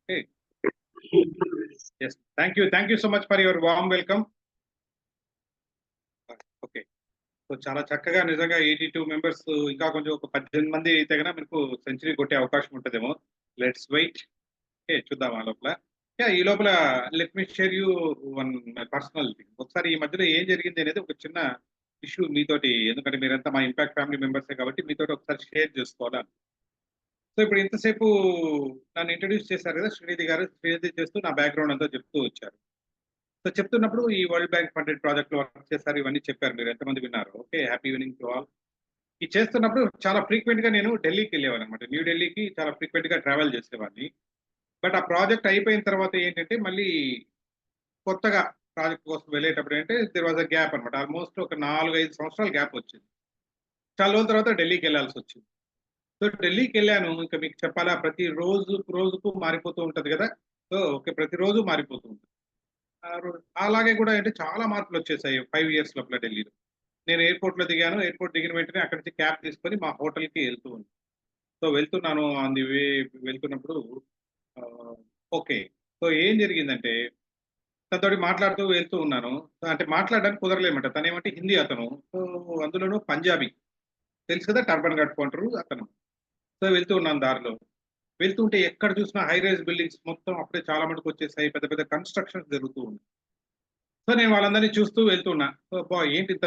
Okay. Yes. Thank you. Thank you so much for your warm welcome. Okay. So చాలా చక్కగా నిజంగా 82 members ఇంకా కొంచెం ఒక 18 మంది అయితే కనుక మీకు సెంచరీ కొట్టే అవకాశం ఉంటుందేమో. Let's wait. ఓకే, చూద్దాం ఆ లోపల. ఈ లోపల let me share you one my personal thing. ఒకసారి ఈ మధ్యలో ఏం జరిగింది అనేది ఒక చిన్న ఇష్యూ మీతోటి, ఎందుకంటే మీరంతా మా ఇంపాక్ట్ ఫ్యామిలీ మెంబర్సే కాబట్టి మీతోటి ఒకసారి షేర్ చేసుకోవాలని. సో ఇప్పుడు ఇంతసేపు నన్ను ఇంట్రడ్యూస్ చేశారు కదా శ్రీనిధి గారు. శ్రీనిధి చేస్తూ నా బ్యాక్గ్రౌండ్ అంతా చెప్తూ వచ్చారు. సో చెప్తున్నప్పుడు ఈ వరల్డ్ బ్యాంక్ ఫండెడ్ ప్రాజెక్ట్ లో వర్క్ చేశారు, ఇవన్నీ చెప్పారు. మీరు ఎంతమంది విన్నారు? Okay, happy evening to all. ఇది చేస్తున్నప్పుడు చాలా ఫ్రీక్వెంట్ గా నేను ఢిల్లీకి వెళ్ళేవాను అనమాట. న్యూ ఢిల్లీకి చాలా ఫ్రీక్వెంట్ గా ట్రావెల్ చేసేవాడిని. బట్ ఆ ప్రాజెక్ట్ అయిపోయిన తర్వాత ఏంటంటే మళ్ళీ కొత్తగా ప్రాజెక్ట్ కోసం వెళ్ళేటప్పుడు అంటే దిర్ వాజ్ అ గ్యాప్ అనమాట. ఆల్మోస్ట్ ఒక 4-5 సంవత్సరాల గ్యాప్ వచ్చింది. చాలా రోజుల తర్వాత ఢిల్లీకి వెళ్ళాల్సి వచ్చింది. సో ఢిల్లీకి వెళ్ళాను. ఇంకా మీకు చెప్పాలా, ప్రతి రోజుకు మారిపోతూ ఉంటది కదా. సో ఓకే, ప్రతిరోజు మారిపోతూ ఉంటుంది. అలాగే కూడా అంటే చాలా మార్పులు వచ్చేసాయి 5 ఇయర్స్ లోపల ఢిల్లీలో. నేను ఎయిర్‌పోర్ట్‌లో దిగాను. ఎయిర్‌పోర్ట్ దిగిన వెంటనే అక్కడి నుంచి క్యాబ్ తీసుకొని మా హోటల్‌కి వెళ్తూ ఉన్నాను. సో వెళ్తున్నాను ఆన్ ది వే వెళ్తున్నప్పుడు ఆహ్, ఓకే. సో ఏం జరిగిందంటే తనతోటి మాట్లాడుతూ వెళ్తూ ఉన్నాను. అంటే మాట్లాడడానికి కుదరలేదన్నమాట. తనేమంటే హిందీ అతను. సో అందులోనూ పంజాబీ. తెలుసు కదా, టర్బన్ కట్టుకుంటారు అతను. సో వెళ్తూ ఉన్నాను దారిలో. వెళ్తుంటే ఎక్కడ చూసినా హై రైజ్ బిల్డింగ్స్ మొత్తం అప్పుడే చాలా మటుకు వచ్చేసాయి. పెద్ద పెద్ద కన్‌స్ట్రక్షన్స్ జరుగుతూ ఉన్నాయి. సో నేను వాళ్ళందరిని చూస్తూ వెళ్తున్నా. సో అబ్బా! ఏంటి ఇంత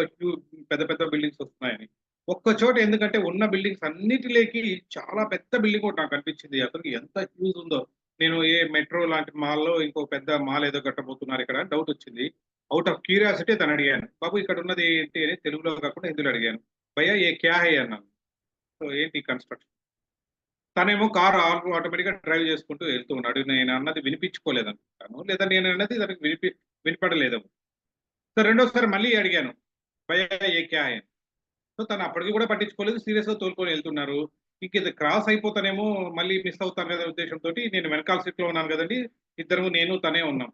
పెద్ద పెద్ద బిల్డింగ్స్ వస్తున్నాయని. ఒక్క చోట ఎందుకంటే ఉన్న బిల్డింగ్స్ అన్నిటిలోకి చాలా పెద్ద బిల్డింగ్ ఒకటి నాకు కనిపించింది. అసలు ఎంత హ్యూజ్ ఉందో. నేను ఏ మెట్రో లాంటి మాల్‌లో ఇంకో పెద్ద మాల్ ఏదో కట్టబోతున్నారు ఇక్కడ అని డౌట్ వచ్చింది. ఔట్ ఆఫ్ క్యూరియాసిటీ తనని అడిగాను. బాబు ఇక్కడ ఉన్నది ఏంటి అని తెలుగులో కాకుండా హిందీలో అడిగాను. భయ్యా ఏ క్యా హై అన్నాను. సో ఏంటి కన్‌స్ట్రక్షన్. తనేమో కారు ఆటోమేటిక్‌గా డ్రైవ్ చేసుకుంటూ వెళ్తూ ఉన్నాడు. నేను అన్నది వినిపించుకోలేదనుకుంటాను. లేదా నేను అన్నది తనకి వినపడలేదేమో. సో రెండోసారి మళ్ళీ అడిగాను. భయ్యా ఏ క్యా హై? సో తను అప్పటికి కూడా పట్టించుకోలేదు. సీరియస్‌గా తోలుకొని వెళ్తున్నారు. ఇంక ఇది క్రాస్ అయిపోతానేమో, మళ్ళీ మిస్ అవుతాను కదా ఉద్దేశంతోటి నేను వెనకాల సీట్‌లో ఉన్నాను కదండీ. ఇద్దరము నేను తనే ఉన్నాం.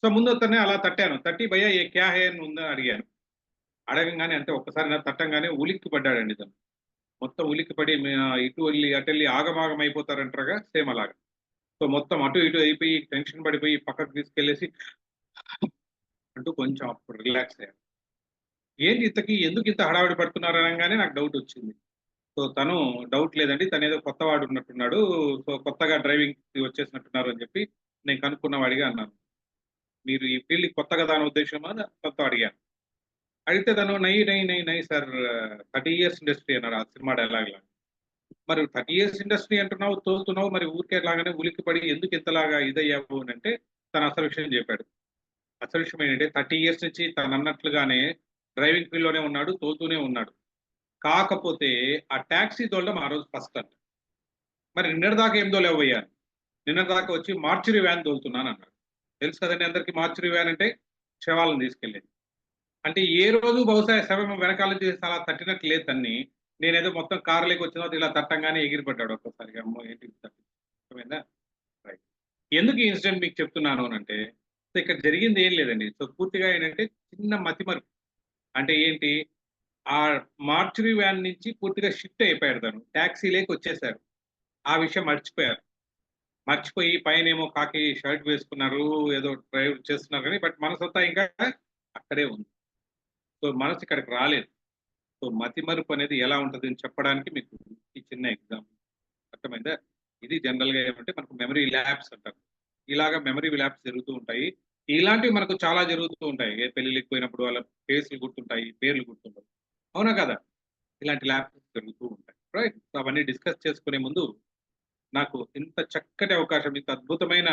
సో ముందు తనే అలా తట్టాను. తట్టి భయ్యా ఏ క్యా హై అని ఉందని అడిగాను. అడగంగానే అంటే ఒక్కసారి నా తట్టంగానే ఉలిక్కిపడ్డాడండి తను. మొత్తం ఉలిక్కిపడి ఇటు వెళ్లి, అటెళ్లి ఆగమాగం అయిపోతారంటారుగా, సేమ్ అలాగా. సో మొత్తం అటు ఇటు అయిపోయి టెన్షన్ పడిపోయి పక్కకు తీసుకెళ్ళేసి అంటూ కొంచెం అప్పుడు రిలాక్స్ అయ్యాను. ఏంటి ఇంతకి ఎందుకు ఇంత హడావిడి పడుతున్నారు అనంగానే నాకు డౌట్ వచ్చింది. సో తను డౌట్ లేదండి, తనేదో కొత్తవాడు ఉన్నట్టున్నాడు. సో కొత్తగా డ్రైవింగ్‌కి వచ్చేసినట్టున్నారు అని చెప్పి నేను కనుక్కున్న వాడిగా అన్నాను. మీరు ఈ ఫీల్డ్‌కి కొత్త కదా అనే ఉద్దేశమా అని తనతో అడిగాను. అడిగితే తను నై నై నై నై సార్ 30 ఇయర్స్ ఇండస్ట్రీ అన్నాడు ఆ సినిమా డైలాగ్‌లా. మరి 30 ఇయర్స్ ఇండస్ట్రీ అంటున్నావు, తోలుతున్నావు, మరి ఊరికే లాగానే ఉలిక్కిపడి ఎందుకు ఇంతలాగా ఇదయ్యావు అనంటే తను అసలు విషయం చెప్పాడు. అసలు విషయం ఏంటంటే 30 ఇయర్స్ నుంచి తనన్నట్లుగానే డ్రైవింగ్ ఫీల్డ్‌లోనే ఉన్నాడు, తోలుతూనే ఉన్నాడు. కాకపోతే ఆ టాక్సీ తోలడం ఆ రోజు ఫస్ట్ అంట. మరి నిన్నటిదాకా ఏం తోలేవయ్యా? నిన్నటిదాకా వచ్చి మార్చురీ వ్యాన్ తోలుతున్నానన్నాడు. తెలుసు కదండీ అందరికి మార్చురీ వ్యాన్ అంటే శవాలను తీసుకెళ్ళేది. అంటే ఏ రోజు బహుశా శవం వెనకాల నుంచి అలా తట్టినట్టు లేదు తన్ని. నేనేదో మొత్తం కారులోకి వచ్చిన తర్వాత ఇలా తట్టంగానే ఎగిరిపడ్డాడు ఒక్కసారిగా. అమ్మో! ఏంటి ఇది అర్థమైందా? రైట్. ఎందుకు ఈ ఇన్సిడెంట్ మీకు చెప్తున్నాను అనంటే, సో ఇక్కడ జరిగింది ఏం లేదండి. సో పూర్తిగా ఏంటంటే చిన్న మతిమరుపు. అంటే ఏంటి, ఆ మార్చురీ వ్యాన్ నుంచి పూర్తిగా షిఫ్ట్ అయిపోయాడు తను. టాక్సీలోకి వచ్చేసారు. ఆ విషయం మర్చిపోయారు. మర్చిపోయి పైనేమో ఖాకీ షర్ట్ వేసుకున్నారు. ఏదో డ్రైవ్ చేస్తున్నారు గానీ, బట్ మనసంతా ఇంకా అక్కడే ఉంది. సో మనసు ఇక్కడికి రాలేదు. సో మతిమరుపు అనేది ఎలా ఉంటదని చెప్పడానికి మీకు ఈ చిన్న ఎగ్జాంపుల్. అర్థమైందా? ఇది జనరల్‌గా ఏమంటే మనకు మెమరీ ల్యాప్స్ అంటారు. ఇలాగ మెమరీ ల్యాప్స్ జరుగుతూ ఉంటాయి. ఇలాంటివి మనకు చాలా జరుగుతూ ఉంటాయి. ఏ పెళ్ళిళ్ళకి పోయినప్పుడు వాళ్ళ ఫేస్‌లు గుర్తుంటాయి, పేర్లు గుర్తుండవు. అవునా కదా? ఇలాంటి ల్యాప్స్ జరుగుతూ ఉంటాయి. రైట్. సో అవన్నీ డిస్కస్ చేసుకునే ముందు నాకు ఇంత చక్కటి అవకాశం, ఇంత అద్భుతమైన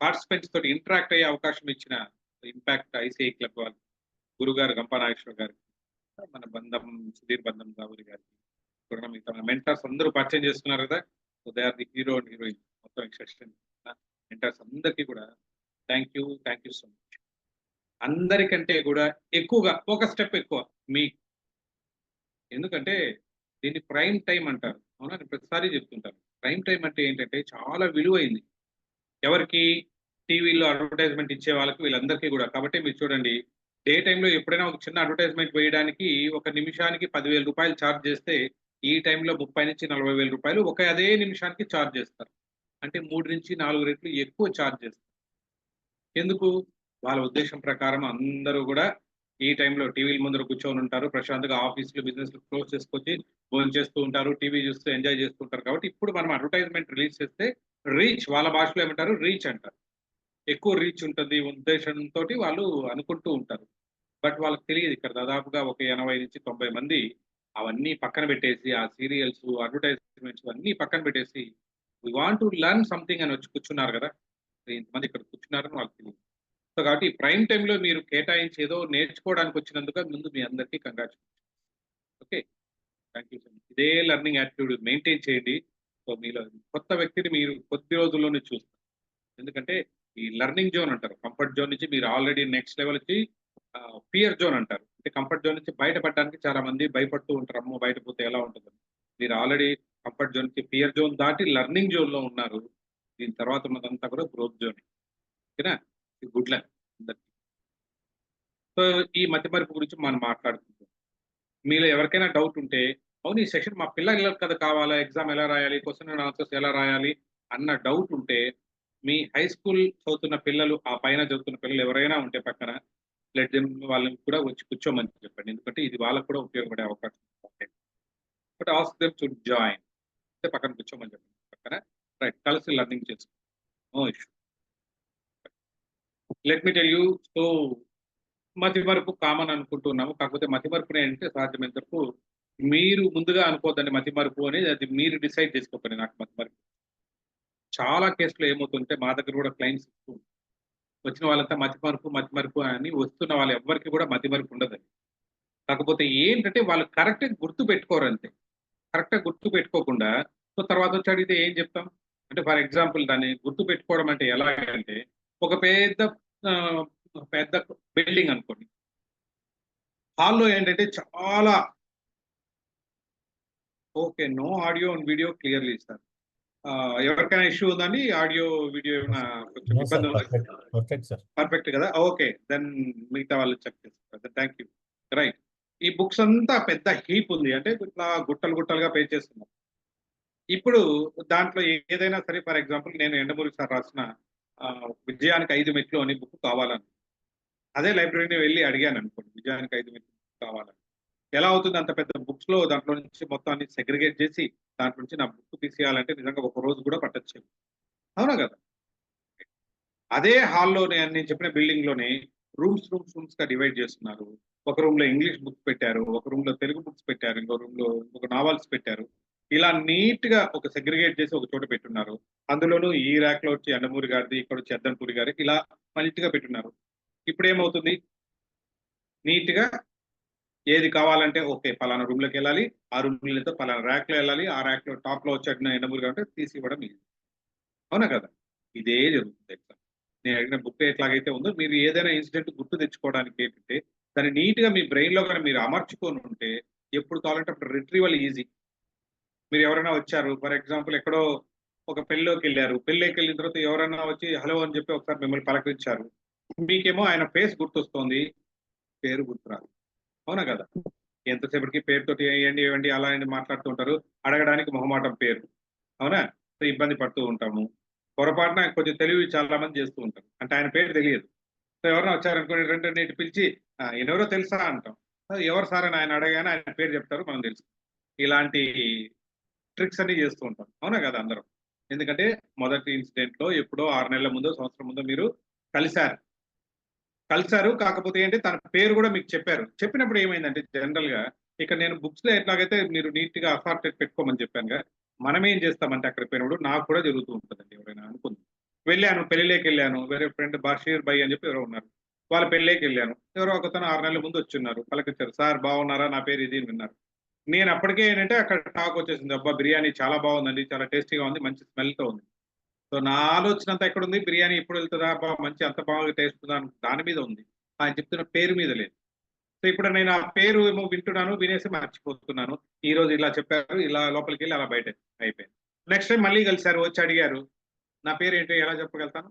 పార్టిసిపెంట్స్ తోటి ఇంటరాక్ట్ అయ్యే అవకాశం ఇచ్చిన ఇంపాక్ట్ ఐసీఐ క్లబ్ వాళ్ళు, గురుగారు గంపా నాగేశ్వర గారికి, మన బంధం సుధీర్ బంధం రావురి గారికి, కూడా మిగతా మెంటర్స్ అందరూ పరిచయం చేసుకున్నారు కదా. So they are the hero and heroine మొత్తం ఈ సెషన్. మెంటర్స్ అందరికీ కూడా థ్యాంక్ యూ సో మచ్. అందరికంటే కూడా ఎక్కువగా ఒక స్టెప్ ఎక్కువ మీ, ఎందుకంటే దీన్ని ప్రైమ్ టైమ్ అంటారు. అవునా? నేను ప్రతిసారి చెప్తుంటాను. ప్రైమ్ టైమ్ అంటే ఏంటంటే చాలా విలువైంది. ఎవరికి? టీవీలో అడ్వర్టైజ్మెంట్ ఇచ్చే వాళ్ళకి, వీళ్ళందరికీ కూడా. కాబట్టి మీరు చూడండి, డే టైమ్‌లో ఎప్పుడైనా ఒక చిన్న అడ్వర్టైజ్మెంట్ వేయడానికి ఒక నిమిషానికి రూ. 10,000 చార్జ్ చేస్తే, ఈ టైంలో 30,000-40,000 ఒక అదే నిమిషానికి చార్జ్ చేస్తారు. అంటే 3-4 రెట్లు ఎక్కువ చార్జ్ చేస్తారు. ఎందుకు? వాళ్ళ ఉద్దేశం ప్రకారం అందరూ గూడా ఈ టైంలో టీవీల ముందర కూర్చొని ఉంటారు. ప్రశాంతంగా ఆఫీస్‌లు, బిజినెస్‌లు క్లోజ్ చేసుకొచ్చి భోంచేస్తూ ఉంటారు. టీవీ చూస్తూ ఎంజాయ్ చేస్తూ ఉంటారు. కాబట్టి ఇప్పుడు మనం అడ్వర్టైజ్‌మెంట్ రిలీజ్ చేస్తే రీచ్ వాళ్ళ భాషలో ఏమంటారు? రీచ్ అంటారు. ఎక్కువ రీచ్ ఉంటది ఉద్దేశంతోటి వాళ్ళు అనుకుంటూ ఉంటారు. బట్ వాళ్ళకి తెలీదు ఇక్కడ దాదాపుగా ఒక 80-90 మంది అవన్నీ పక్కన పెట్టేసి, ఆ సీరియల్స్, అడ్వర్టైజ్‌మెంట్స్ అన్నీ పక్కన పెట్టేసి, we want to learn something అని వచ్చి కూర్చున్నారు గదా! ఇంతమంది ఇక్కడ కూర్చున్నారని వాళ్ళకి తెలీదు. సో, కాబట్టి ప్రైమ్ టైమ్‌లో మీరు కేటాయించి ఏదో నేర్చుకోవడానికి వచ్చినందుకు ముందు మీ అందరికీ congratulations. Okay. Thank you so much. ఇదే లెర్నింగ్ యాటిట్యూడ్ మెయింటైన్ చేయండి. సో, మీలో కొత్త వ్యక్తిని మీరు కొద్ది రోజుల్లోనే చూస్తారు. ఎందుకంటే ఈ లెర్నింగ్ జోన్ అంటారు. కంఫర్ట్ జోన్ నుంచి మీరు ఆల్రెడీ నెక్స్ట్ లెవెల్‌కి ఫియర్ జోన్ అంటారు. అంటే కంఫర్ట్ జోన్ నుంచి బయటపడడానికి చాలా మంది భయపడుతూ ఉంటారు. అమ్మో! బయట పోతే ఎలా ఉంటదని. మీరు ఆల్రెడీ కంఫర్ట్ జోన్ నుంచి ఫియర్ జోన్ దాటి లెర్నింగ్ జోన్‌లో ఉన్నారు. దీని తర్వాత ఉన్నదంతా కూడా గ్రోత్ జోనే. ఓకేనా? గుడ్ లక్ అందరికి. సో, ఈ మతిమరుపు గురించి మనం మాట్లాడుకుందాం. మీలో ఎవరికైనా డౌట్ ఉంటే, అవును ఈ సెషన్ మా పిల్లలకి కదా కావాలా? ఎగ్జామ్ ఎలా రాయాలి? క్వెషన్ అండ్ ఆన్సర్స్ ఎలా రాయాలి? అన్న డౌట్ ఉంటే, మీ హై స్కూల్ చదువుతున్న పిల్లలు, ఆ పైన చదువుతున్న పిల్లలు ఎవరైనా ఉంటే పక్కన, లెట్ దెమ్ వాళ్ళని కూడా వచ్చి కూర్చోమని చెప్పండి. ఎందుకంటే ఇది వాళ్ళకి కూడా ఉపయోగపడే అవకాశం ఉంది. But ask them to join. అంటే పక్కన కూర్చోమని చెప్పండి. పక్కన రైట్ కలిసి లెర్నింగ్ చేసుకో. No issue. Let me tell you so మతిమరుపు కామన్ అనుకుంటున్నాము. కాకపోతే మతిమరుపునేంటంటే సాధ్యమైనంత వరకు మీరు ముందుగా అనుకోవద్దండి మతిమరుపు అనేది. అది మీరు డిసైడ్ చేసుకోకండి నాకు మతిమరుపు. చాలా కేస్‌లో ఏమవుతుంటే మా దగ్గర కూడా క్లయింట్స్ వచ్చిన వాళ్ళంతా మతిమరుపు, మతిమరుపు అని వస్తున్న వాళ్ళు ఎవ్వరికీ కూడా మతిమరుపు ఉండదండి. కాకపోతే ఏంటంటే వాళ్ళు కరెక్ట్‌గా గుర్తుపెట్టుకోరంతే. కరెక్ట్‌గా గుర్తుపెట్టుకోకుండా సో తర్వాత వచ్చి అడిగితే ఏం చెప్తాం? అంటే ఫర్ ఎగ్జాంపుల్ దాన్ని గుర్తుపెట్టుకోవడం అంటే ఎలాగంటే ఒక ఆహ్, పెద్ద బిల్డింగ్ అనుకోండి. హాల్‌లో ఏంటంటే చాలా okay. No audio and video clearly sir. ఎవరికైనా ఇష్యూ ఉందండి? ఆడియో, వీడియో ఏమైనా కొంచెం నో సార్. ఇబ్బందుందా? పర్ఫెక్ట్. Perfect sir. పర్ఫెక్ట్ కదా! ఓకే. దెన్ మిగతా వాళ్ళు చెక్ చేస్తారు. Thank you. రైట్. ఈ బుక్స్ అంతా పెద్ద హీప్ ఉంది. అంటే ఇట్లా గుట్టలు గుట్టలుగా పేర్చేస్తున్నాం. ఇప్పుడు దాంట్లో ఏదైనా సరే ఫర్ ఎగ్జాంపుల్ నేను 'యండమూరి' సార్ రాసిన 'విజయానికి 5 మెట్లు' అనే బుక్ కావాలని. అదే లైబ్రరీని వెళ్లి అడిగాననుకోండి. 'విజయానికి 5 మెట్లు' కావాలని. ఎలా అవుతుంది అంత పెద్ద బుక్స్‌లో దాంట్లో నుంచి మొత్తం అన్ని సెగ్రిగేట్ చేసి, దాంట్లో నుంచి నా బుక్ తీసేయాలంటే నిజంగా ఒక రోజు కూడా పట్టొచ్చేమో. అవునా కదా! అదే హాల్‌లోనే నేను చెప్పిన బిల్డింగ్‌లోనే రూమ్స్‌గా డివైడ్ చేస్తున్నారు. ఒక రూమ్‌లో ఇంగ్లీష్ బుక్స్ పెట్టారు. ఒక రూమ్‌లో తెలుగు బుక్స్ పెట్టారు. ఇంకో రూమ్‌లో ఇంకొక నావెల్స్ పెట్టారు. ఇలా నీట్‌గా ఒక సెగ్రిగేట్ చేసి ఒక చోట పెట్టున్నారు. అందులోనూ ఈ ర్యాక్‌లో వచ్చి 'యండమూరి' గారిది, ఇక్కడొచ్చి 'ఎద్దంపూరి' గారికి ఇలా నీట్‌గా పెట్టున్నారు. ఇప్పుడేమవుతుంది? నీట్‌గా ఏది కావాలంటే ఓకే. పలానా రూమ్‌లోకెళ్ళాలి. ఆ రూమ్‌లో పలానా ర్యాక్‌లో ఎళ్ళాలి. ఆ ర్యాక్‌లో టాప్‌లో వచ్చి 'యండమూరి' గారు అంటే తీసి ఇవ్వడం ఈజీ. అవునా కదా! ఇదే జరుగుతుంది ఎగ్జామ్. నేను అడిగిన బుక్ ఎట్లాగైతే ఉందో మీరు ఏదైనా ఇన్సిడెంట్ గుర్తు తెచ్చుకోవడానికి ఏంటంటే, దాన్ని నీట్‌గా మీ బ్రెయిన్‌లో గాని మీరు అమర్చుకొనుంటే, ఎప్పుడు కావాలంటే అప్పుడు రిట్రీవల్ ఈజీ. మీరు ఎవరైనా వచ్చారు ఫర్ ఎగ్జాంపుల్ ఎక్కడో ఒక పెళ్ళిలోకెళ్లారు. పెళ్ళిలోకెళ్ళిన తర్వాత ఎవరైనా వచ్చి హలో అని చెప్పి ఒకసారి మిమ్మల్ని పలకరించారు. మీకేమో ఆయన ఫేస్ గుర్తొస్తోంది. పేరు గుర్తురాదు. అవునా కదా! ఎంతసేపటికి పేరుతోటి ఏయండి, ఏవండి అలా అని మాట్లాడుతూ ఉంటారు. అడగడానికి మొహమాటం పేరు. అవునా? సో, ఇబ్బంది పడుతూ ఉంటాము. పొరపాటున కొంచెం తెలివి చాలా మంది చేస్తూ ఉంటారు. అంటే ఆయన పేరు తెలియదు. సో, ఎవరైనా వచ్చారనుకోండి వెంటనే ఇటు పిలిచి ఈయనెవరో తెలుసా అంటాం. ఎవరు సార్ అని ఆయన అడగగానే ఆయన పేరు చెప్తారు. మనం తెలుసు. ఇలాంటి ట్రిక్స్ అన్నీ చేస్తూ ఉంటాం. అవునా కదా అందరం. ఎందుకంటే మొదటి ఇన్సిడెంట్‌లో ఎప్పుడో 6 నెలల ముందో, సంవత్సరం ముందో మీరు కలిసారు. కలిసారు. కాకపోతే ఏంటి తన పేరు గూడా మీకు చెప్పారు. చెప్పినప్పుడు ఏమైందంటే జనరల్‌గా ఇక్కడ నేను బుక్స్‌లో ఎట్లాగైతే మీరు నీట్‌గా అథారిటేట్ పెట్టుకోమని చెప్పానుగా. మనమేం చేస్తామంటే అక్కడికి పోయినప్పుడు నాకు కూడా జరుగుతూ ఉంటదండి ఎవరైనా అనుకుందాం. వెళ్ళాను పెళ్ళిలోకెళ్ళాను. వేరే ఫ్రెండ్ బషీర్ భాయ్ అని చెప్పి ఎవరో ఉన్నారు. వాళ్ళ పెళ్ళిలోకెళ్ళాను. ఎవరో ఒకతను 6 నెలల ముందు వచ్చున్నారు. పలకరించారు. సార్ బాగున్నారా? నా పేరు ఇది అని విన్నారు. నేను అప్పటికే ఏంటంటే అక్కడ టాక్ వచ్చేసింది. అబ్బా! బిర్యానీ చాలా బాగుందండి. చాలా టేస్టీగా ఉంది. మంచి స్మెల్‌తో ఉంది. సో, నా ఆలోచన అంతా ఎక్కడుంది? బిర్యానీ ఎప్పుడు వెళ్తదా? అబ్బా! మంచి అంత బాగా టేస్ట్ ఉందా? దాని మీద ఉంది. ఆయన చెప్తున్న పేరు మీద లేదు. సో, ఇప్పుడు నేను ఆ పేరు ఏమో వింటున్నాను. వినేసి మర్చిపోతున్నాను. ఈరోజు ఇలా చెప్పారు. ఇలా లోపలికెళ్ళి అలా బయట అయిపోయింది. నెక్స్ట్ టైమ్ మళ్ళీ కలిసారు. వచ్చి అడిగారు. నా పేరేంటి? ఎలా చెప్పగలుగుతాను?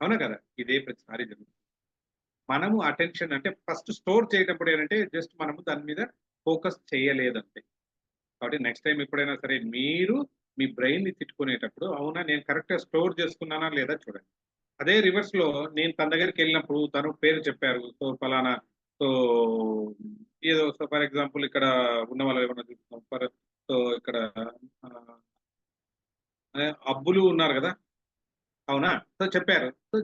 అవునా కదా! ఇదే ప్రతిసారి జరుగుతుంది. మనము అటెన్షన్ అంటే ఫస్ట్ స్టోర్ చేసేటప్పుడు ఏంటంటే జస్ట్ మనము దాని మీద ఫోకస్ చేయలేదంతే. కాబట్టి నెక్స్ట్ టైమ్ ఎప్పుడైనా సరే మీరు మీ బ్రెయిన్ ని తిట్టుకునేటప్పుడు అవునా నేను కరెక్ట్ గా స్టోర్ చేసుకున్నానా లేదా చూడండి. అదే రివర్స్ లో నేను తన దగ్గరికి వెళ్ళినప్పుడు తను పేరు చెప్పారు. సో ఫలానా సో ఏదో సో ఫర్ ఎగ్జాంపుల్ ఇక్కడ ఉన్న వాళ్ళు ఏమన్నా చూస్తున్నాం ఫర్ సో ఇక్కడ ఆ, అబ్బులు ఉన్నారు కదా, అవునా? సో చెప్పారు. సో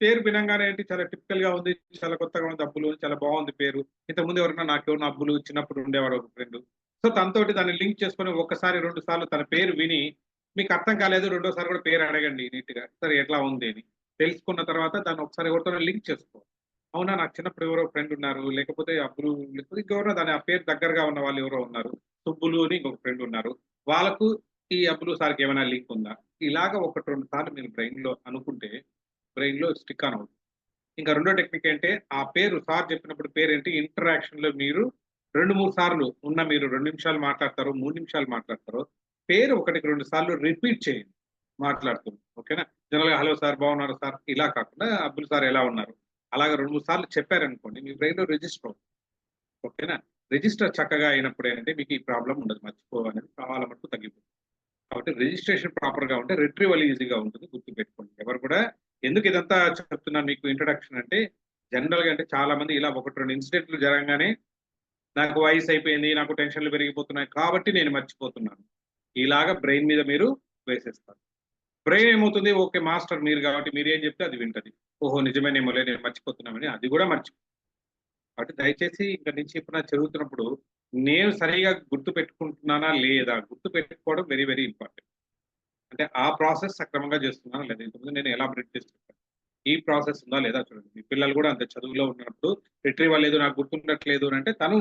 పేరు వినంగానే ఏంటి చాలా టిపికల్ గా ఉంది, చాలా కొత్తగా ఉంది, అబ్బులు చాలా బాగుంది పేరు. ఇంతకుముందు ఎవరన్నా నాకెవరన్నా అబ్బులు చిన్నప్పుడు ఉండేవాడు ఒక ఫ్రెండ్. సో తనతోటి దాన్ని లింక్ చేసుకొని ఒకసారి రెండు సార్లు తన పేరు విని మీకు అర్థం కాలేదు రెండోసారి కూడా పేరు అడగండి నీట్ గా, సరే ఎట్లా ఉంది అని తెలుసుకున్న తర్వాత దాన్ని ఒకసారి ఎవరితో లింక్ చేసుకో. అవునా నాకు చిన్నప్పుడు ఎవరో ఫ్రెండ్ ఉన్నారు, లేకపోతే అబ్బులు, లేకపోతే ఇంకెవరో దాని ఆ పేరు దగ్గరగా ఉన్న వాళ్ళు ఎవరో ఉన్నారు, సుబ్బులు అని ఇంకొక ఫ్రెండ్ ఉన్నారు, వాళ్ళకు ఈ అబ్బులు సార్కి ఏమైనా లింక్ ఉందా? ఇలాగ ఒకటి రెండు సార్లు మీరు బ్రెయిన్ లో అనుకుంటే బ్రెయిన్ లో స్టిక్ ఆన్ అవుతుంది. ఇంకా రెండో టెక్నిక్ ఏంటంటే ఆ పేరు సార్ చెప్పినప్పుడు పేరేంటి ఇంటరాక్షన్ లో మీరు రెండు మూడు సార్లు ఉన్న మీరు 2 నిమిషాలు మాట్లాడతారు 3 నిమిషాలు మాట్లాడతారు పేరు ఒకటికి 2 సార్లు రిపీట్ చేయండి మాట్లాడుతుంది. ఓకేనా? జనరల్ గా హలో సార్ బాగున్నారు సార్ ఇలా కాకుండా అబ్దుల్ సార్ ఎలా ఉన్నారు అలాగే 2 3 సార్లు చెప్పారనుకోండి మీ బ్రెయిన్ లో రిజిస్టర్ అవుతుంది. ఓకేనా? రిజిస్టర్ చక్కగా అయినప్పుడు ఏంటంటే మీకు ఈ ప్రాబ్లం ఉండదు, మర్చిపోవనేది చాలా మటుకు తగ్గిపోతుంది. కాబట్టి రిజిస్ట్రేషన్ ప్రాపర్ గా ఉంటే రిట్రీవల్ ఈజీగా ఉంటుంది, గుర్తుపెట్టుకోండి. ఎవరు కూడా ఎందుకు ఇదంతా చెప్తున్నాను మీకు ఇంట్రొడక్షన్ అంటే జనరల్ గా అంటే చాలా మంది ఇలా ఒకటి రెండు ఇన్సిడెంట్లు జరగగానే నాకు వయసు అయిపోయింది, నాకు టెన్షన్లు పెరిగిపోతున్నాయి కాబట్టి నేను మర్చిపోతున్నాను ఇలాగా బ్రెయిన్ మీద మీరు వేసేస్తారు. బ్రెయిన్ ఏమవుతుంది, ఓకే మాస్టర్ మీరు కాబట్టి మీరు ఏం చెప్తే అది వింటది. ఓహో నిజమేనేమోలే నేను మర్చిపోతున్నామని అది కూడా మర్చిపో. కాబట్టి దయచేసి ఇక్కడ నుంచి ఎప్పుడైనా చదువుతున్నప్పుడు నేను సరిగా గుర్తు పెట్టుకుంటున్నానా లేదా గుర్తు పెట్టుకోవడం వెరీ వెరీ ఇంపార్టెంట్. అంటే ఆ ప్రాసెస్ సక్రమంగా చేస్తున్నానా లేదా, ఇంతకుముందు నేను ఎలాబరేట్ చేసి చెప్పాను ఈ ప్రాసెస్ ఉందా లేదా చూడండి. మీ పిల్లలు కూడా అంత చదువులో ఉన్నప్పుడు రిట్రీవల్ లేదు నాకు గుర్తుండట్లేదు అని అంటే తను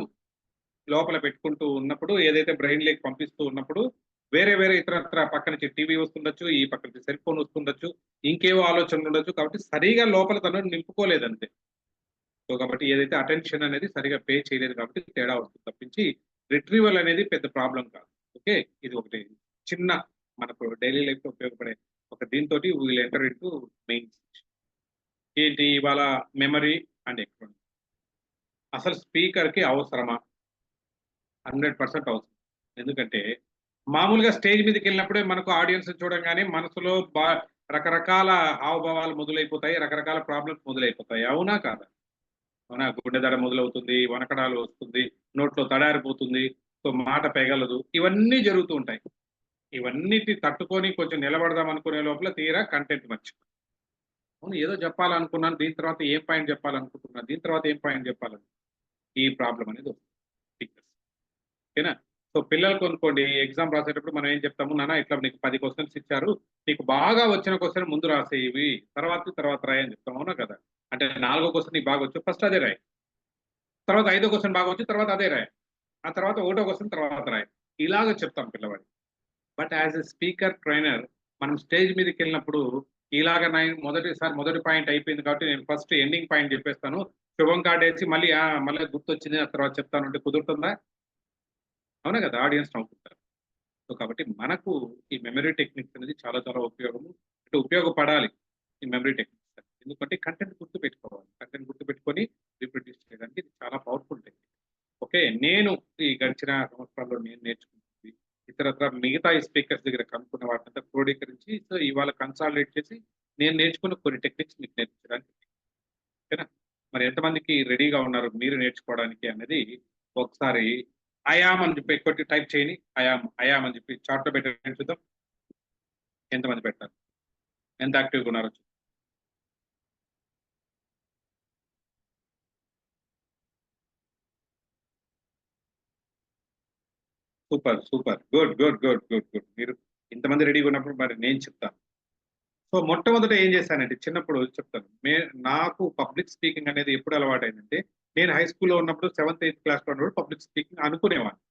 లోపల పెట్టుకుంటూ ఉన్నప్పుడు ఏదైతే బ్రెయిన్ లేక్ పంపిస్తూ ఉన్నప్పుడు వేరే వేరే ఇతరత్ర పక్క నుంచి టీవీ వస్తుండొచ్చు, ఈ పక్క నుంచి సెల్ ఫోన్ వస్తుండొచ్చు, ఇంకేవో ఆలోచనలు ఉండొచ్చు, కాబట్టి సరిగా లోపల తను నింపుకోలేదు అంతే. సో కాబట్టి ఏదైతే అటెన్షన్ అనేది సరిగా పే చేయలేదు కాబట్టి తేడా వస్తుంది తప్పించి రిట్రీవల్ అనేది పెద్ద ప్రాబ్లం కాదు. ఓకే, ఇది ఒకటి చిన్న మనకు డైలీ లైఫ్ లో ఉపయోగపడే ఒక దీంతో వీల్ ఎంటర్ ఇంటూ మెయిన్ ఏంటి ఇవాళ మెమరీ అండ్ ఎలక్ట్రానిక్. అసలు స్పీకర్ కి అవసరమా? 100% అవసరం. ఎందుకంటే మామూలుగా స్టేజ్ మీదకి వెళ్ళినప్పుడే మనకు ఆడియన్స్ చూడంగానే మనసులో రకరకాల హావభావాలు మొదలైపోతాయి, రకరకాల ప్రాబ్లమ్స్ మొదలైపోతాయి. అవునా కాదా? అవునా? గుండె దడ మొదలవుతుంది, వనకడాలు వస్తుంది, నోట్లో తడారిపోతుంది, సో మాట పెగలదు, ఇవన్నీ జరుగుతూ ఉంటాయి. ఇవన్నిటి తట్టుకొని కొంచెం నిలబడదాం అనుకునే లోపల తీరా కంటెంట్ మర్చిపోయి అవును ఏదో చెప్పాలనుకున్నాను దీని తర్వాత ఏం పాయింట్ చెప్పాలనుకుంటున్నాను దీని తర్వాత ఏం పాయింట్ చెప్పాలని ఈ ప్రాబ్లం అనేది వస్తుంది. ఓకేనా? సో పిల్లలు కొనుక్కోండి ఎగ్జామ్ రాసేటప్పుడు మనం ఏం చెప్తాము, నాన్న ఇట్లా నీకు 10 క్వశ్చన్స్ ఇచ్చారు, నీకు బాగా వచ్చిన క్వశ్చన్ ముందు రాసేవి తర్వాత రాయి అని చెప్తాం. అవునా కదా? అంటే 4వ క్వశ్చన్ నీకు బాగా వచ్చు ఫస్ట్ అదే రాయి, తర్వాత 5వ క్వశ్చన్ బాగా వచ్చి తర్వాత అదే రాయి, ఆ తర్వాత 1వ క్వశ్చన్ తర్వాత రాయి, ఇలాగ చెప్తాం పిల్లవాడికి. But as a speaker trainer మనం స్టేజ్ మీదకి వెళ్ళినప్పుడు ఇలాగ నేను మొదటి పాయింట్ అయిపోయింది కాబట్టి నేను ఫస్ట్ ఎండింగ్ పాయింట్ చెప్పేస్తాను, శుభం కార్డ్ వేసి మళ్ళీ మళ్ళీ గుర్తొచ్చింది ఆ తర్వాత చెప్తాను అంటే కుదురుతుందా? అవునా కదా? ఆడియన్స్ నవ్వుకుంటారు. సో కాబట్టి మనకు ఈ మెమరీ టెక్నిక్స్ అనేది చాలా చాలా ఉపయోగము, అంటే ఉపయోగపడాలి ఈ మెమరీ టెక్నిక్స్. ఎందుకంటే కంటెంట్ గుర్తు పెట్టుకోవాలి, కంటెంట్ గుర్తు పెట్టుకొని రీప్రొడ్యూస్ చేయడానికి ఇది చాలా పవర్ఫుల్ టెక్నిక్. ఓకే, నేను ఈ గడిచిన సంవత్సరాల్లో నేను నేర్చుకుంటుంది ఇతరత్ర మిగతా ఈ స్పీకర్స్ దగ్గర కనుక్కున్న వాటినంతా క్రోడీకరించి సో ఇవాళ కన్సాలిడేట్ చేసి నేను నేర్చుకున్న కొన్ని టెక్నిక్స్ మీకు నేర్పించడానికి. ఓకేనా? మరి ఎంతమందికి రెడీగా ఉన్నారు మీరు నేర్చుకోవడానికి అనేది ఒకసారి ఐయామ్ అని చెప్పి కొట్టి టైప్ చేయని ఐయామ్ అని చెప్పి చార్ట్ లో పెట్టండి చూద్దాం ఎంతమంది పెట్టారు, ఎంత యాక్టివ్గా ఉన్నారో. Super super good good good good good. మీరు ఇంతమంది రెడీగా ఉన్నప్పుడు మరి నేను చెప్తాను. సో మొట్టమొదట ఏం చేశానంటే చిన్నప్పుడు చెప్తాను నాకు పబ్లిక్ స్పీకింగ్ అనేది ఎప్పుడు అలవాటైందంటే నేను హై స్కూల్లో ఉన్నప్పుడు 7th 8th క్లాస్ లో ఉన్నప్పుడు పబ్లిక్ స్పీకింగ్ అనుకునేవాడిని.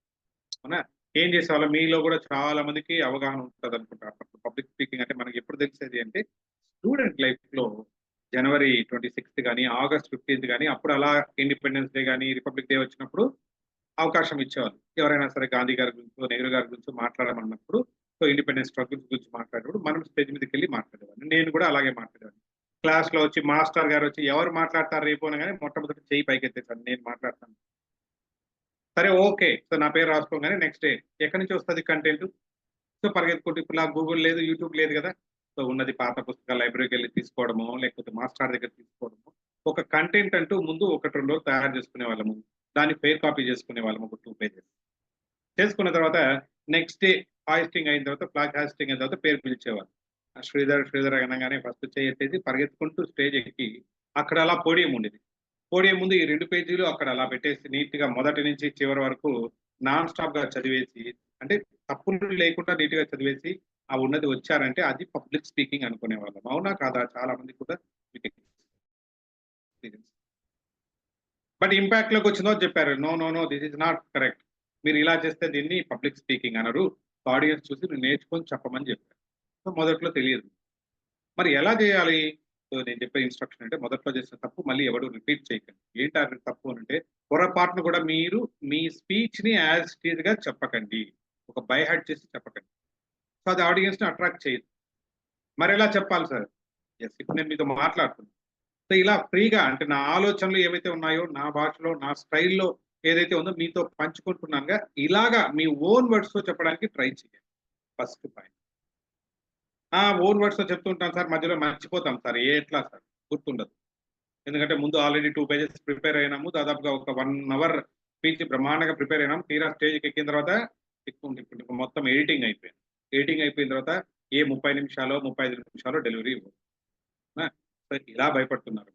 అవునా? ఏం చేసేవాళ్ళం మీలో కూడా చాలా మందికి అవగాహన ఉంటుంది అనుకుంటారు పబ్లిక్ స్పీకింగ్ అంటే మనకి ఎప్పుడు తెలిసేది అంటే స్టూడెంట్ లైఫ్ లో జనవరి 26th కానీ August 15th కానీ అప్పుడు అలా ఇండిపెండెన్స్ డే కానీ రిపబ్లిక్ డే వచ్చినప్పుడు అవకాశం ఇచ్చేవాళ్ళు. ఎవరైనా సరే గాంధీ గారి గురించో నెహ్రూ గారి గురించో మాట్లాడమన్నప్పుడు సో ఇండిపెండెన్స్ స్ట్రగుల్స్ గురించి మాట్లాడేటప్పుడు మనం స్టేజ్ మీదకి వెళ్ళి మాట్లాడేవాడిని. నేను కూడా అలాగే మాట్లాడేవాడిని. క్లాస్ లో వచ్చి మాస్టర్ గారు వచ్చి ఎవరు మాట్లాడతారు రేపు అనగానే మొట్టమొదటి చేయి పైకెత్తేసాను నేను మాట్లాడతాను. సరే ఓకే, సో నా పేరు రాసుకోగానే నెక్స్ట్ డే ఎక్కడి నుంచి వస్తుంది కంటెంట్, సో పరిగెత్తుకుంటూ ఇప్పుడు నాకు గూగుల్ లేదు, యూట్యూబ్ లేదు కదా. సో ఉన్నది పాత పుస్తకాలు లైబ్రరీకి వెళ్ళి తీసుకోవడమో, లేకపోతే మాస్టర్ దగ్గర తీసుకోవడమో, ఒక కంటెంట్ అంటూ ముందు 1, 2 రోజులు తయారు చేసుకునే వాళ్ళము. దాన్ని ఫెయిర్ కాపీ చేసుకునే వాళ్ళము ఒక 2 పేజెస్. చేసుకున్న తర్వాత నెక్స్ట్ డే హాయిస్టింగ్ అయిన తర్వాత, ఫ్లాగ్ హాయిస్టింగ్ అయిన తర్వాత పేరు పిలిచేవాళ్ళు. శ్రీధర్, శ్రీధర్ అనగానే ఫస్ట్ చేయెత్తేసి పరిగెత్తుకుంటూ స్టేజ్ ఎక్కి అక్కడ అలా పోడియం ఉండేది. పోడియం ముందు ఈ 2 పేజీలు అక్కడ అలా పెట్టేసి నీట్‌గా మొదటి నుంచి చివరి వరకు నాన్ స్టాప్‌గా చదివేసి, అంటే తప్పులు లేకుండా నీట్‌గా చదివేసి, ఆ ఉన్నది వచ్చారంటే అది పబ్లిక్ స్పీకింగ్ అనుకునేవాళ్ళం. అవునా? కాదా? చాలా మందికి కూడా మీకు ఎక్స్‌పీరియన్స్. బట్ ఇంపాక్ట్‌లోకి వచ్చిన తర్వాత చెప్పారు. No, no, no, this is not correct. మీరు ఇలా చేస్తే దీన్ని పబ్లిక్ స్పీకింగ్ అనరు. ఆడియన్స్ చూసి మీరు నేర్చుకొని చెప్పమని చెప్పారు. సో మొదట్లో తెలియదు. మరి ఎలా చేయాలి? సో నేను చెప్పే ఇన్‌స్ట్రక్షన్ అంటే మొదట్లో చేసిన తప్పు మళ్ళీ ఎవడు రిపీట్ చేయకండి. ఏంటి ఆ తప్పు అనంటే పొరపాటున కూడా మీరు మీ స్పీచ్‌ని యాజ్ ఇట్ ఈస్‌గా చెప్పకండి. ఒక బై హార్ట్ చేసి చెప్పకండి. సో అది ఆడియన్స్‌ని అట్రాక్ట్ చేయదు. మరెలా చెప్పాలి సార్? యెస్. ఇప్పుడు నేను మీతో మాట్లాడుతున్నాను. సో ఇలా ఫ్రీగా అంటే నా ఆలోచనలు ఏవైతే ఉన్నాయో నా భాషలో, నా స్టైల్‌లో ఏదైతే ఉందో మీతో పంచుకుంటున్నానుగా, ఇలాగా మీ ఓన్ వర్డ్స్‌తో చెప్పడానికి ట్రై చేయండి. First point. ఓన్ వర్డ్స్‌తో చెప్తుంటాం సార్. మధ్యలో మర్చిపోతాం సార్. ఎట్లా సార్? గుర్తుండదు. ఎందుకంటే ముందు ఆల్రెడీ 2 పేజెస్ ప్రిపేర్ అయినాము. దాదాపుగా ఒక 1 అవర్ స్పీచ్ బ్రహ్మాండంగా ప్రిపేర్ అయినాము. తీరా స్టేజ్‌కి ఎక్కిన తర్వాత ఇప్పుడు మొత్తం ఎడిటింగ్ అయిపోయింది. ఎడిటింగ్ అయిపోయిన తర్వాత ఏ 30 నిమిషాలో, 35 నిమిషాలో డెలివరీ ఇవ్వదు. ఆ! సో ఇలా భయపడుతున్నారు.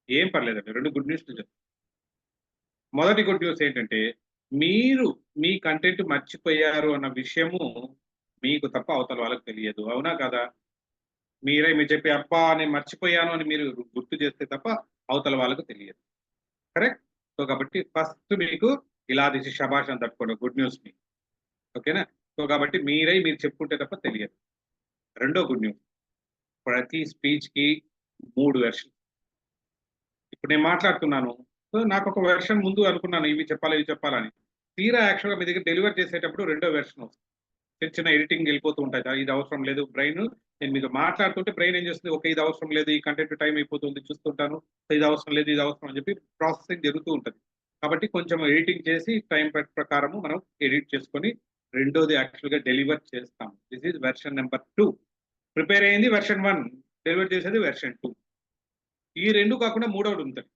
ఏం పర్లేదండి. 2 గుడ్ న్యూస్‌లు చెప్తా. మొదటి గుడ్ న్యూస్ ఏంటంటే, మీరు మీ కంటెంట్ మర్చిపోయారు అన్న విషయము మీకు తప్ప అవతల వాళ్ళకి తెలియదు. అవునా? కాదా? మీరు చెప్పి అబ్బా! నేను మర్చిపోయాను అని మీరు గుర్తు చేస్తే తప్ప అవతల వాళ్ళకి తెలియదు. కరెక్ట్? సో, కాబట్టి ఫస్ట్ మీకు ఇలా తీసి శభాష్ అని తట్టుకోండి. గుడ్ న్యూస్ మీకు. ఓకేనా? సో, కాబట్టి మీరు చెప్పుకుంటే తప్ప తెలియదు. రెండో గుడ్ న్యూస్. ప్రతి స్పీచ్‌కి 3 వెర్షన్. ఇప్పుడు నేను మాట్లాడుతున్నాను. సో, నాకొక వెర్షన్ ముందు అనుకున్నాను. ఇవి చెప్పాలి, ఇవి చెప్పాలని. తీరా యాక్చువల్‌గా మీ దగ్గర డెలివర్ చేసేటప్పుడు రెండో వెర్షన్ వస్తుంది. చిన్న చిన్న ఎడిటింగ్ వెళ్ళిపోతూ ఉంటాయి. ఇది అవసరం లేదు. నేను మీతో మాట్లాడుతుంటే బ్రెయిన్ ఏం చేస్తుంది, ఓకే. ఇది అవసరం లేదు. ఈ కంటెంట్ టైమ్ అయిపోతుంది. చూస్తుంటాను. సో, ఇది అవసరం లేదు. ఇది అవసరం అని చెప్పి ప్రాసెసింగ్ జరుగుతూ ఉంటది. కాబట్టి కొంచెం ఎడిటింగ్ చేసి టైం ప్రకారము మనం ఎడిట్ చేసుకొని రెండోది యాక్చువల్‌గా డెలివర్ చేస్తాం. This is version number 2. Prepare అయింది వెర్షన్ 1. డెలివర్ చేసేది వెర్షన్ 2. ఈ 2 కాకుండా మూడోది ఉంటది.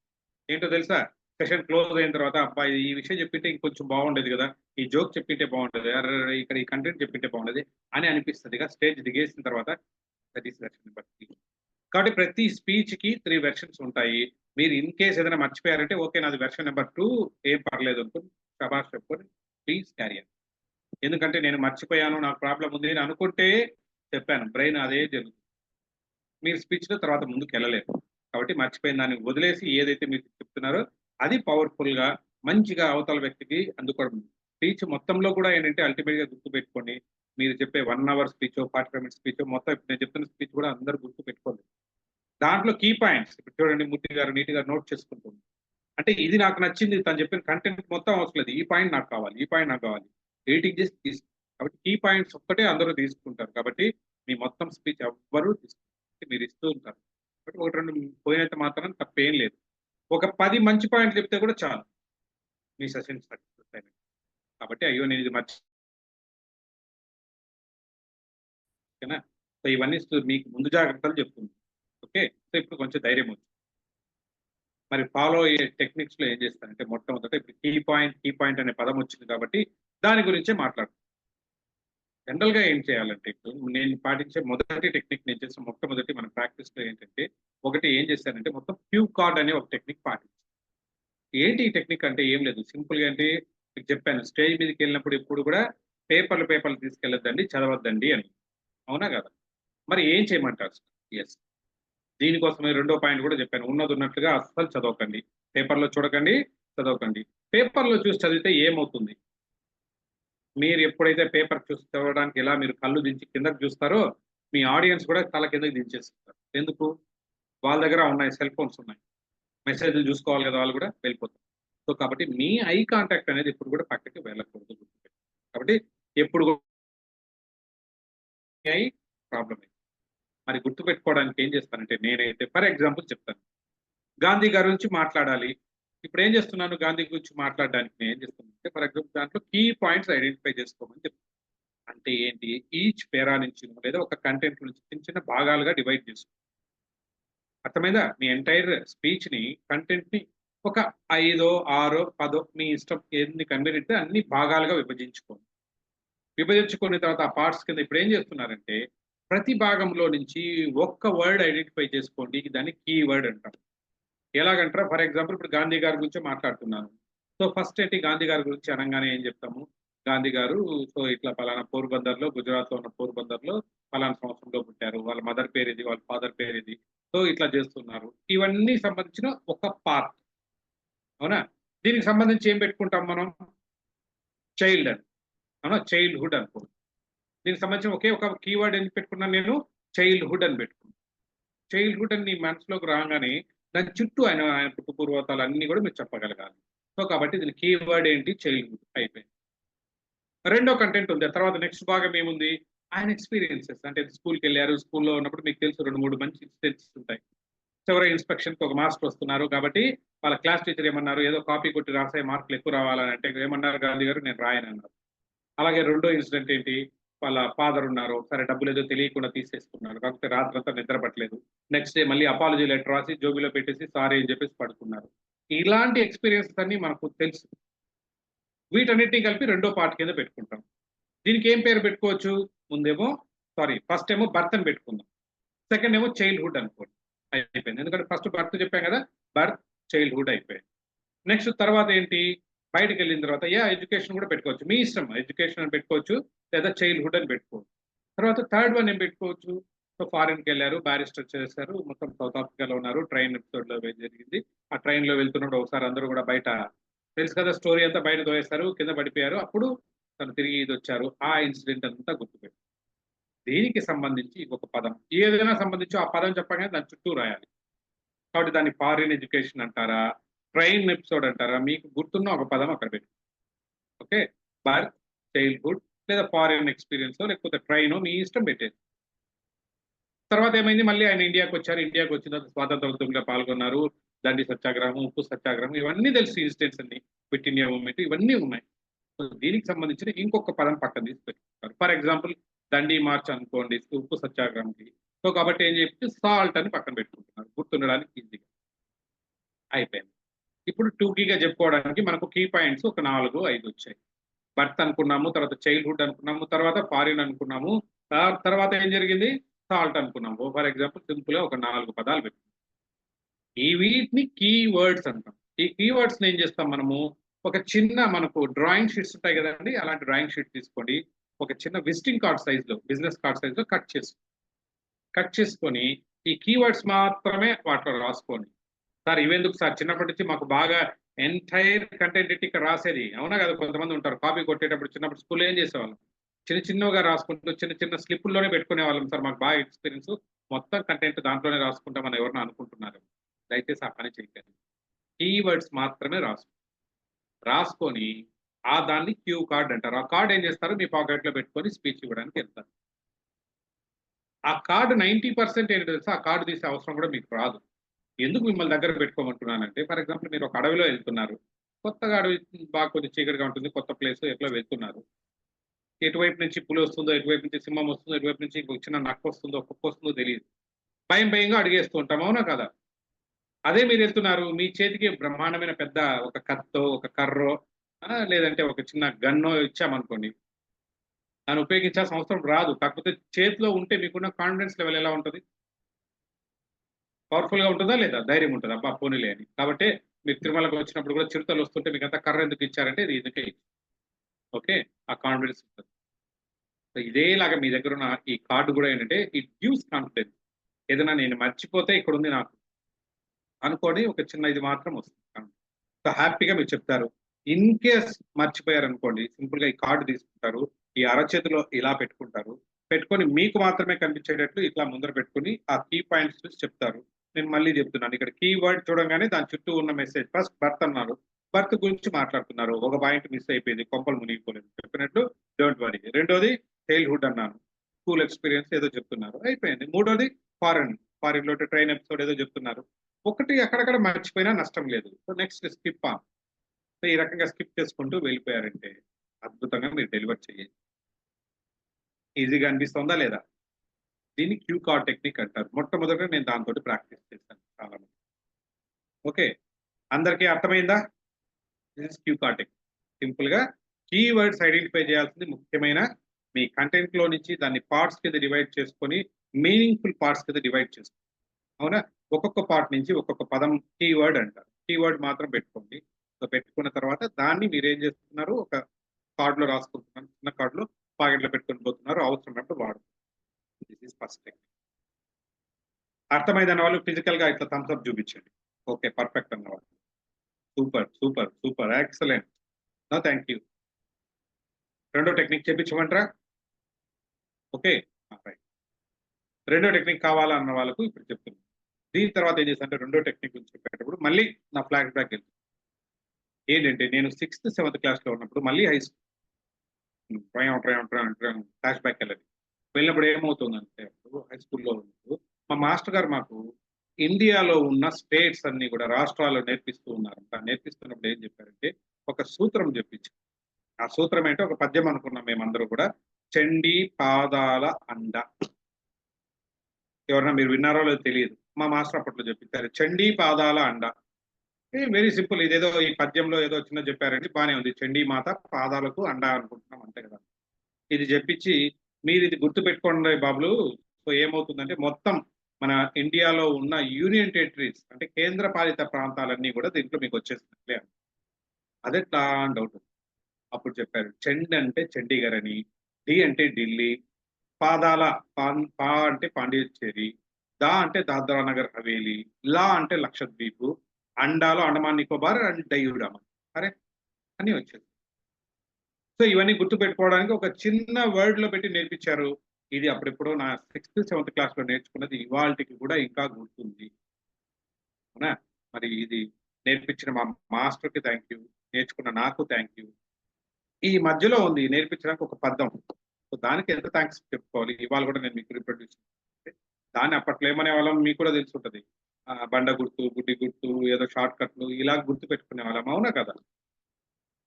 ఏంటో తెలుసా? సెషన్ క్లోజ్ అయిన తర్వాత అబ్బా! ఈ విషయం చెప్పింటే ఇంకొంచెం బాగుండేది గదా! ఈ జోక్ చెప్పింటే బాగుంటది. అరెరెరే! ఇక్కడ ఈ కంటెంట్ చెప్పింటే బాగుండేది అని అనిపిస్తదిగా స్టేజ్ దిగేసిన తర్వాత. That is version number 3. కాబట్టి ప్రతి స్పీచ్‌కి 3 వెర్షన్స్ ఉంటాయి. మీరు ఇన్ కేస్ ఏదైనా మర్చిపోయారంటే ఓకే. నాది వెర్షన్ నంబర్ 2 ఏం పర్లేదు అనుకోని శభాష్ చెప్పుకొని ప్లీజ్ క్యారీ ఆన్. ఎందుకంటే నేను మర్చిపోయాను. నాకు ప్రాబ్లమ్ ఉంది అని అనుకుంటే చెప్పాను. బ్రెయిన్ అదే జరుగుతుంది. మీరు స్పీచ్‌లో తర్వాత ముందుకెళ్ళలేరు. కాబట్టి మర్చిపోయిన దాన్ని వదిలేసి ఏదైతే మీరు చెప్తున్నారో అది పవర్‌ఫుల్‌గా మంచిగా అవతల వ్యక్తికి అందుకోవడం. స్పీచ్ మొత్తంలో కూడా ఏంటంటే అల్టిమేట్‌గా గుర్తుపెట్టుకోండి. మీరు చెప్పే 1 అవర్ స్పీచో, 45 మినిట్స్ స్పీచో మొత్తం ఇప్పుడు నేను చెప్తున్న స్పీచ్ కూడా అందరూ గుర్తుపెట్టుకోండి. దాంట్లో కీ పాయింట్స్ ఇప్పుడు చూడండి మూర్తి గారు నీట్‌గా నోట్ చేసుకుంటుంది. అంటే ఇది నాకు నచ్చింది. తను చెప్పిన కంటెంట్ మొత్తం అవసరం లేదు. ఈ పాయింట్ నాకు కావాలి. ఈ పాయింట్ నాకు కావాలి. ఎడిటింగ్ చేసి కాబట్టి కీ పాయింట్స్ ఒక్కటే అందరూ తీసుకుంటారు. కాబట్టి మీ మొత్తం స్పీచ్ ఎవ్వరు మీరు ఇస్తూ ఉంటారు. కాబట్టి 1, 2 పోయినంత మాత్రాన తప్పేం లేదు. ఒక 10 మంచి పాయింట్లు చెప్తే కూడా చాలు. మీ సెషన్ సక్సెస్ అయినట్టు. కాబట్టి అయ్యో! నేను ఇది ఓకేనా? సో, ఇవన్నీ మీకు ముందు జాగ్రత్తలు చెప్తుంది. ఓకే. సో, ఇప్పుడు కొంచెం ధైర్యం వచ్చింది. మరి ఫాలో అయ్యే టెక్నిక్స్‌లో ఏం చేస్తానంటే మొట్టమొదట ఇప్పుడు కీ పాయింట్ అనే పదం వచ్చింది కాబట్టి దాని గురించే మాట్లాడతాను. జనరల్‌గా ఏం చేయాలంటే ఇప్పుడు నేను పాటించే మొదటి టెక్నిక్ నేను చేసిన మొట్టమొదటి మన ప్రాక్టీస్‌లో ఏంటంటే, ఒకటి ఏం చేశానంటే మొత్తం క్యూ కార్డ్ అనే ఒక టెక్నిక్ పాటించాను. ఏంటి ఈ టెక్నిక్ అంటే ఏం లేదు. సింపుల్‌గా అంటే మీకు చెప్పాను. స్టేజ్ మీదకెళ్ళినప్పుడు ఎప్పుడు కూడా పేపర్లు తీసుకెళ్ళొద్దండి, చదవద్దండి అని. అవునా కాదా? మరి ఏం చేయమంటారు? యెస్. దీనికోసమే రెండో పాయింట్ కూడా చెప్పాను. ఉన్నదున్నట్లుగా అస్సలు చదవకండి. పేపర్‌లో చూడకండి, చదవకండి. పేపర్‌లో చూసి చదివితే ఏమవుతుంది? మీరు ఎప్పుడైతే పేపర్ చూసి చదవడానికి ఇలా మీరు కళ్ళు దించి కిందకి చూస్తారో, మీ ఆడియన్స్ కూడా తల కిందకి దించేస్తుంటారు. ఎందుకు? వాళ్ళ దగ్గర ఉన్నాయి. సెల్ ఫోన్స్ ఉన్నాయి. మెసేజ్‌లు చూసుకోవాలి కదా! వాళ్ళు కూడా వెళ్ళిపోతారు. సో, కాబట్టి మీ ఐ కాంటాక్ట్ అనేది ఎప్పుడు కూడా పక్కకి వెళ్ళకూడదు. గుర్తుపెట్టుకోండి. కాబట్టి ఎప్పుడు కూడా మీ ఐ ప్రాబ్లమ్ అయింది. మరి గుర్తుపెట్టుకోవడానికి ఏం చేస్తానంటే నేనైతే ఫర్ ఎగ్జాంపుల్ చెప్తాను. గాంధీ గారి గురించి మాట్లాడాలి. ఇప్పుడేం చేస్తున్నాను గాంధీ గురించి మాట్లాడడానికి నేనేం చేస్తున్నానంటే ఫర్ ఎగ్జాంపుల్ దాంట్లో కీ పాయింట్స్ ఐడెంటిఫై చేసుకోమని చెప్తాను. అంటే ఏంటి? ఈచ్ పేరా నుంచి లేదా ఒక కంటెంట్ నుంచి చిన్న చిన్న భాగాలుగా డివైడ్ చేసుకో. అర్థమైందా? మీ ఎంటైర్ స్పీచ్‌ని కంటెంట్‌ని ఒక 5, 6, 10 మీ ఇష్టం ఎన్ని కన్వీనియంట్ అన్ని భాగాలుగా విభజించుకోండి. విభజించుకున్న తర్వాత ఆ పార్ట్స్ కింద ఇప్పుడేం చేస్తున్నారంటే, ప్రతి భాగంలో నుంచి ఒక్క వర్డ్ ఐడెంటిఫై చేసుకోండి. దాన్ని కీవర్డ్ అంటాం. ఎలాగంటారా? ఫర్ ఎగ్జాంపుల్ ఇప్పుడు గాంధీ గారి గురించే మాట్లాడుతున్నాను. సో, ఫస్ట్ ఏంటి గాంధీ గారి గురించి అనంగానే ఏం చెప్తాము? గాంధీ గారు సో, ఇట్లా పలానా పోర్బందర్‌లో గుజరాత్‌లో ఉన్న పోర్బందర్‌లో పలానా సంవత్సరంలో పుట్టారు. వాళ్ళ మదర్ పేరిది, వాళ్ళ ఫాదర్ పేరిది. సో, ఇట్లా చేస్తున్నారు. ఇవన్నీ సంబంధించిన ఒక పార్ట్. అవునా? దీనికి సంబంధించి ఏం పెట్టుకుంటాం మనం? చైల్డ్ అని. అవునా? చైల్డ్‌హుడ్ అనుకో. దీనికి సంబంధించిన ఒకే ఒక కీవర్డ్ ఎందుకు పెట్టుకున్నాను నేను? చైల్డ్‌హుడ్ అని పెట్టుకున్నాను. చైల్డ్‌హుడ్ అని నీ మనసులోకి రాగానే దాని చుట్టూ ఆయన ఆయన పుట్టు పూర్వతాలు అన్నీ కూడా మీరు చెప్పగలగాలి. సో, కాబట్టి దీని కీవర్డ్ ఏంటి? చైల్డ్‌హుడ్ అయిపోయింది. రెండో కంటెంట్ ఉంది. ఆ తర్వాత నెక్స్ట్ భాగం ఏముంది? ఆయన ఎక్స్‌పీరియన్సెస్. అంటే స్కూల్‌కెళ్లారు. స్కూల్‌లో ఉన్నప్పుడు మీకు తెలుసు 2, 3 మంచి ఇన్సిడెంట్స్ ఉంటాయి. చివరి ఇన్స్‌పెక్షన్‌కి ఒక మాస్టర్ వస్తున్నారు. కాబట్టి వాళ్ళ క్లాస్ టీచర్ ఏమన్నారు? ఏదో కాపీ కొట్టి రాసేయి మార్కులు ఎక్కువ రావాలని అంటే ఏమన్నారు గాంధీ గారు? నేను రాయనన్నారు. అలాగే రెండో ఇన్సిడెంట్ ఏంటి? వాళ్ళ ఫాదర్ ఉన్నారు. సరే డబ్బులేదో తెలియకుండా తీసేసుకున్నారు. కాకపోతే రాత్రంతా నిద్ర పట్టలేదు. నెక్స్ట్ డే మళ్ళీ అపాలజీ లెటర్ రాసి జోబీలో పెట్టేసి సారీ అని చెప్పేసి పడుకున్నారు. ఇలాంటి ఎక్స్‌పీరియన్సెస్ అన్నీ మనకు తెలుసు. వీటన్నిటిని కలిపి రెండో పార్ట్ కింద పెట్టుకుంటాం. దీనికి ఏం పేరు పెట్టుకోవచ్చు? ముందేమో ఫస్ట్ ఏమో బర్త్ అని పెట్టుకుందాం. సెకండ్ ఏమో చైల్డ్‌హుడ్ అనుకోండి. అయిపోయింది. ఎందుకంటే ఫస్ట్ బర్త్ చెప్పాం కదా! బర్త్, చైల్డ్‌హుడ్ అయిపోయింది. నెక్స్ట్ తర్వాత ఏంటి? బయటికెళ్ళిన తర్వాత ఎడ్యుకేషన్ కూడా పెట్టుకోవచ్చు. మీ ఇష్టం. ఎడ్యుకేషన్ అని పెట్టుకోవచ్చు. లేదా చైల్డ్‌హుడ్ అని పెట్టుకోవచ్చు. తర్వాత థర్డ్ వన్ ఏం పెట్టుకోవచ్చు? సో, ఫారిన్‌కెళ్లారు. బారిస్టర్ చేశారు. మొత్తం సౌత్ ఆఫ్రికాలో ఉన్నారు. ట్రైన్ ఎపిసోడ్‌లో జరిగింది. ఆ ట్రైన్‌లో వెళ్తున్నప్పుడు ఒకసారి అందరూ కూడా బయట తెలుసు కదా! స్టోరీ అంతా బయట తోసేశారు. కింద పడిపోయారు. అప్పుడు తను తిరిగి ఇదొచ్చారు. ఆ ఇన్సిడెంట్ అంతా గుర్తుపెట్టు. దీనికి సంబంధించి ఇంకొక పదం. ఏదైనా సంబంధించి ఆ పదం చెప్పగానే దాని చుట్టూ రాయాలి. కాబట్టి దాన్ని ఫారిన్ ఎడ్యుకేషన్ అంటారా? ట్రైన్ ఎపిసోడ్ అంటారా? మీకు గుర్తున్న ఒక పదం అక్కడ పెట్టు. ఓకే. బర్త్, చైల్డ్‌హుడ్ లేదా ఫారిన్ ఎక్స్‌పీరియన్సో లేకపోతే ట్రైనో మీ ఇష్టం పెట్టేది. తర్వాత ఏమైంది మళ్ళీ ఆయన ఇండియాకొచ్చారు. ఇండియాకొచ్చిన తర్వాత స్వాతంత్ర ఉద్యమంలో పాల్గొన్నారు. దండి సత్యాగ్రహం, ఉప్పు సత్యాగ్రహం ఇవన్నీ తెలుసు ఇన్సిడెంట్స్ అన్నీ. క్విట్ ఇండియా మూవ్‌మెంట్ ఇవన్నీ ఉన్నాయి. సో, దీనికి సంబంధించిన ఇంకొక పదం పక్కన తీసి పెట్టుకుంటారు. ఫర్ ఎగ్జాంపుల్ దండి మార్చ్ అనుకోండి ఉప్పు సత్యాగ్రహంకి. సో, కాబట్టి ఏం చెప్పి సాల్ట్ అని పక్కన పెట్టుకుంటున్నారు. గుర్తుండడానికి ఈజీగా. అయిపోయింది. ఇప్పుడు టూకీగా చెప్పుకోవడానికి మనకు కీ పాయింట్స్ ఒక 4, 5 వచ్చాయి. బర్త్ అనుకున్నాము. తర్వాత చైల్డ్‌హుడ్ అనుకున్నాము. తర్వాత ఫారిన్ అనుకున్నాము. తర్వాత ఏం జరిగింది? సాల్ట్ అనుకున్నాము. ఫర్ ఎగ్జాంపుల్ సింపుల్‌గా ఒక 4 పదాలు పెట్టుకున్నాం. ఈ వీటిని కీ వర్డ్స్ అంటాం. ఈ కీ వర్డ్స్‌ని ఏం చేస్తాం మనము, ఒక చిన్న మనకు డ్రాయింగ్ షీట్స్ ఉంటాయి గదండీ! అలాంటి డ్రాయింగ్ షీట్ తీసుకోండి. ఒక చిన్న విజిటింగ్ కార్డ్ సైజ్‌లో, బిజినెస్ కార్డ్ సైజ్‌లో కట్ చేసుకొని, ఈ కీ వర్డ్స్ మాత్రమే వాటిలో రాసుకోండి. సార్ ఇవెందుకు సార్ చిన్నప్పటి నుంచి మాకు బాగా ఎంటైర్ కంటెంట్ ఎట్టి ఇక్కడ రాసేది. అవునా కదా! కొంతమంది ఉంటారు. కాపీ కొట్టేటప్పుడు చిన్నప్పుడు స్కూల్‌లో ఏం చేసేవాళ్ళం. చిన్న చిన్నవిగా రాసుకుంటూ చిన్న చిన్న స్లిప్పుల్లోనే పెట్టుకునేవాళ్ళం సార్ మాకు బాగా ఎక్స్‌పీరియన్సు. మొత్తం కంటెంట్ దాంట్లోనే రాసుకుంటామని ఎవరైనా అనుకుంటున్నారు. దయచేసి ఆ పని చేయకండి. కీవర్డ్స్ మాత్రమే రాసుకొని దాన్ని క్యూ కార్డ్ అంటారు. ఆ కార్డ్ ఏం చేస్తారు మీ పాకెట్‌లో పెట్టుకొని స్పీచ్ ఇవ్వడానికి ఎళ్తారు. ఆ కార్డ్ 90% ఏంటో తెలుసా? ఆ కార్డ్ తీసే అవసరం కూడా మీకు రాదు. ఎందుకు మిమ్మల్ని దగ్గర పెట్టుకోమంటున్నానంటే, ఫర్ ఎగ్జాంపుల్ మీరు ఒక అడవిలో ఎళ్తున్నారు. కొత్తగా అడవి బాగా కొంచెం చీకటిగా ఉంటుంది. కొత్త ప్లేస్ ఎట్లా వెళ్తున్నారు. ఎటువైపు నుంచి పులి వస్తుందో, ఎటువైపు నుంచి సింహం వస్తుందో, ఎటువైపు నుంచి ఇంకొక చిన్న నక్కొస్తుందో, కుక్కొస్తుందో తెలీదు. భయంగా అడుగేస్తూ ఉంటాం. అవునా కాదా? అదే మీరెళ్తున్నారు. మీ చేతికి బ్రహ్మాండమైన పెద్ద ఒక కత్తో, ఒక కర్రో లేదంటే ఒక చిన్న గన్నో ఇచ్చామనుకోండి. దాన్ని ఉపయోగించాల్సిన అవసరం రాదు. కాకపోతే చేతిలో ఉంటే మీకున్న కాన్ఫిడెన్స్ లెవెల్ ఎలా ఉంటది? పవర్‌ఫుల్‌గా ఉంటదా లేదా? ధైర్యం ఉంటది. అబ్బా! పోనీలే అని. కాబట్టే మీరు తిరుమలకి వచ్చినప్పుడు కూడా చిరుతలొస్తుంటే మీకంతా కర్ర ఎందుకు ఇచ్చారంటే ఇది ఇందుకే. ఓకే. ఆ కాన్ఫిడెన్స్ ఉంటది. సో, ఇదేలాగా మీ దగ్గరున్న ఈ కార్డ్ గూడా ఏంటంటే ఇట్ గివ్స్ కాన్ఫిడెన్స్. ఏదైనా నేను మర్చిపోతే ఇక్కడుంది నాకు అనుకోని ఒక చిన్న ఇది మాత్రం వస్తుంది. సో, హ్యాపీగా మీరు చెప్తారు. ఇన్ కేస్ మర్చిపోయారనుకోండి సింపుల్‌గా ఈ కార్డ్ తీసుకుంటారు. ఈ అరచేతిలో ఇలా పెట్టుకుంటారు. పెట్టుకొని మీకు మాత్రమే కనిపించేటట్లు ఇట్లా ముందర పెట్టుకొని ఆ కీ పాయింట్స్ చూసి చెప్తారు. నేను మళ్ళీ చెప్తున్నాను. ఇక్కడ కీవర్డ్ చూడంగానే దాని చుట్టూ ఉన్న మెసేజ్ ఫస్ట్ బర్త్ అన్నారు. బర్త్ గురించి మాట్లాడుతున్నారు. ఒక పాయింట్ మిస్ అయిపోయింది. కొంపలు మునిగిపోలేదు. చెప్పినట్టు డోంట్ వరీ. రెండోది చైల్డ్‌హుడ్ అన్నాను. స్కూల్ ఎక్స్‌పీరియన్స్ ఏదో చెప్తున్నారు. అయిపోయింది. మూడోది ఫారెన్. ఫారెన్‌లో ట్రైన్ ఎపిసోడ్ ఏదో చెప్తున్నారు. ఒకటి అక్కడక్కడ మర్చిపోయినా నష్టం లేదు. So, next skip on. So, ఈ రకంగా స్కిప్ చేసుకుంటూ వెళ్ళిపోయారంటే అద్భుతంగా మీరు డెలివర్ చేయొచ్చు. ఈజీగా అనిపిస్తుందా లేదా? దీన్ని క్యూ కార్డ్ టెక్నిక్ అంటారు. మొట్టమొదట నేను దాంతో ప్రాక్టీస్ చేశాను చాలా మంది. ఓకే, అందరికీ అర్థమైందా? This is cue card technique. Simple గా కీవర్డ్స్ ఐడెంటిఫై చేయాల్సింది ముఖ్యమైన మీ కంటెంట్ లో నుంచి దాన్ని పార్ట్స్ కింద డివైడ్ చేసుకొని మీనింగ్ఫుల్ పార్ట్స్ కింద డివైడ్ చేసుకోండి. అవునా? ఒక్కొక్క పార్ట్ నుంచి ఒక్కొక్క పదం కీవర్డ్ అంటారు. కీవర్డ్ మాత్రం పెట్టుకోండి. సో పెట్టుకున్న తర్వాత దాన్ని మీరు ఏం చేస్తున్నారు, ఒక కార్డ్ లో రాసుకుంటున్నారు, చిన్న కార్డ్ లో పాకెట్ లో పెట్టుకొని పోతున్నారు, అవసరమైనప్పుడు వాడు. This is first technique. అర్థమైందన్న వాళ్ళు ఫిజికల్ గా ఇట్లా థమ్స్ అప్ చూపించండి. ఓకే, పర్ఫెక్ట్ అన్నవాళ్ళు. Super super super, excellent. No thank you. రెండో టెక్నిక్ చెప్పించమంటారా? Okay, right. రెండో టెక్నిక్ కావాలా అన్న వాళ్ళకు ఇప్పుడు చెప్తున్నాను. దీని తర్వాత ఏం చేశానంటే రెండో టెక్నిక్ గురించి చెప్పేటప్పుడు మళ్ళీ నా ఫ్లాష్ బ్యాక్ వెళ్తుంది. ఏంటంటే నేను 6th 7th క్లాస్ లో ఉన్నప్పుడు మళ్ళీ హై స్కూల్ ఫ్లాష్ బ్యాక్ వెళ్ళాలి. వెళ్ళినప్పుడు ఏమవుతుందంటే హై స్కూల్లో ఉన్నప్పుడు మా మాస్టర్ గారు మాకు ఇండియాలో ఉన్న స్టేట్స్ అన్ని కూడా రాష్ట్రాలు నేర్పిస్తూ ఉన్నారంట. నేర్పిస్తున్నప్పుడు ఏం చెప్పారంటే ఒక సూత్రం చెప్పించారు. ఆ సూత్రం ఏంటో ఒక పద్యం అనుకున్నాం మేమందరూ కూడా. చండీ పాదాల అండ. ఎవరన్నా మీరు విన్నారో లేదో తెలియదు. మా మాస్టర్ అప్పట్లో చెప్పించారు చండీ పాదాల అండ. Very simple. ఇదేదో ఈ పద్యంలో ఏదో చిన్న చెప్పారండి, బానే ఉంది. చండీ మాత పాదాలకు అండ అనుకుంటున్నాం అంతే కదా. ఇది చెప్పించి మీరు ఇది గుర్తు పెట్టుకోండి బాబులు. సో ఏమవుతుందంటే మొత్తం మన ఇండియాలో ఉన్న యూనియన్ టెరిటరీస్ అంటే కేంద్ర పాలిత ప్రాంతాలన్నీ కూడా దీంట్లో మీకు వచ్చేసినట్లే. అదెట్లా అని డౌట్. అప్పుడు చెప్పారు చండ్ అంటే చండీగఢ్ అని, డి అంటే ఢిల్లీ, పాదాల పా అంటే పాండిచ్చేరి, దా అంటే దాద్రా నగర్ హవేలీ, లా అంటే లక్షద్వీప్, అండాలో అండమాన్ నికోబార్ అండ్ డయూడామన్. అరే అని వచ్చేది. సో ఇవన్నీ గుర్తు పెట్టుకోవడానికి ఒక చిన్న వర్డ్ లో పెట్టి నేర్పించారు. ఇది అప్పుడెప్పుడో నా 6th 7th క్లాస్ లో నేర్చుకున్నది ఇవాళకి కూడా ఇంకా గుర్తుంది. అవునా? మరి ఇది నేర్పించిన మా మాస్టర్ కి థ్యాంక్ యూ, నేర్చుకున్న నాకు థ్యాంక్ యూ. ఈ మధ్యలో ఉంది నేర్పించడానికి ఒక పద్దం. సో దానికి ఎంత థ్యాంక్స్ చెప్పుకోవాలి. ఇవాళ కూడా నేను మీకు రిప్రొడ్యూస్ దాన్ని అప్పట్లో ఏమనే వాళ్ళం మీకు కూడా తెలిసి ఉంటుంది. బండ గుర్తు, గుడ్డి గుర్తు, ఏదో షార్ట్ కట్లు ఇలా గుర్తు పెట్టుకునే వాళ్ళం. అవునా కదా?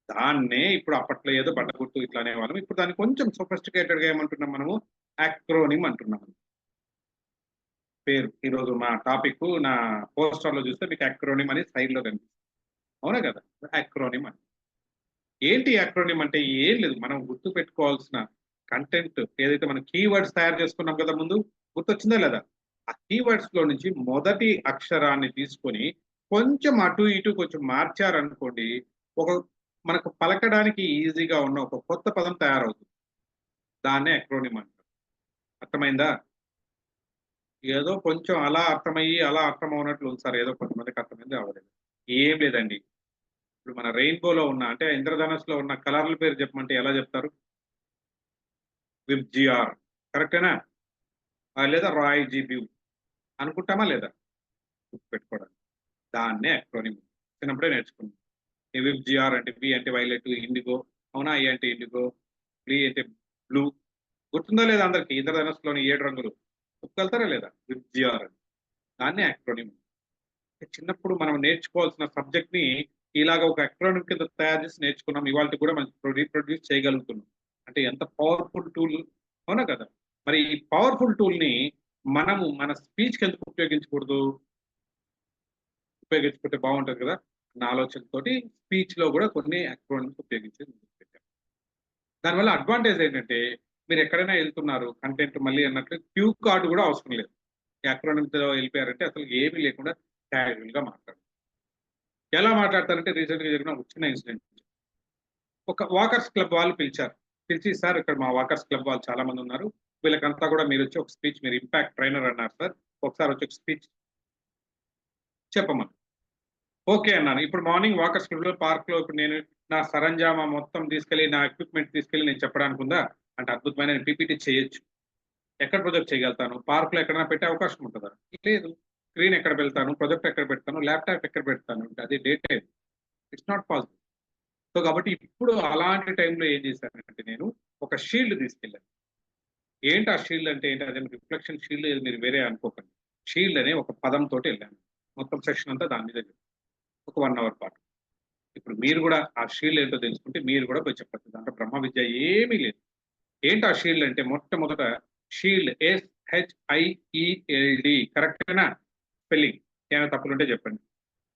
దాన్నే ఇప్పుడు అప్పట్లో ఏదో బండ గుర్తు ఇట్లా అనేవాళ్ళం. ఇప్పుడు దాన్ని కొంచెం సొఫిస్టికేటెడ్ గా ఏమంటున్నాం మనము, యాక్రోనిమ్ అంటున్నాం. పేరు ఈరోజు మా టాపిక్ నా పోస్టర్ లో చూస్తే మీకు యాక్రోనిమ్ అని సైడ్ లో కనిపిస్తుంది. అవునా కదా? యాక్రోనిమ్ అని ఏంటి? యాక్రోనిమ్ అంటే ఏం లేదు, మనం గుర్తు పెట్టుకోవాల్సిన కంటెంట్ ఏదైతే మనం కీవర్డ్స్ తయారు చేసుకున్నాం కదా ముందు, గుర్తొచ్చిందా లేదా? ఆ కీవర్డ్స్ లో నుంచి మొదటి అక్షరాన్ని తీసుకొని కొంచెం అటు ఇటు కొంచెం మార్చారనుకోండి, ఒక మనకు పలకడానికి ఈజీగా ఉన్న ఒక కొత్త పదం తయారవుతుంది. దాన్నే అక్రోనిమ్ అంటారు. అర్థమైందా? ఏదో కొంచెం అలా అర్థమయ్యి అలా అర్థం అవునట్లు ఉంది సార్, ఏదో కొంతమందికి అర్థమైంది అవ్వలేదు. ఏం లేదండి. ఇప్పుడు మన రెయిన్బోలో ఉన్న అంటే ఇంద్రధనస్సులో ఉన్న కలర్ల పేరు చెప్పమంటే ఎలా చెప్తారు? విబ్జిఆర్ కరెక్టేనా? లేదా రాయ్ జీ బ్లూ అనుకుంటామా లేదా? పెట్టుకోవడానికి దాన్నే అక్రోనిమ్. చిన్నప్పుడే నేర్చుకున్నాం. విబ్జిఆర్ అంటే బి అంటే వైలెట్, ఇండిగో. అవునా? ఏ అంటే ఇండిగో, బ్లీ అంటే బ్లూ. గుర్తుందా లేదా అందరికి? ఇంద్రధనస్సులోని 7 రంగులు చెప్పగలుగుతారా లేదా? విబ్జిఆర్ అని. దాన్నే అక్రోనిమ్. చిన్నప్పుడు మనం నేర్చుకోవాల్సిన సబ్జెక్ట్ ని ఇలాగ ఒక అక్రోనిమ్ కింద తయారు చేసి నేర్చుకున్నాం. ఇవాళ కూడా మనం రీప్రొడ్యూస్ చేయగలుగుతున్నాం. అంటే ఎంత పవర్ఫుల్ టూల్. అవునా కదా? మరి ఈ పవర్ఫుల్ టూల్ ని మనము మన స్పీచ్ కి ఎందుకు ఉపయోగించకూడదు? ఉపయోగించుకుంటే బాగుంటది కదా నా ఆలోచనతోటి స్పీచ్ లో కూడా కొన్ని అక్రోనిమ్స్ ఉపయోగించేది మొదలుపెట్టాం. దానివల్ల అడ్వాంటేజ్ ఏంటంటే మీరు ఎక్కడైనా వెళ్తున్నారు కంటెంట్ మళ్ళీ అన్నట్లు క్యూ కార్డు కూడా అవసరం లేదు. అక్రోనిమ్స్ లో వెళ్ళిపోయారంటే అసలు ఏమీ లేకుండా క్యాజువల్ గా మాట్లాడు. ఎలా మాట్లాడతారంటే రీసెంట్ గా జరిగిన ఒక చిన్న ఇన్సిడెంట్. ఒక వాకర్స్ క్లబ్ వాళ్ళు పిలిచారు. పిలిచి సార్ ఇక్కడ మా వాకర్స్ క్లబ్ వాళ్ళు చాలా మంది ఉన్నారు, వీళ్ళకంతా కూడా మీరు వచ్చి ఒక స్పీచ్, మీరు ఇంపాక్ట్ ట్రైనర్ అన్నారు సార్, ఒకసారి వచ్చి ఒక స్పీచ్ చెప్పమని. ఓకే అన్నాను. ఇప్పుడు మార్నింగ్ వాకర్స్ క్లబ్ లో పార్క్ లో ఇప్పుడు నేను నా సరంజామా మొత్తం తీసుకెళ్లి నా ఎక్విప్మెంట్ తీసుకెళ్లి నేను చెప్పడానికి ఉందా? అంటే అద్భుతమైన పీపీటీ చేయొచ్చు. ఎక్కడ ప్రొజెక్ట్ చేయగలుగుతాను? పార్క్ లో ఎక్కడైనా పెట్టే అవకాశం ఉంటుందా? లేదు. స్క్రీన్ ఎక్కడ పెడతాను? ప్రొజెక్ట్ ఎక్కడ పెడతాను? ల్యాప్టాప్ ఎక్కడ పెడతాను? అది date it's not possible. So కాబట్టి ఇప్పుడు అలాంటి టైంలో ఏం చేశానంటే నేను ఒక షీల్డ్ తీసుకెళ్ళాను. ఏంటి ఆ షీల్డ్ అంటే ఏంటి? అదే రిఫ్లెక్షన్ షీల్డ్, మీరు వేరే అనుకోకండి. షీల్డ్ అనే ఒక పదంతో వెళ్ళాను. మొత్తం సెషన్ అంతా దాని మీద ఒక 1 అవర్ పాటు. ఇప్పుడు మీరు కూడా ఆ షీల్డ్ ఏంటో తెలుసుకుంటే మీరు కూడా పోయి చెప్పచ్చు. దాంట్లో బ్రహ్మ విద్య ఏమీ లేదు. ఏంటి ఆ షీల్డ్ అంటే మొట్టమొదట షీల్డ్ SHIELD కరెక్టేనా స్పెల్లింగ్? ఏమైనా తప్పులుంటే చెప్పండి.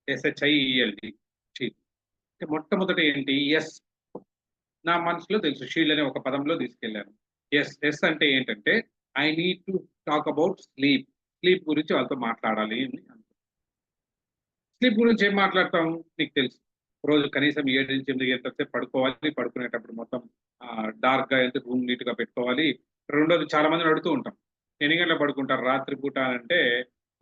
SHIELD షీల్డ్ అంటే మొట్టమొదట ఏంటి ఎస్. నా మనసులో తెలుసు షీల్డ్ అనే ఒక పదంలో తీసుకెళ్లాను. ఎస్ అంటే ఏంటంటే I need to talk about sleep. Sleep గురించి వాళ్ళతో మాట్లాడాలి అని. స్లీప్ గురించి ఏం మాట్లాడతాం నీకు తెలుసు. రోజు కనీసం 7-8 గంటల సేపు పడుకోవాలి. పడుకునేటప్పుడు మొత్తం డార్క్‌గా వెళ్తే రూమ్ నీట్‌గా పెట్టుకోవాలి. రెండోది చాలా మందిని అడుగుతూ ఉంటాం. ఎన్ని గంటలకు పడుకుంటారు రాత్రి పూట అంటే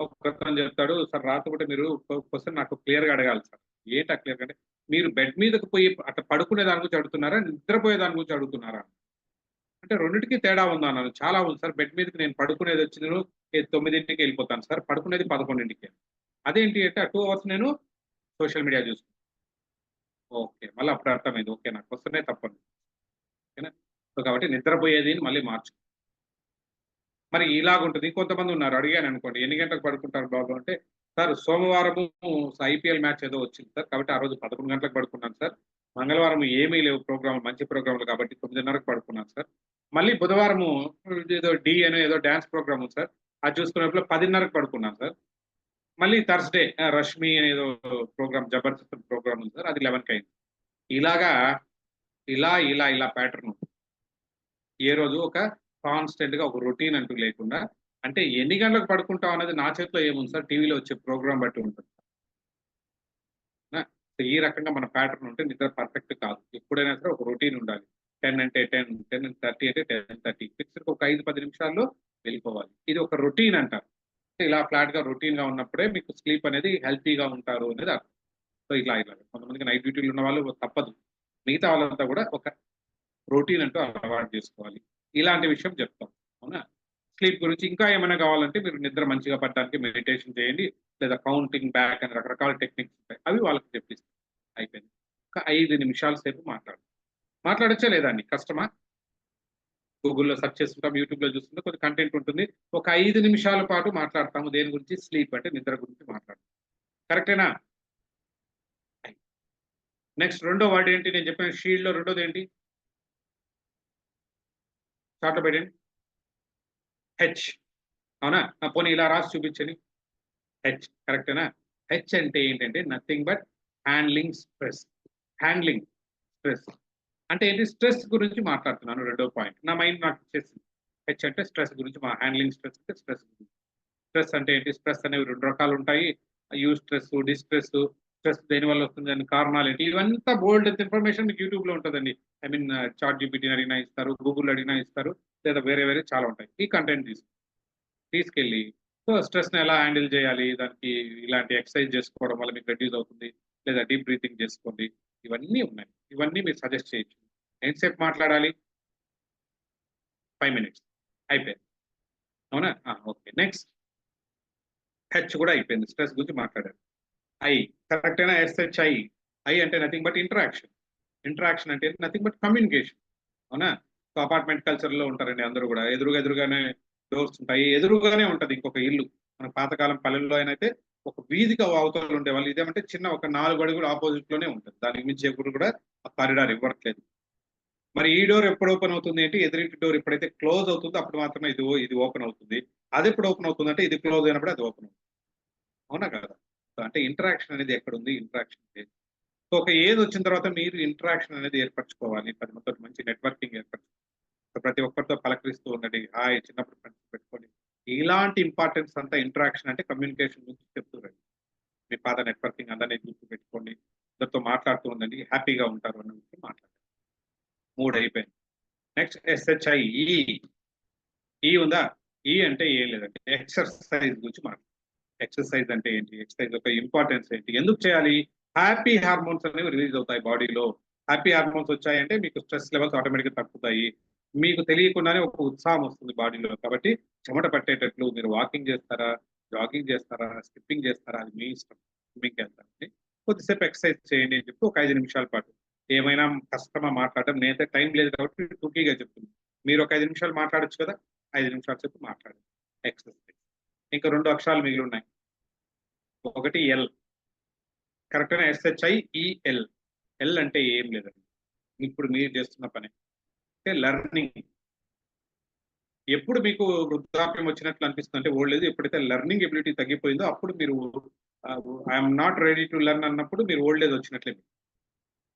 ఒకతను చెప్తాడు, "సార్ రాత్రి పూట మీరు క్వెషన్ నాకు క్లియర్‌గా అడగాలి సార్." ఏంటా క్లియర్‌గా అంటే, "మీరు బెడ్ మీదకి పోయి అట్లా పడుకునే దాని గురించి అడుగుతున్నారా? నిద్రపోయే దాని గురించి అడుగుతున్నారా?" అంటే రెండిటికి తేడా ఉందా అన్నాను. చాలా ఉంది సార్. బెడ్ మీదకి నేను పడుకునేది వచ్చి నేను 9కి వెళ్ళిపోతాను సార్. పడుకునేది 11కి. అదేంటి అంటే ఆ 2 అవర్స్ నేను సోషల్ మీడియా చూసుకుంటాను. ఓకే. మళ్ళీ అప్పుడు అర్థమైంది. ఓకే. నా క్వెషనే తప్పని. ఓకేనా? సో, కాబట్టి నిద్రపోయేది మళ్ళీ మార్చు. మరి ఇలాగుంటది. ఇంకొంతమంది ఉన్నారు. అడిగాననుకోండి, "ఎన్ని గంటలకు పడుకుంటారు బాబు" అంటే, "సార్ సోమవారము ఐపీఎల్ మ్యాచ్ ఏదో వచ్చింది సార్. కాబట్టి ఆ రోజు 11 గంటలకు పడుకున్నాను సార్. మంగళవారం ఏమీ లేవు ప్రోగ్రామ్‌లు మంచి ప్రోగ్రామ్‌లు కాబట్టి 9:30కి పడుకున్నాను సార్. మళ్ళీ బుధవారము ఏదో అనో ఏదో డాన్స్ ప్రోగ్రామ్ ఉంది సార్. అది చూసుకునేప్పుడు 10:30కి పడుకున్నాను సార్. మళ్ళీ థర్స్‌డే 'రష్మి' అనేదో ప్రోగ్రామ్ 'జబర్దస్త్' ప్రోగ్రామ్ ఉంది సార్. అది 11కి అయింది." ఇలాగా ఇలా ప్యాటర్న్. ఏ రోజు ఒక కాన్స్టెంట్‌గా ఒక రొటీన్ అంటూ లేకుండా, అంటే ఎన్ని గంటలకు పడుకుంటాం అన్నది నా చేతిలో ఏముంది సార్, టీవీలో వచ్చే ప్రోగ్రామ్ బట్టి ఉంటుంది. ఆ! సో, ఈ రకంగా మన ప్యాటర్న్ ఉంటే నిద్ర పర్ఫెక్ట్ కాదు. ఎప్పుడైనా సరే ఒక రొటీన్ ఉండాలి. 10 అంటే 10, 10:30 అంటే 10:30 ఫిక్స్‌డ్‌గా ఒక 5, 10 నిమిషాల్లో వెళ్ళిపోవాలి. ఇది ఒక రొటీన్ అంటారు. ఇలా ఫ్లాట్‌గా రొటీన్‌గా ఉన్నప్పుడే మీకు స్లీప్ అనేది హెల్తీగా ఉంటారు అనేది అర్థం. సో, ఇలా కొంతమందికి నైట్ డ్యూటీలు ఉన్న వాళ్ళు తప్పదు. మిగతా వాళ్ళంతా కూడా ఒక రొటీన్ అంటూ అలవాటు చేసుకోవాలి. ఇలాంటి విషయం చెప్తాం. అవునా? స్లీప్ గురించి ఇంకా ఏమైనా కావాలంటే మీరు నిద్ర మంచిగా పట్టడానికి మెడిటేషన్ చేయండి. లేదా కౌంటింగ్ బ్యాక్ అని రకరకాల టెక్నిక్స్ ఉంటాయి. అవి వాళ్ళకి చెప్పిస్తాం. అయిపోయింది. ఒక 5 నిమిషాల సేపు మాట్లాడు. మాట్లాడొచ్చా లేదా అండి? కష్టమా? గూగుల్‌లో సెర్చ్ చేసుకుంటాం, యూట్యూబ్‌లో చూస్తుంటే కొద్ది కంటెంట్ ఉంటుంది. ఒక 5 నిమిషాల పాటు మాట్లాడతాము. దేని గురించి? స్లీప్ అంటే నిద్ర గురించి మాట్లాడతాం. కరెక్టేనా? నెక్స్ట్ రెండో వర్డ్ ఏంటి? నేను చెప్పిన షీల్డ్‌లో రెండోదేంటి? చార్ట్‌లో పెట్టండి. హెచ్. అవునా? పోనీ ఇలా రాసి చూపించండి. కరెక్టేనా? హెచ్ అంటే ఏంటంటే nothing but handling stress. Handling stress. అంటే ఏంటి? స్ట్రెస్ గురించి మాట్లాడుతున్నాను రెండో పాయింట్. నా మైండ్ నాకు ఇచ్చేసింది. హెచ్ అంటే స్ట్రెస్ గురించి హ్యాండ్లింగ్ స్ట్రెస్ అంటే స్ట్రెస్ గురించి. స్ట్రెస్ అంటే ఏంటి? స్ట్రెస్ అనేవి 2 రకాలుంటాయి. స్ట్రెస్, డిస్ట్రెస్, స్ట్రెస్ దేనివల్ల వస్తుంది దాని కారణాలేంటి? ఇవంతా బోలెడంత ఇన్ఫర్మేషన్ మీకు యూట్యూబ్‌లో ఉంటదండి. ఐ మీన్ చాట్ జీపీటీని అడిగినా ఇస్తారు. గూగుల్‌లో అడిగినా ఇస్తారు. లేదా వేరే చాలా ఉంటాయి. ఈ కంటెంట్ తీసుకెళ్ళి సో, స్ట్రెస్‌ని ఎలా హ్యాండిల్ చేయాలి? దానికి ఇలాంటి ఎక్సర్సైజ్ చేసుకోవడం వల్ల మీకు రెడ్యూస్ అవుతుంది. లేదా డీప్ బ్రీతింగ్ చేసుకోండి. ఇవన్నీ ఉన్నాయి. ఇవన్నీ మీరు సజెస్ట్ చేయొచ్చు. ఎంతసేపు మాట్లాడాలి? 5 మినిట్స్. అయిపోయింది. అవునా? ఓకే. నెక్స్ట్ హెచ్ కూడా అయిపోయింది. స్ట్రెస్ గురించి మాట్లాడారు. ఐ కరెక్టేనా? ఎస్‌హెచ్‌ఐ. ఐ అంటే నథింగ్ బట్ ఇంటరాక్షన్. ఇంటరాక్షన్ అంటే నథింగ్ బట్ కమ్యూనికేషన్. అవునా? సో, అపార్ట్మెంట్ కల్చర్‌లో ఉంటారండి అందరూ గూడా. ఎదురుగానే డోర్స్ ఉంటాయి. ఎదురుగానే ఉంటది ఇంకొక ఇల్లు. మన పాతకాలం పల్లెల్లో అయినైతే ఒక వీధికి అవతల ఉండేవాళ్ళు. ఇదేమంటే చిన్న ఒక 4 అడుగులు అపోజిట్‌లోనే ఉంటది. దానికి మించి ఎప్పుడు కూడా ఆ కారిడార్ ఇవ్వట్లేదు. మరి ఈ డోర్ ఎప్పుడు ఓపెన్ అవుతుంది అంటే ఎదురింటి డోర్ ఎప్పుడైతే క్లోజ్ అవుతుందో అప్పుడు మాత్రమే ఇది ఓపెన్ అవుతుంది. అదెప్పుడు ఓపెన్ అవుతుందంటే ఇది క్లోజ్ అయినప్పుడు అది ఓపెన్ అవుతుంది. అవునా కాదా? సో, అంటే ఇంటరాక్షన్ అనేది ఎక్కడుంది? ఇంటరాక్షన్ లేదు. సో, ఒక ఏజ్ వచ్చిన తర్వాత మీరు ఇంటరాక్షన్ అనేది ఏర్పరచుకోవాలి. 10 మందితోటి మంచి నెట్వర్కింగ్ ప్రతి ఒక్కరితో పలకరిస్తూ ఉండండి. హాయ్ చిన్నప్పుడు ఫ్రెండ్స్ పెట్టుకోండి. ఇలాంటి ఇంపార్టెన్స్ అంతా ఇంటరాక్షన్ అంటే కమ్యూనికేషన్ గురించి చెప్తూ రండి. మీ పాత నెట్వర్కింగ్ అందరిని గుర్తుపెట్టుకోండి. అందరితో మాట్లాడుతూ ఉండండి. హ్యాపీగా ఉంటారు అన్న విషయం మాట్లాడండి. 3 అయిపోయింది. నెక్స్ట్ ఎస్‌హెచ్‌ఐ ఈ ఉందా? ఈ అంటే ఏం లేదండి. ఎక్సర్‌సైజ్ గురించి ఎక్సర్‌సైజ్ అంటే ఏంటి? ఎక్సర్‌సైజ్ యొక్క ఇంపార్టెన్స్ ఏంటి? ఎందుకు చేయాలి? హ్యాపీ హార్మోన్స్ అనేవి రిలీజ్ అవుతాయి బాడీలో. హ్యాపీ హార్మోన్స్ వచ్చాయంటే మీకు స్ట్రెస్ లెవెల్స్ ఆటోమేటిక్‌గా తగ్గుతాయి. మీకు తెలియకుండానే ఒక ఉత్సాహం వస్తుంది బాడీలో. కాబట్టి చెమట పట్టేటట్లు మీరు వాకింగ్ చేస్తారా? జాగింగ్ చేస్తారా? స్కిప్పింగ్ చేస్తారా? అది మీ ఇష్టం. స్విమ్మింగ్‌కెళ్తారండి. కొద్దిసేపు ఎక్సర్‌సైజ్ చేయండి అని చెప్పి ఒక 5 నిమిషాల పాటు. ఏమైనా కష్టమా మాట్లాడడం? నేనైతే టైం లేదు కాబట్టి టూకీగా చెప్తున్నా. మీరు ఒక 5 నిమిషాలు మాట్లాడొచ్చు కదా! 5 నిమిషాల సేపు మాట్లాడండి. ఎక్సర్‌సైజ్. ఇంకా 2 అక్షరాలు మిగిలున్నాయి. ఒకటి ఎల్. కరెక్టేనా? ఎస్‌హెచ్‌ఐ-ఈఎల్. ఎల్ అంటే ఏం లేదండి. ఇప్పుడు మీరు చేస్తున్న పని. అంటే లెర్నింగ్. ఎప్పుడు మీకు వృద్ధాప్యం వచ్చినట్లు అనిపిస్తుంది అంటే ఓల్డ్ ఏజ్, ఎప్పుడైతే లెర్నింగ్ ఎబిలిటీ తగ్గిపోయిందో అప్పుడు మీరు I'm not ready to learn అన్నప్పుడు మీరు ఓల్డ్ ఏజ్ వచ్చినట్లే.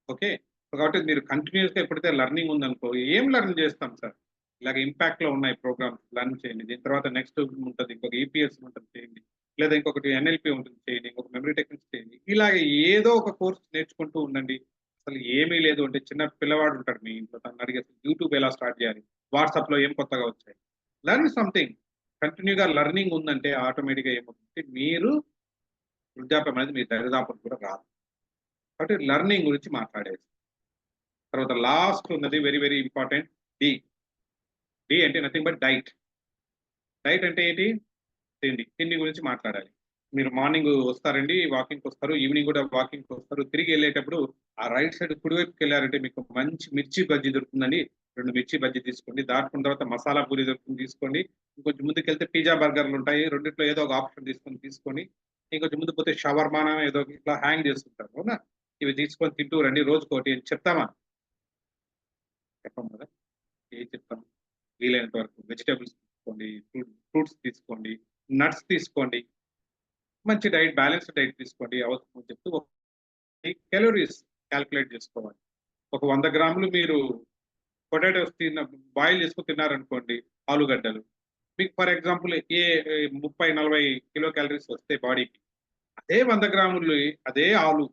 ఓకే. కాబట్టి మీరు కంటిన్యూస్‌గా ఎప్పుడైతే లెర్నింగ్ ఉందనుకో, ఏం లెర్న్ చేస్తాం సార్? ఇలాగ ఇంపాక్ట్‌లో ఉన్నాయి ప్రోగ్రామ్స్ లెర్న్ చేయండి. దీని తర్వాత నెక్స్ట్ ఉంటది. ఇంకొక ఈపీఎస్ ఉంటది చేయండి. లేదా ఇంకొకటి ఎన్ఎల్పీ ఉంటుంది చేయండి. ఇంకొక మెమరీ టెక్నిక్స్ చేయండి. ఇలాగ ఏదో ఒక కోర్స్ నేర్చుకుంటూ ఉండండి. అసలు ఏమీ లేదు అంటే చిన్న పిల్లవాడు ఉంటాడు మీ ఇంట్లో. తనని అడిగి అసలు యూట్యూబ్ ఎలా స్టార్ట్ చేయాలి? వాట్సాప్‌లో ఏం కొత్తగా వచ్చాయి? Learn something. కంటిన్యూ‌గా లెర్నింగ్ ఉందంటే ఆటోమేటిక్‌గా ఏమవుతుందంటే మీరు వృద్ధాప్యం అనేది మీ దరిదాపులకు కూడా రాదు. కాబట్టి లెర్నింగ్ గురించి మాట్లాడేది. తర్వాత లాస్ట్ ఉన్నది very very important D. D అంటే నథింగ్ బట్ డైట్. డైట్ అంటే ఏంటి? తిండి. తిండి గురించి మాట్లాడాలి. మీరు మార్నింగ్ వస్తారండి, వాకింగ్‌కి వస్తారు. ఈవినింగ్ కూడా వాకింగ్‌కి వస్తారు. తిరిగి ఎళ్ళేటప్పుడు ఆ రైట్ సైడ్ కుడివైపుకెళ్లారంటే మీకు మంచి మిర్చి బజ్జీ దొరుకుతుందండి. 2 మిర్చి బజ్జీ తీసుకోండి. దాటుకున్న తర్వాత మసాలా పూరి దొరుకుతుంది తీసుకోండి. ఇంకొంచెం ముందుకెళ్తే పిజ్జా, బర్గర్‌లుంటాయి. రెండిట్లో ఏదో ఒక ఆప్షన్ తీసుకోండి. ఇంకొంచెం ముందుకు పోతే షవర్మానో ఏదో ఇట్లా హ్యాంగ్ చేస్తుంటారు. అవునా? ఇవి తీసుకొని తింటూ రండి రోజుకోటి అని చెప్తామా? చెప్పం కదా! ఏం చెప్తాం? వీలైనంత వరకు వెజిటబుల్స్ తీసుకోండి, ఫ్రూట్స్ తీసుకోండి, నట్స్ తీసుకోండి. మంచి డైట్, బ్యాలెన్స్‌డ్ డైట్ తీసుకోండి. అవసరం చెప్తూ కేలరీస్ కాలిక్యులేట్ చేసుకోవాలి. ఒక 100 గ్రాములు మీరు పొటాటోస్ బాయిల్ చేసుకొని తిన్నారనుకోండి ఆలుగడ్డలు. మీకు ఫర్ ఎగ్జాంపుల్ 30, 40 కిలో క్యాలరీస్ వస్తాయి బాడీకి. అదే 100 గ్రాములు అదే ఆలు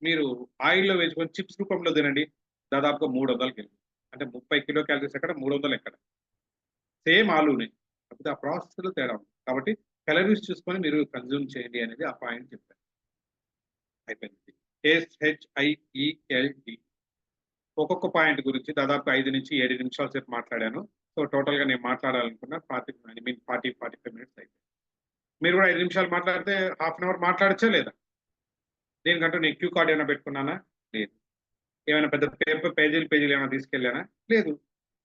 మీరు ఆయిల్‌లో వేసుకొని చిప్స్ రూపంలో తినండి. దాదాపుగా 300 కెళ్ళి. అంటే 30 కిలో క్యాలరీస్ ఎక్కడ 300 ఎక్కడ. సేమ్ ఆలూనే. కాకపోతే ఆ ప్రాసెస్‌లో తేడా ఉంది. కాబట్టి కేలరీస్ చూసుకొని మీరు కన్జ్యూమ్ చేయండి అనేది ఆ పాయింట్ చెప్పాను. అయిపోయింది. ఎస్‌హెచ్‌ఐఈఎల్‌టి. ఒక్కొక్క పాయింట్ గురించి దాదాపు 5-7 నిమిషాల సేపు మాట్లాడాను. సో, టోటల్‌గా నేను మాట్లాడాలనుకున్న 40 ఐ మీన్ 40, 45 మినిట్స్ అయిపోయింది. మీరు కూడా 5 నిమిషాలు మాట్లాడితే హాఫ్ అన్ అవర్ మాట్లాడొచ్చా లేదా? దీనికంటూ నేను క్యూ కార్డ్ ఏమైనా పెట్టుకున్నానా? లేదు. ఏమైనా పెద్ద పేజీలు ఏమైనా తీసుకెళ్ళానా? లేదు.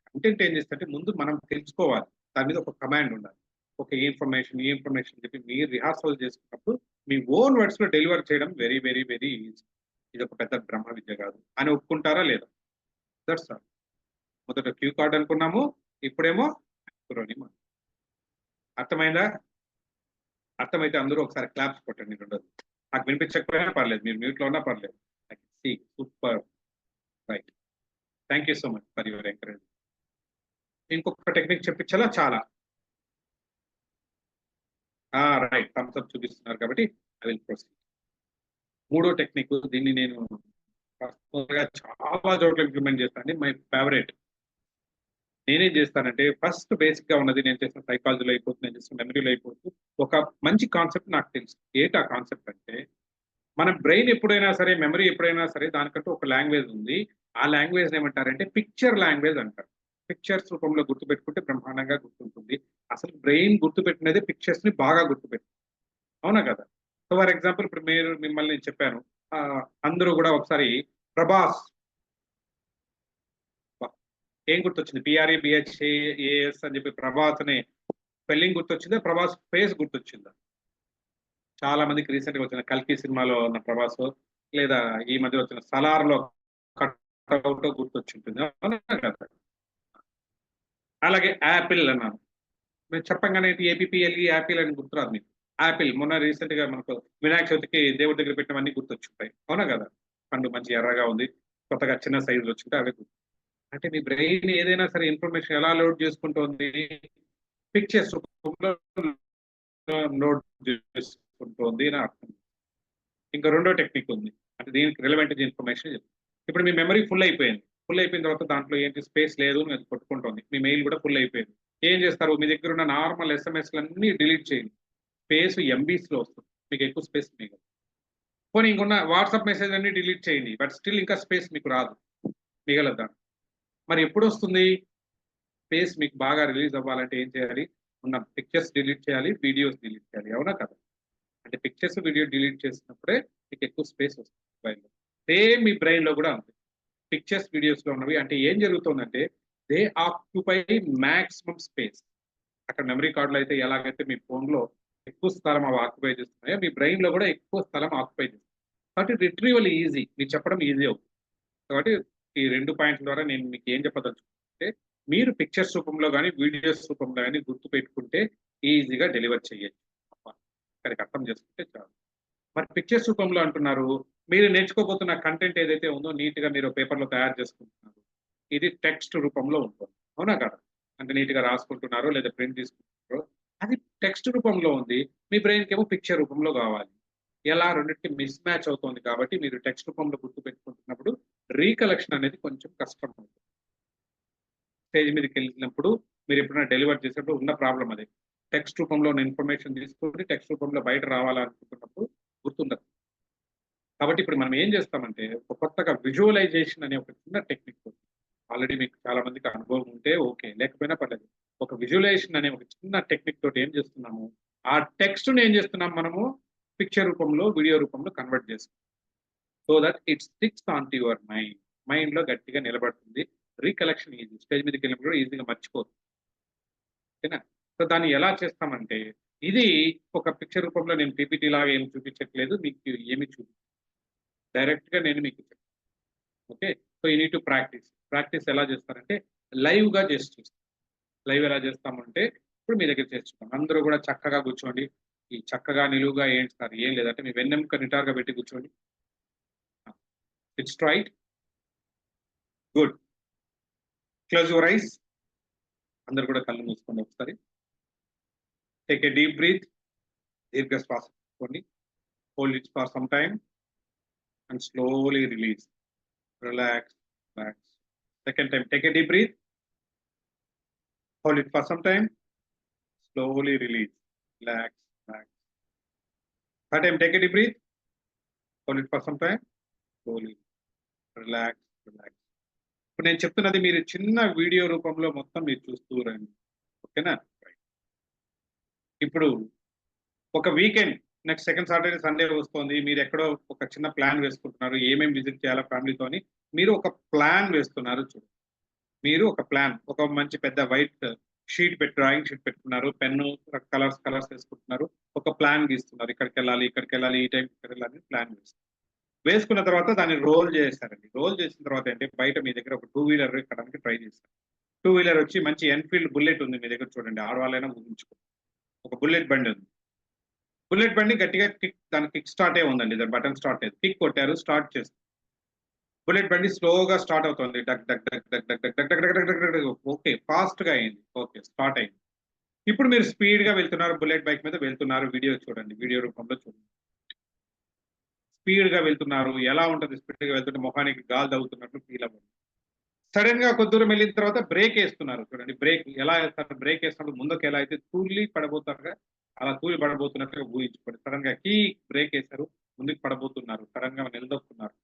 కంటెంట్ ఏం చేస్తుంటే ముందు మనం తెలుసుకోవాలి. దాని మీద ఒక కమాండ్ ఉండాలి. ఒక ఈ ఇన్ఫర్మేషన్ చెప్పి మీరు రిహార్సల్ చేసుకున్నప్పుడు మీ ఓన్ వర్డ్స్‌లో డెలివర్ చేయడం వెరీ, వెరీ, వెరీ ఈజీ. ఇదొక పెద్ద బ్రహ్మ విద్య కాదు. అని ఒప్పుకుంటారా లేదా? That's all. మొదట క్యూ కార్డ్ అనుకున్నాము. ఇప్పుడేమో అక్రోనిమ్. అర్థమైందా? అర్థమైతే అందరూ ఒకసారి క్లాప్స్ కొట్టండి రెండోది. నాకు వినిపించకపోయినా పర్లేదు. మీరు మ్యూట్‌లో ఉన్నా పర్లేదు. I can see super. Right. Thank you so much for your encouragement. ఇంకొక టెక్నిక్ చెప్పించాలా? చాలా. రైట్. థమ్స్ అప్ చూపిస్తున్నారు కాబట్టి ఐ విల్ ప్రొసీడ్. మూడో టెక్నిక్ దీన్ని నేను పర్సనల్‌గా చాలా చోట్ల ఇంప్లిమెంట్ చేస్తానండి. My favourite. నేనేం చేస్తానంటే ఫస్ట్ బేసిక్‌గా ఉన్నది నేను చేసిన సైకాలజీలో అయిపోతుంది. నేను చేసిన మెమరీలో అయిపోతుంది. ఒక మంచి కాన్సెప్ట్ నాకు తెలుసు. ఏంటి ఆ కాన్సెప్ట్ అంటే మన బ్రెయిన్ ఎప్పుడైనా సరే, మెమరీ ఎప్పుడైనా సరే దానికంటూ ఒక లాంగ్వేజ్ ఉంది. ఆ లాంగ్వేజ్‌ని ఏమంటారంటే పిక్చర్ లాంగ్వేజ్ అంటారు. పిక్చర్స్ రూపంలో గుర్తుపెట్టుకుంటే బ్రహ్మాండంగా గుర్తుంటుంది. అసలు బ్రెయిన్ గుర్తుపెట్టినదే పిక్చర్స్‌ని బాగా గుర్తుపెట్టుకుంటుంది. అవునా కదా! సో, ఫర్ ఎగ్జాంపుల్ ఇప్పుడు మిమ్మల్ని నేను చెప్పాను. అందరూ గూడా ఒకసారి 'ప్రభాస్' అబ్బా! ఏం గుర్తొచ్చింది? PREBHAAS అని చెప్పి 'ప్రభాస్' అనే స్పెల్లింగ్ గుర్తొచ్చిందా? 'ప్రభాస్' ఫేస్ గుర్తొచ్చిందా? చాలా మందికి రీసెంట్‌గా వచ్చిన 'కల్కి' సినిమాలో ఉన్న 'ప్రభాసో' లేదా ఈ మధ్య వచ్చిన 'సలార్‌లో' కటౌటో గుర్తొచ్చుంటుంది. అవునా కదా! అలాగే 'యాపిల్' అన్నాను. మీరు చెప్పంగానే ఏపీపీఎల్ఈ యాపిల్ అని గుర్తురాదు మీకు. యాపిల్ మొన్న రీసెంట్‌గా మనకు వినాయక చవితికి దేవుడి దగ్గర పెట్టినవన్నీ గుర్తొచ్చుంటాయి. అవునా కదా! పండు మంచి ఎర్రగా ఉంది. కొత్తగా చిన్న సైజ్‌లో వచ్చుంటే అవే అంటే మీ బ్రెయిన్ ఏదైనా సరే ఇన్ఫర్మేషన్ ఎలా లోడ్ చేసుకుంటోంది? పిక్చర్స్ రూపంలో లోడ్ చేసుకుంటోంది అని అర్థం. ఇంకా రెండో టెక్నిక్ ఉంది. అంటే దీనికి రిలవెంట్ ఇన్ఫర్మేషన్ చెప్తా. ఇప్పుడు మీ మెమరీ ఫుల్ అయిపోయింది. ఫుల్ అయిపోయిన తర్వాత దాంట్లో ఏంటి స్పేస్ లేదు అని అది కొట్టుకుంటోంది. మీ మెయిల్ కూడా ఫుల్ అయిపోయింది. ఏం చేస్తారు? మీ దగ్గర ఉన్న నార్మల్ ఎస్ఎంఎస్‌లన్నీ డిలీట్ చేయండి. స్పేస్ ఎంబీస్‌లో వస్తుంది. మీకు ఎక్కువ స్పేస్ మిగలదు. పోనీ ఇంకున్న వాట్సాప్ మెసేజ్‌లన్నీ డిలీట్ చేయండి. బట్ స్టిల్ ఇంకా స్పేస్ మీకు రాదు. మిగలదు దాంట్లో. మరి ఎప్పుడొస్తుంది? స్పేస్ మీకు బాగా రిలీజ్ అవ్వాలంటే ఏం చేయాలి? ఉన్న పిక్చర్స్ డిలీట్ చేయాలి. వీడియోస్ డిలీట్ చేయాలి. అవునా కదా! అంటే పిక్చర్స్, వీడియో డిలీట్ చేసినప్పుడే మీకు ఎక్కువ స్పేస్ వస్తుంది మొబైల్‌లో. సేమ్ మీ బ్రెయిన్‌లో కూడా అంతే. పిక్చర్స్, వీడియోస్‌లో ఉన్నవి అంటే ఏం జరుగుతుందంటే దే ఆక్యుపై మాక్సిమం స్పేస్. అక్కడ మెమరీ కార్డ్‌లో అయితే ఎలాగైతే మీ ఫోన్‌లో ఎక్కువ స్థలం అవి ఆక్యుపై చేస్తున్నాయో మీ బ్రెయిన్‌లో కూడా ఎక్కువ స్థలం ఆక్యుపై చేస్తుంది. కాబట్టి రిట్రీవల్ ఈజీ. మీకు చెప్పడం ఈజీ అవుతుంది. కాబట్టి ఈ 2 పాయింట్ల ద్వారా నేను మీకు ఏం చెప్పదలుచుకున్నానంటే మీరు పిక్చర్స్ రూపంలో కానీ వీడియోస్ రూపంలో కానీ గుర్తు పెట్టుకుంటే ఈజీగా డెలివర్ చేయొచ్చు. ఇక్కడికి అర్థం చేసుకుంటే చాలు. మరి పిక్చర్స్ రూపంలో అంటున్నారు, మీరు నేర్చుకోబోతున్న కంటెంట్ ఏదైతే ఉందో నీట్‌గా మీరు పేపర్‌లో తయారు చేసుకుంటున్నారు. ఇది టెక్స్ట్ రూపంలో ఉంటుంది. అవునా కాదా? అంటే నీట్‌గా రాసుకుంటున్నారో లేదా ప్రింట్ తీసుకుంటున్నారో అది టెక్స్ట్ రూపంలో ఉంది. మీ బ్రెయిన్‌కేమో పిక్చర్ రూపంలో కావాలి. ఎలా రెండిటికి మిస్ మ్యాచ్ అవుతుంది కాబట్టి మీరు టెక్స్ట్ రూపంలో గుర్తుపెట్టుకుంటున్నప్పుడు రీకలెక్షన్ అనేది కొంచెం కష్టం అవుతుంది. స్టేజ్ మీదకెళ్ళినప్పుడు మీరు ఎప్పుడైనా డెలివర్ చేసేటప్పుడు ఉన్న ప్రాబ్లమ్ అదే. టెక్స్ట్ రూపంలో ఉన్న ఇన్ఫర్మేషన్ తీసుకొని టెక్స్ట్ రూపంలో బయట రావాలనుకుంటున్నప్పుడు గుర్తుండదు. కాబట్టి ఇప్పుడు మనం ఏం చేస్తామంటే ఒక కొత్తగా విజువలైజేషన్ అనే ఒక చిన్న టెక్నిక్ ఉంది. ఆల్రెడీ మీకు చాలా మందికి అనుభవం ఉంటే ఓకే. లేకపోయినా పర్లేదు. ఒక విజువలైజేషన్ అనే ఒక చిన్న టెక్నిక్ తోటి ఏం చేస్తున్నాము, ఆ టెక్స్ట్‌ని ఏం చేస్తున్నాం మనము పిక్చర్ రూపంలో, వీడియో రూపంలో కన్వర్ట్ చేస్తున్నాం. So that it sticks on to your mind. మైండ్‌లో గట్టిగా నిలబడుతుంది. Recollection easy. స్టేజ్ మీదకెళ్ళినప్పుడు కూడా ఈజీగా మర్చిపోరు. ఓకేనా? సో దాన్ని ఎలా చేస్తామంటే, ఇది ఒక పిక్చర్ రూపంలో నేను పీపీటీ లాగా ఏమి చూపించట్లేదు. మీకు ఏమి డైరెక్ట్‌గా నేను మీకు చెప్తాను. Okay. So you need to practice. Practice ఎలా చేస్తారంటే లైవ్‌గా చేసి చూస్తాం. లైవ్ ఎలా చేస్తామంటే ఇప్పుడు మీ దగ్గర చేస్తున్నాం. అందరూ కూడా చక్కగా కూర్చోండి. ఈ చక్కగా నిలువుగా ఏంటి సార్ ఏం లేదంటే మీ వెన్నెముక నిటారుగా పెట్టి కూర్చోండి. Sit straight. Good. Close your eyes. అందరూ కూడా కళ్ళు మూసుకోండి ఒకసారి. Take a deep breath. దీర్ఘ శ్వాస తీసుకోండి. Hold it for some time and slowly release. Relax. Relax. Second time take a deep breath. Hold it for some time. Slowly release. Relax. Relax. Third time, take a deep breath. Hold it for some time. Slowly. Relax. Relax. ఇప్పుడు నేను చెప్తున్నది మీరు చిన్న video రూపంలో మొత్తం మీరు చూస్తూ రండి. ఓకేనా? ఇప్పుడు ఒక weekend next second Saturday, Sunday వస్తోంది. మీరు ఎక్కడో ఒక చిన్న ప్లాన్ వేసుకుంటున్నారు. ఏమేమి విజిట్ చేయాలా ఫ్యామిలీతోని. మీరు ఒక ప్లాన్ వేస్తున్నారు చూడండి. మీరు ఒక ప్లాన్ ఒక మంచి పెద్ద వైట్ షీట్ పెట్టి డ్రాయింగ్ షీట్ పెట్టుకున్నారు. పెన్ను కలర్స్ వేసుకుంటున్నారు. ఒక ప్లాన్ గీస్తున్నారు. ఇక్కడికెళ్ళాలి, ఇక్కడికెళ్ళాలి, ఈ టైంకి ఇక్కడికెళ్ళాలి ప్లాన్ వేస్తున్నారు. వేసుకున్న తర్వాత దాన్ని రోల్ చేశారండి. రోల్ చేసిన తర్వాత ఏంటి బయట మీ దగ్గర ఒక టూ వీలర్ ఎక్కడానికి ట్రై చేశారు. టూ వీలర్ వచ్చి మంచి ఎన్‌ఫీల్డ్ బుల్లెట్ ఉంది మీ దగ్గర చూడండి. ఆడవాళ్ళైనా ఊహించుకోండి. ఒక బుల్లెట్ బండి ఉంది. బుల్లెట్ బండి గట్టిగా దాని కిక్ స్టార్టే ఉందండి. దాని బటన్ స్టార్ట్ అయ్యింది. కిక్ కొట్టారు స్టార్ట్ చేస్తారు. బుల్లెట్ బండి స్లోగా స్టార్ట్ అవుతుంది. డగ్ డగ్ డగ్ డగ్ డగ్ డగ్ డగ్ డగ్ డగ్ డగ్ డగ్ డగ్ ఓకే. ఫాస్ట్‌గా అయింది. ఓకే. స్టార్ట్ అయింది. ఇప్పుడు మీరు స్పీడ్‌గా వెళ్తున్నారు. బుల్లెట్ బైక్ మీద వెళ్తున్నారు. వీడియో చూడండి. వీడియో రూపంలో చూడండి. స్పీడ్‌గా వెళ్తున్నారు. ఎలా ఉంటది స్పీడ్‌గా వెళ్తుంటే మొహానికి గాలి తగులుతున్నట్లు ఫీల్ అవ్వండి. సడెన్‌గా కొద్ది దూరం వెళ్ళిన తర్వాత బ్రేక్ ఏస్తున్నారు చూడండి. బ్రేక్ ఎలా ఏస్తారు? బ్రేక్ ఏసినప్పుడు ముందుకు ఎలా అయితే తూలి పడబోతారుగా, అలా తూలి పడబోతున్నట్టుగా ఊహించుకోండి. సడెన్‌గా బ్రేక్ ఏసారు. ముందుకు పడబోతున్నారు. సడెన్‌గా నిలదొక్కున్నారు.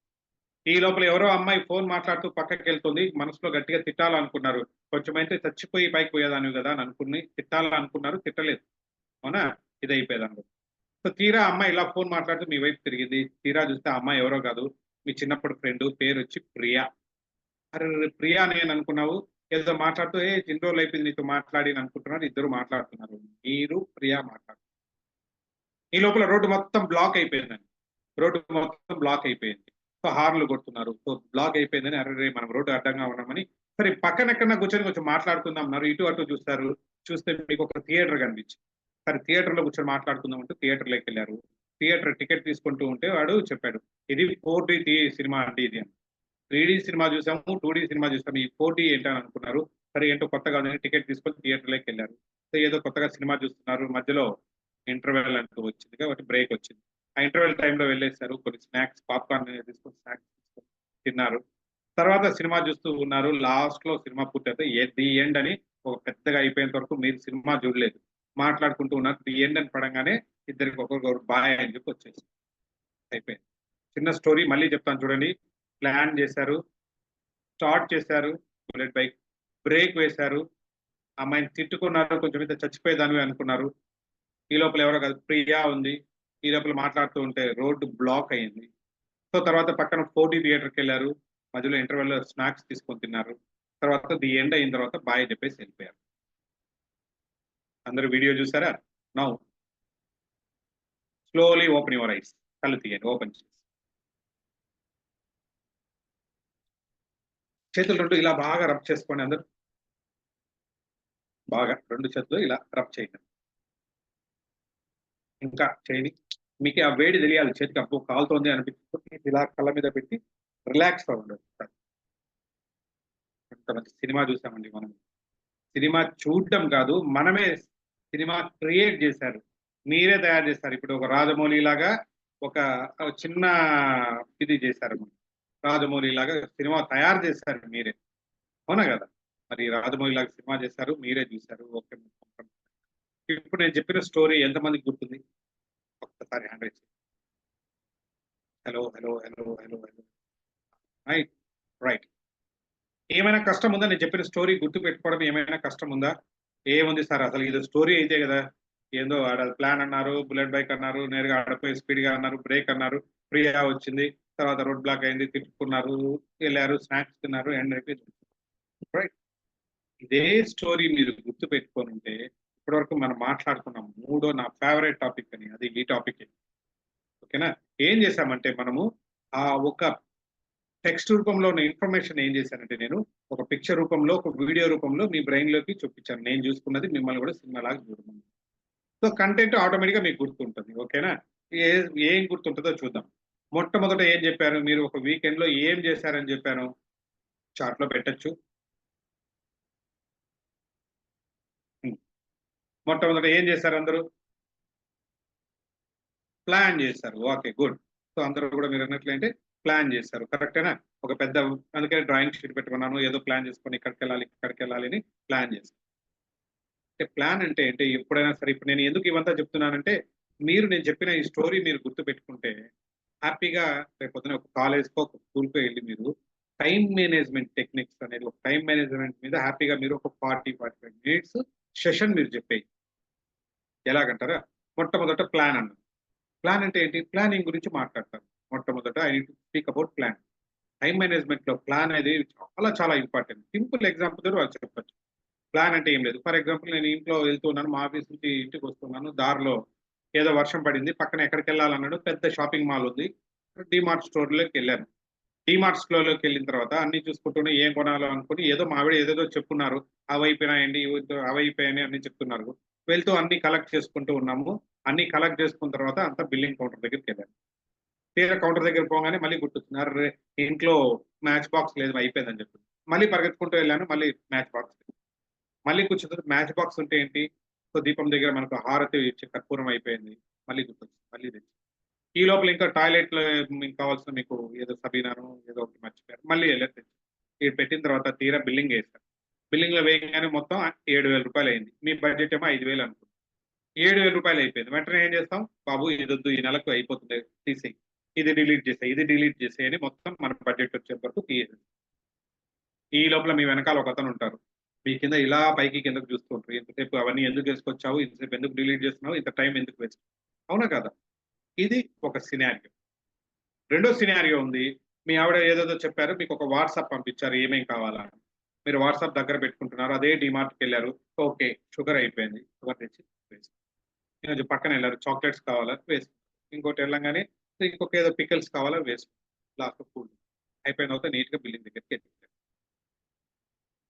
ఈ లోపల ఎవరో అమ్మాయి ఫోన్ మాట్లాడుతూ పక్కకెళ్తుంది. మనసులో గట్టిగా తిట్టాలనుకున్నారు. కొంచెమైతే చచ్చిపోయి పైకి పోయేదానివి గదా! అని అనుకుని తిట్టాలనుకున్నారు. తిట్టలేదు. అవునా? ఇదయిపోయేదనమాట. సో తీరా అమ్మాయి ఇలా ఫోన్ మాట్లాడుతూ మీ వైపు తిరిగింది. తీరా చూస్తే ఆ అమ్మాయి ఎవరో కాదు. మీ చిన్నప్పటి ఫ్రెండ్ పేరొచ్చి ప్రియా. అరెరె! ప్రియా నేననుకున్నావు. ఏదో మాట్లాడుతూ ఇన్ని రోజులయిపోయింది నీతో మాట్లాడి అనుకుంటున్నారు. ఇద్దరు మాట్లాడుతున్నారు. మీరు ప్రియా ఈ లోపల రోడ్డు మొత్తం బ్లాక్ అయిపోయిందండి. రోడ్డు మొత్తం బ్లాక్ అయిపోయింది. సో హార్న్‌లు కొడుతున్నారు. సో బ్లాక్ అయిపోయిందని అరెరే! మనం రోడ్డు అడ్డంగా ఉన్నామని సరే పక్కనెక్కడన్నా కూర్చొని కొంచెం మాట్లాడుకుందాం అన్నారు. ఇటు అటు చూస్తారు. చూస్తే మీకు ఒక థియేటర్ కనిపించింది. సరే థియేటర్‌లో కూర్చొని మాట్లాడుకుందాం అంటే థియేటర్‌లోకెళ్లారు. థియేటర్ టికెట్ తీసుకుంటూ ఉంటే వాడు చెప్పాడు. ఇది 4డీ సినిమా అండి ఇది అని. 3డీ సినిమా చూసాము, 2డీ సినిమా చూసాము. ఈ 4డీ ఏంటని అనుకున్నారు. సరే ఏంటో కొత్తగా ఉందని టికెట్ తీసుకొని థియేటర్‌లోకెళ్లారు. సో ఏదో కొత్తగా సినిమా చూస్తున్నారు. మధ్యలో ఇంటర్వెల్ అంటూ వచ్చింది కాబట్టి బ్రేక్ వచ్చింది. ఆ ఇంటర్వెల్ టైమ్‌లో వెళ్ళేసారు. కొన్ని స్నాక్స్ పాప్‌కార్న్ తీసుకొని స్నాక్స్ తీసుకొని తిన్నారు. తర్వాత సినిమా చూస్తూ ఉన్నారు. లాస్ట్‌లో సినిమా పూర్తయితే ది ఎండ్ అని ఒక పెద్దగా అయిపోయేంత వరకు మీరు సినిమా చూడలేదు. మాట్లాడుకుంటూ ఉన్నారు. ది ఎండ్ అని పడంగానే ఇద్దరికి ఒకరికొకరు బాయ్ అని చెప్పి వచ్చేసింది. అయిపోయింది. చిన్న స్టోరీ మళ్ళీ చెప్తాను చూడండి. ప్లాన్ చేశారు. స్టార్ట్ చేశారు. Bullet bike. బ్రేక్ వేశారు. అమ్మాయిని తిట్టుకున్నారు. కొంచెం అయితే చచ్చిపోయేదానివి అనుకున్నారు. ఈ లోపల ఎవరో కాదు ప్రియా ఉంది. ఈ లోపల మాట్లాడుతూ ఉంటే రోడ్డు బ్లాక్ అయింది. సో తర్వాత పక్కన 4డీ థియేటర్‌కెళ్లారు. మధ్యలో ఇంటర్వెల్‌లో స్నాక్స్ తీసుకొని తిన్నారు. తర్వాత ది ఎండ్ అయిన తర్వాత బాయ్ చెప్పేసి ఎళ్ళిపోయారు. అందరూ వీడియో చూసారా? Now slowly open your eyes. కళ్ళు తీయండి. ఓపెన్ చేసి. చేతులు 2 ఇలా బాగా రబ్ చేసుకోండి అందరూ. బాగా 2 చేతులు ఇలా రబ్ చేయండి. ఇంకా చేయండి. మీకు ఆ వేడి తెలియాలి చేతికి అబ్బో కాలుతోంది అనిపించుకొని ఇలా కళ్ళ మీద పెట్టి రిలాక్స్ అవ్వండి. ఎంత మంచి సినిమా చూసామండి మనం. సినిమా చూడటం కాదు, మనమే సినిమా క్రియేట్ చేశారు. మీరే తయారు చేశారు. ఇప్పుడు ఒక 'రాజమౌళి' లాగా ఒక చిన్న ఇది చేశారు. 'రాజమౌళి' లాగా సినిమా తయారు చేశారు మీరే. అవునా కదా! మరి 'రాజమౌళి' లాగా సినిమా చేశారు. మీరే చూసారు. ఓకే. ఇప్పుడు నేను చెప్పిన స్టోరీ ఎంతమందికి గుర్తుంది? ఒక్కసారి హ్యాండ్ రైజ్ చేయండి. Hello, hello, hello, hello, hello. Right. Right. ఏమైనా కష్టం ఉందా? నేను చెప్పిన స్టోరీ గుర్తుపెట్టుకోవడం ఏమైనా కష్టం ఉందా? ఏముంది సార్ అసలు ఇది స్టోరీ అయితే కదా! ఏందో ఆడ ప్లాన్ అన్నారు, బుల్లెట్ బైక్ అన్నారు, నేరుగా ఆడపోయి స్పీడ్‌గా అన్నారు, బ్రేక్ అన్నారు, ప్రియా వచ్చింది. తర్వాత రోడ్ బ్లాక్ అయింది, తిట్టుకున్నారు, ఎళ్లారు, స్నాక్స్ తిన్నారు, ఎండ్ అయిపోయింది. రైట్. ఇదే స్టోరీ మీరు గుర్తుపెట్టుకొనుంటే ఇప్పటివరకు మనం మాట్లాడుకున్న మూడో నా ఫేవరైట్ టాపిక్ అని అది ఈ టాపికే. ఓకేనా? ఏం చేశామంటే మనము ఆ ఒక టెక్స్ట్ రూపంలో ఉన్న ఇన్ఫర్మేషన్ ఏం చేశానంటే నేను ఒక పిక్చర్ రూపంలో, ఒక వీడియో రూపంలో మీ బ్రెయిన్‌లోకి చొప్పించాను. నేను చూసుకున్నది మిమ్మల్ని కూడా సినిమాలాగా చూడమని. సో, కంటెంట్ ఆటోమేటిక్‌గా మీకు గుర్తుంటుంది. ఓకేనా? ఏ ఏం గుర్తుంటదో చూద్దాం. మొట్టమొదట ఏం చెప్పారు? మీరు ఒక వీకెండ్‌లో ఏం చేశారని చెప్పాను? చార్ట్‌లో పెట్టొచ్చు. హ్మ్. మొట్టమొదట ఏం చేశారు అందరూ? ప్లాన్ చేశారు. ఓకే. గుడ్. సో, అందరూ కూడా మీరన్నట్లేంటి ప్లాన్ చేశారు. కరెక్టేనా? ఒక పెద్ద అందుకని డ్రాయింగ్ షీట్ పెట్టుకున్నాను. ఏదో ప్లాన్ చేసుకొని ఇక్కడికెళ్ళాలి, ఇక్కడికెళ్ళాలి అని ప్లాన్ చేశాను. అంటే ప్లాన్ అంటే ఏంటి? ఎప్పుడైనా సరే ఇప్పుడు నేను ఎందుకు ఇవంతా చెప్తున్నానంటే, మీరు నేను చెప్పిన ఈ స్టోరీ మీరు గుర్తుపెట్టుకుంటే, హ్యాపీగా రేపొద్దున ఒక కాలేజ్‌కో, ఒక స్కూల్‌కో ఎళ్లి మీరు టైమ్ మేనేజ్‌మెంట్ టెక్నిక్స్ అనేది ఒక టైమ్ మేనేజ్‌మెంట్ మీద హ్యాపీగా మీరు ఒక 40, 45 మినిట్స్ సెషన్ మీరు చెప్పేయి. ఎలాగంటారా? మొట్టమొదట ప్లాన్ అన్నారు. ప్లాన్ అంటే ఏంటి? ప్లానింగ్ గురించి మాట్లాడతారు. మొట్టమొదట I need to speak about plan. Time మేనేజ్‌మెంట్‌లో ప్లాన్ అనేది చాలా చాలా ఇంపార్టెంట్. సింపుల్ ఎగ్జాంపుల్ తోటి వాళ్ళు చెప్పొచ్చు. ప్లాన్ అంటే ఏం లేదు. ఫర్ ఎగ్జాంపుల్ నేను ఇంట్లో వెళ్తున్నాను. మా ఆఫీస్ నుంచి ఇంటికొస్తున్నాను. దారిలో ఏదో వర్షం పడింది. పక్కన ఎక్కడికెళ్ళాలన్నాడు. పెద్ద షాపింగ్ మాల్ ఉంది. డీమార్ట్ స్టోర్‌లోకెళ్ళాను. డీమార్ట్ స్టోర్‌లోకెళ్ళిన తర్వాత అన్నీ చూసుకుంటూనే ఏం కొనాలో అనుకుని ఏదో మా ఆవిడ ఏదేదో చెప్పున్నారు. అవయిపోయినాయండి, అవయిపోయాయని అన్నీ చెప్తున్నారు. వెళ్తూ అన్నీ కలెక్ట్ చేసుకుంటూ ఉన్నాము. అన్నీ కలెక్ట్ చేసుకున్న తర్వాత అంతా బిల్లింగ్ కౌంటర్ దగ్గరికెళ్ళాను. తీరా కౌంటర్ దగ్గరికి పోగానే మళ్ళీ గుర్తొచ్చింది. అర్రె! ఇంట్లో మ్యాచ్ బాక్స్ లేదు అయిపోయిందని చెప్పి. మళ్ళీ పరిగెత్తుకుంటూ వెళ్ళాను. మళ్ళీ మ్యాచ్ బాక్స్ లేదు. మళ్ళీ కూర్చున్న తర్వాత మ్యాచ్ బాక్స్ ఉంటే ఏంటి? సో, దీపం దగ్గర మనకు హారతి ఇచ్చే కర్పూరం అయిపోయింది. మళ్ళీ గుర్తొచ్చింది. మళ్ళీ తెచ్చి. ఈ లోపల ఇంకా టాయిలెట్‌లో మీకు కావాల్సిన మీకు ఏదో సబీనానో ఏదో ఒకటి మర్చిపోయారు. మళ్ళీ ఎళ్లారు తెచ్చి. ఇది పెట్టిన తర్వాత తీరా బిల్లింగ్ ఏసారు. బిల్లింగ్‌లో వేయంగానే మొత్తం రూ. 7,000 అయింది. మీ బడ్జెట్ ఏమో 5,000 అనుకున్నాం. రూ. 7,000 అయిపోయింది. వెంటనే ఏం చేస్తాం? బాబు ఇదొద్దు ఈ నెలకు అయిపోతుంది తీసేయి. ఇది డిలీట్ చేసేయి, ఇది డిలీట్ చేసేయి అని మొత్తం మన బడ్జెట్ వచ్చేంత వరకు తీసేసాం. ఈ లోపల మీ వెనకాల ఒకతనుంటారు. మీ కింద ఇలా పైకి కిందకి చూస్తూ ఉంటారు. ఇంతసేపు అవన్నీ ఎందుకు చేసుకొచ్చావు? ఇంతసేపు ఎందుకు డిలీట్ చేస్తున్నావు? ఇంత టైం ఎందుకు వేస్ట్? అవునా కాదా? ఇది ఒక సినారియో. రెండో సినారియో ఉంది. మీ ఆవిడ ఏదేదో చెప్పారు. మీకొక వాట్సాప్ పంపించారు ఏమేం కావాలా అని. మీరు వాట్సాప్ దగ్గర పెట్టుకుంటున్నారు. అదే డీమార్ట్‌కెళ్లారు. ఓకే. షుగర్ అయిపోయింది. షుగర్ తెచ్చి వేసుకున్నారు. ఈరోజు పక్కనెళ్లారు. చాక్లేట్స్ కావాలా? వేసుకున్నారు. ఇంకోటి ఎళ్ళంగానే ఇంకొక ఏదో పికిల్స్ కావాలా? వేసుకున్నారు. లాస్ట్‌లో కూల్ డ్రింక్. అయిపోయిన తర్వాత నీట్‌గా బిల్లింగ్ దగ్గరికెళ్ళిపోయారు.